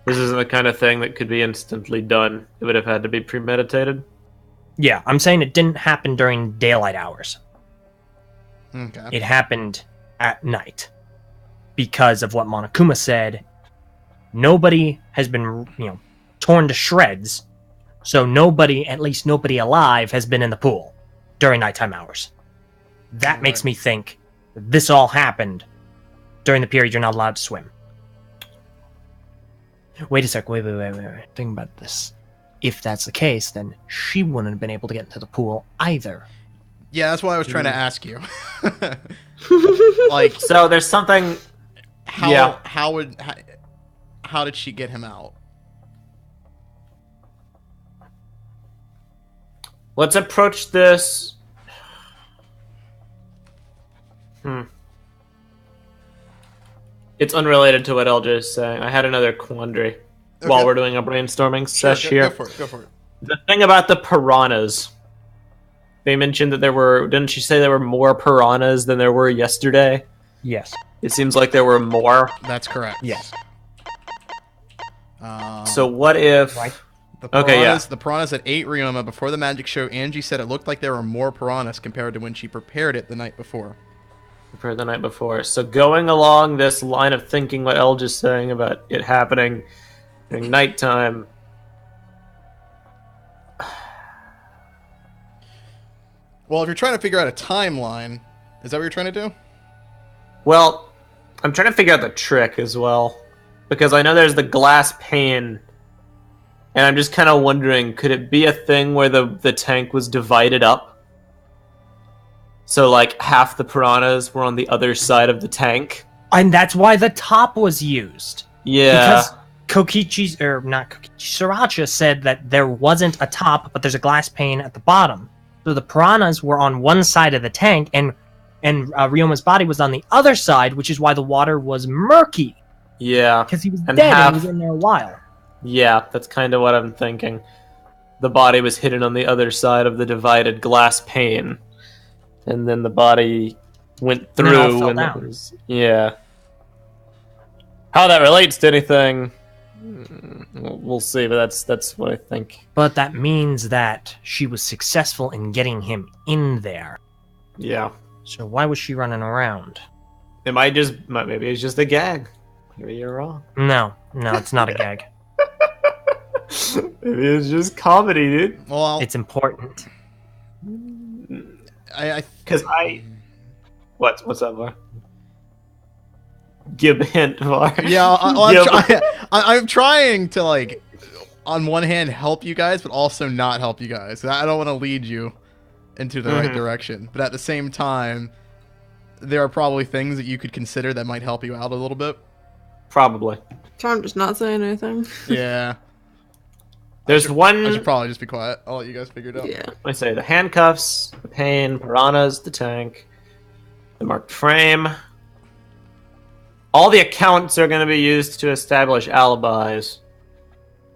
This isn't the kind of thing that could be instantly done. It would have had to be premeditated. Yeah, I'm saying it didn't happen during daylight hours. Okay. It happened at night. Because of what Monokuma said, nobody has been, torn to shreds. So nobody, at least nobody alive, has been in the pool during nighttime hours. That makes me think this all happened during the period you're not allowed to swim. Wait a sec, wait. Think about this. If that's the case, then she wouldn't have been able to get into the pool either. Yeah, that's why I was trying to ask you. So there's something... How did she get him out? Let's approach this... It's unrelated to what LJ is saying. I had another quandary while we're doing a brainstorming sesh here. Go for it. The thing about the piranhas. They mentioned that there were... Didn't she say there were more piranhas than there were yesterday? Yes. It seems like there were more. That's correct. Yes. So what if... The piranhas, The piranhas that ate Ryoma before the magic show, Angie said it looked like there were more piranhas compared to when she prepared it the night before. So going along this line of thinking what El just saying about it happening during nighttime... Well, if you're trying to figure out a timeline, is that what you're trying to do? Well, I'm trying to figure out the trick as well. Because I know there's the glass pane. And I'm just kind of wondering, could it be a thing where the tank was divided up? So, like, half the piranhas were on the other side of the tank? And that's why the top was used. Yeah. Because Sriracha said that there wasn't a top, but there's a glass pane at the bottom. So the piranhas were on one side of the tank, and Ryoma's body was on the other side, which is why the water was murky. Yeah. Because he was dead and he was in there a while. Yeah, that's kind of what I'm thinking. The body was hidden on the other side of the divided glass pane. And then the body went through and it was... Yeah. How that relates to anything, we'll see, but that's what I think. But that means that she was successful in getting him in there. Yeah. So why was she running around? Maybe it's just a gag. Maybe you're wrong. No, it's not a gag. Maybe it's just comedy, dude. Well, it's important. What's up, Var? Give a hint, Var. Yeah, I'm trying to, like, on one hand help you guys, but also not help you guys. I don't want to lead you into the right direction, but at the same time, there are probably things that you could consider that might help you out a little bit. Probably. So I'm just not saying anything. Yeah. I should probably just be quiet. I'll let you guys figure it out. Yeah. I say the handcuffs, the pane, piranhas, the tank, the marked frame. All the accounts are going to be used to establish alibis.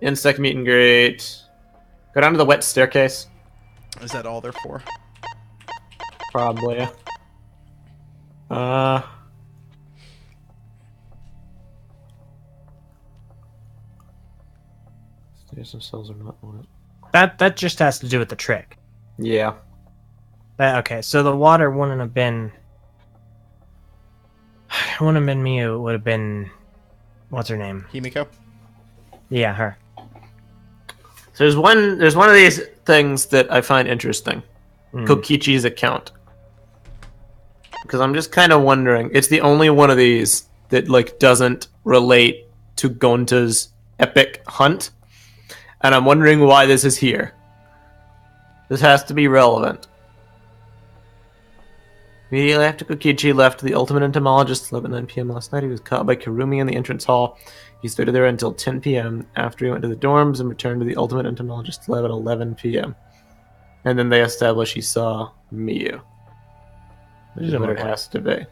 Insect meet and greet. Go down to the wet staircase. Is that all they're for? Probably. Stairs themselves are not on it. That just has to do with the trick. Yeah. Okay, so the water wouldn't have been... It wouldn't have been Miu, it would have been... What's her name? Himiko? Yeah, her. So there's one of these things that I find interesting. Kokichi's account. Because I'm just kind of wondering, it's the only one of these that, like, doesn't relate to Gonta's epic hunt. And I'm wondering why this is here. This has to be relevant. Immediately after Kokichi left the Ultimate Entomologist at 9 p.m. last night, he was caught by Kirumi in the entrance hall. He stayed there until 10 p.m. after he went to the dorms and returned to the Ultimate Entomologist lab at 11 p.m. And then they established he saw Miyu. Which is what it has to be.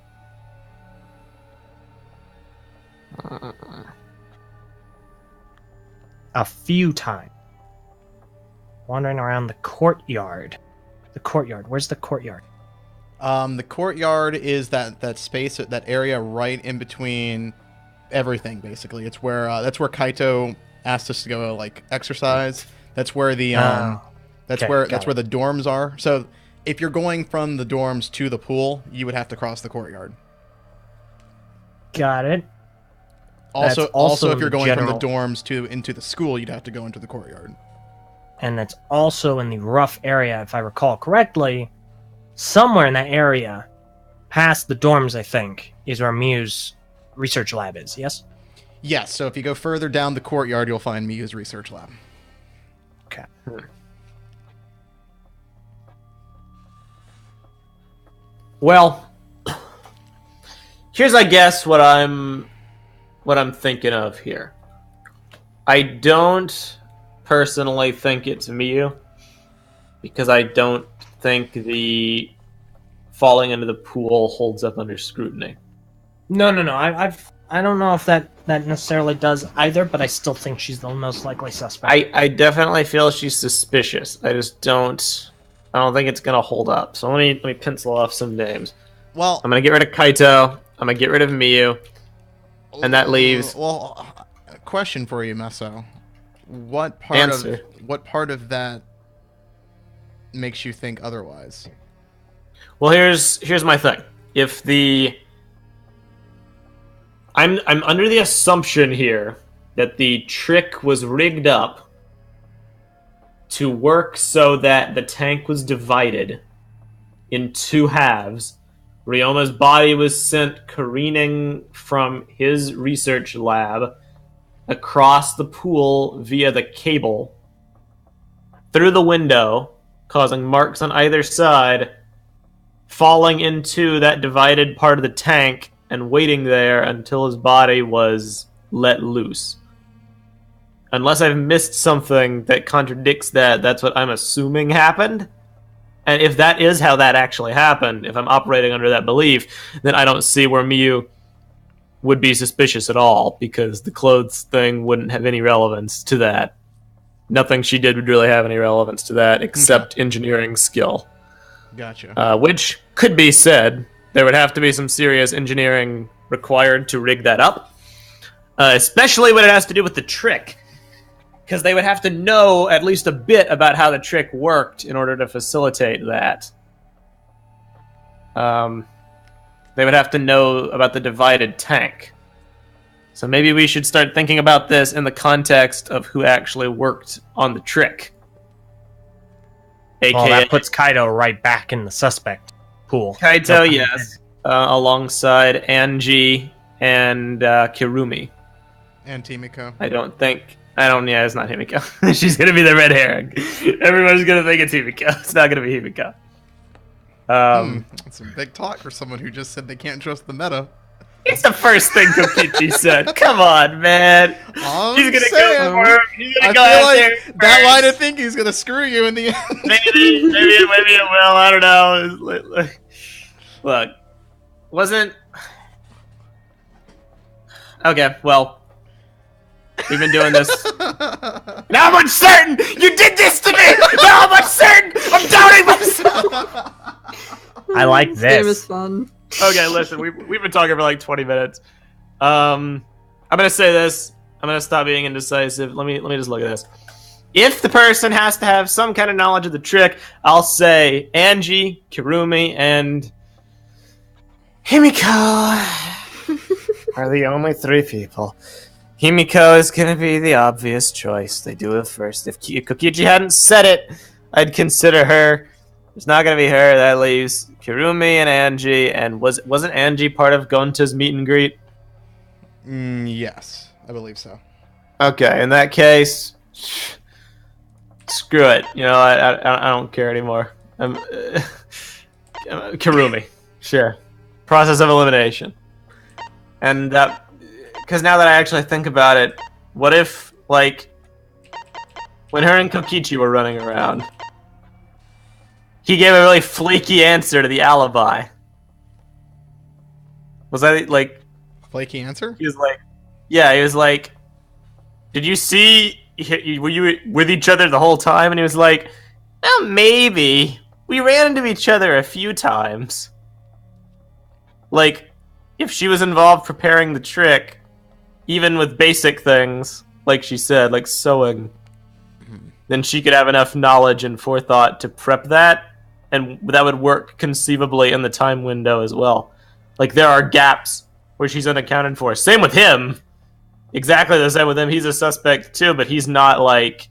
A few times. Wandering around the courtyard. The courtyard. Where's the courtyard? The courtyard is that space, that area right in between everything. Basically, it's where that's where Kaito asked us to go like exercise. That's where the that's where the dorms are. So if you're going from the dorms to the pool, you would have to cross the courtyard. Got it. Also, if you're going from the dorms into the school, you'd have to go into the courtyard. And that's also in the rough area, if I recall correctly. Somewhere in that area, past the dorms, I think, is where Miyu's research lab is, yes? Yes, so if you go further down the courtyard, you'll find Miyu's research lab. Okay. Well, here's, I guess, what I'm thinking of here. I don't personally think it's Miyu, because I don't think the falling into the pool holds up under scrutiny. No. I don't know if that necessarily does either, but I still think she's the most likely suspect. I definitely feel she's suspicious. I don't think it's gonna hold up. So let me pencil off some names. Well, I'm gonna get rid of Kaito. I'm gonna get rid of Miyu, and that leaves. Well, a question for you, Meso. What part of that makes you think otherwise? Well, here's my thing. If I'm under the assumption here that the trick was rigged up to work so that the tank was divided in two halves. Ryoma's body was sent careening from his research lab across the pool via the cable through the window, causing marks on either side, falling into that divided part of the tank and waiting there until his body was let loose. Unless I've missed something that contradicts that, that's what I'm assuming happened. And if that is how that actually happened, if I'm operating under that belief, then I don't see where Miyu would be suspicious at all, because the clothes thing wouldn't have any relevance to that. Nothing she did would really have any relevance to that, except engineering skill. Gotcha. Which could be said. There would have to be some serious engineering required to rig that up. Especially when it has to do with the trick. Because they would have to know at least a bit about how the trick worked in order to facilitate that. They would have to know about the divided tank. So maybe we should start thinking about this in the context of who actually worked on the trick. Well, that puts Kaito right back in the suspect pool. Kaito, yes. Alongside Angie and Kirumi. And Timiko. Yeah, it's not Himiko. She's gonna be the red hair. Everyone's gonna think it's Himiko. It's not gonna be Himiko. That's some big talk for someone who just said they can't trust the meta. It's the first thing Kokichi said. Come on, man. He's gonna go for him. He's gonna go out there. That line of thinking is gonna screw you in the end. maybe it will. I don't know. Look, wasn't. Okay, well, we've been doing this. Now I'm uncertain. You did this to me. Now I'm uncertain. I'm doubting myself. I like this. Game is fun. Okay, listen, we've been talking for like 20 minutes. I'm gonna say this. I'm gonna stop being indecisive. Let me just look at this. If the person has to have some kind of knowledge of the trick, I'll say Angie, Kirumi, and Himiko are the only three people. Himiko is gonna be the obvious choice. They do it first. If Kokichi hadn't said it, I'd consider her. It's not gonna be her. That leaves Kirumi and Angie. And wasn't Angie part of Gonta's meet and greet? Yes, I believe so. Okay, in that case, screw it. You know, I don't care anymore. Kirumi. Sure. Process of elimination. And because now that I actually think about it, what if, like, when her and Kokichi were running around, he gave a really flaky answer to the alibi. Was that, like... Flaky answer? He was like... Yeah, he was like... Did you see... Were you with each other the whole time? And he was like... Well, maybe. We ran into each other a few times. Like, if she was involved preparing the trick, even with basic things, like she said, like sewing, then she could have enough knowledge and forethought to prep that, and that would work conceivably in the time window as well. Like, there are gaps where she's unaccounted for. Same with him. Exactly the same with him. He's a suspect too, but he's not like...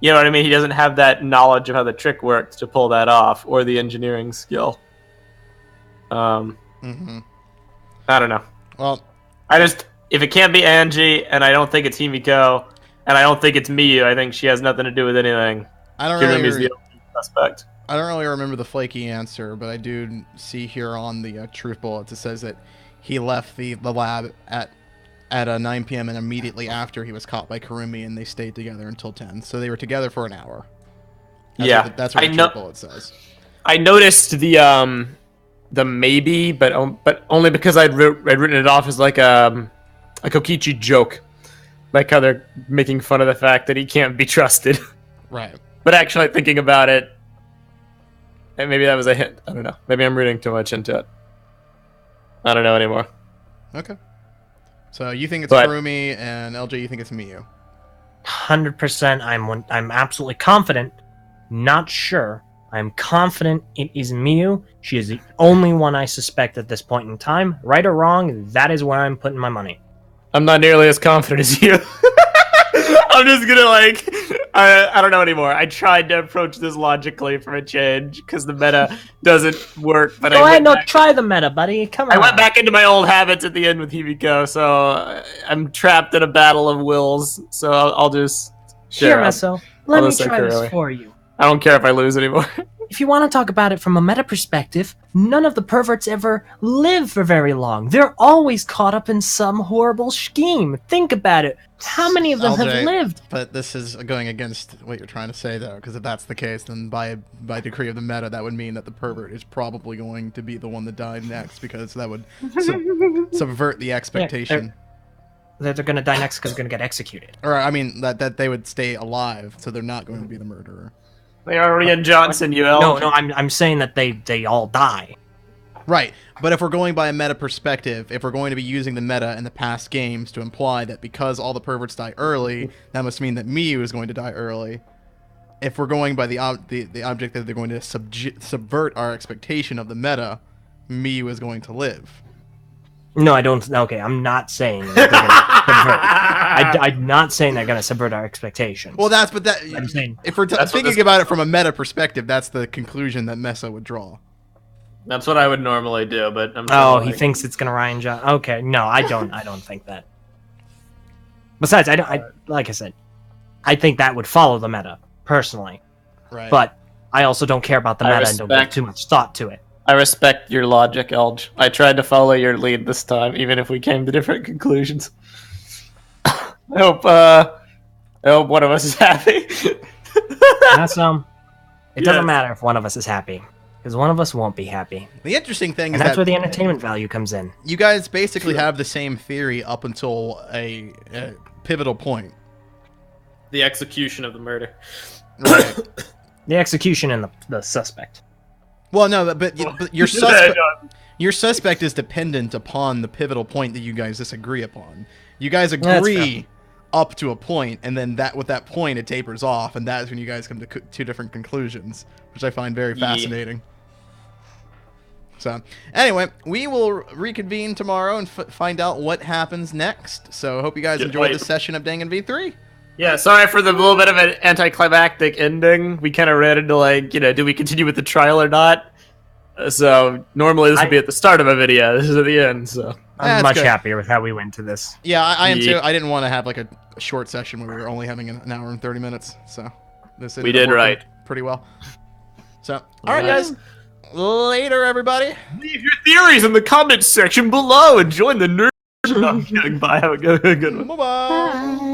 You know what I mean? He doesn't have that knowledge of how the trick works to pull that off, or the engineering skill. I don't know. Well, if it can't be Angie, and I don't think it's Himiko, and I don't think it's Miyu, I think she has nothing to do with anything. I don't Kirumi's really... the only suspect. I don't really remember the flaky answer, but I do see here on the truth bullets, it says that he left the lab at 9 p.m. and immediately after he was caught by Kurumi, and they stayed together until 10. So they were together for an hour. That's what the truth bullet says. I noticed the maybe, but only because I'd written it off as like a Kokichi joke, like how they're making fun of the fact that he can't be trusted. Right. But actually thinking about it, and maybe that was a hint. I don't know. Maybe I'm reading too much into it. I don't know anymore. Okay. So you think it's Kurumi, and LJ, you think it's Miyu? 100%. I'm absolutely confident. Not sure. I'm confident it is Miyu. She is the only one I suspect at this point in time. Right or wrong, that is where I'm putting my money. I'm not nearly as confident as you. I'm just gonna I don't know anymore. I tried to approach this logically for a change because the meta doesn't work. But Go ahead, try the meta, buddy. Come on. I went back into my old habits at the end with Himiko, so I'm trapped in a battle of wills. So I'll just Here, Meso. Let me try this for you. I don't care if I lose anymore. If you want to talk about it from a meta perspective, none of the perverts ever live for very long. They're always caught up in some horrible scheme. Think about it. How many of them have lived? But this is going against what you're trying to say, though, because if that's the case, then by decree of the meta, that would mean that the pervert is probably going to be the one that died next, because that would subvert the expectation. They're going to die next because they're going to get executed. Or, I mean, that they would stay alive, so they're not going to be the murderer. They are Rian Johnson, No, I'm saying that they all die. Right, but if we're going by a meta perspective, if we're going to be using the meta in the past games to imply that because all the perverts die early, that must mean that Miyu is going to die early. If we're going by the object that they're going to subvert our expectation of the meta, Miyu is going to live. No, I don't. Okay, I'm not saying that they're going to subvert. I'm not saying they're going to subvert our expectations. Well, I'm saying if we're thinking about it from a meta perspective, that's the conclusion that Mesa would draw. That's what I would normally do, but he thinks it's going to Ryan John. Okay, no, I don't think that. Besides, like I said, I think that would follow the meta personally. Right. But I also don't care about the meta and don't give too much thought to it. I respect your logic, Elge. I tried to follow your lead this time, even if we came to different conclusions. I hope one of us is happy. That's it doesn't matter if one of us is happy, because one of us won't be happy. The interesting thing is that's where the entertainment value comes in. You guys basically have the same theory up until a pivotal point. The execution of the murder. Right. The execution and the suspect. Well, no, but your suspect is dependent upon the pivotal point that you guys disagree upon. You guys agree up to a point, and then with that point, it tapers off, and that's when you guys come to two different conclusions, which I find very fascinating. So, anyway, we will reconvene tomorrow and find out what happens next. So, hope you guys enjoyed this session of Dangan V3. Yeah, sorry for the little bit of an anticlimactic ending. We kind of ran into do we continue with the trial or not? So normally this would be at the start of a video. This is at the end. So I'm much happier with how we went to this. Yeah, I am too. I didn't want to have like a short session where we were only having an hour and 30 minutes. So we did right pretty well. So all right, guys. Later, everybody. Leave your theories in the comments section below and join the nerd. No, I'm kidding. Bye. Have a good one. Bye-bye. Bye.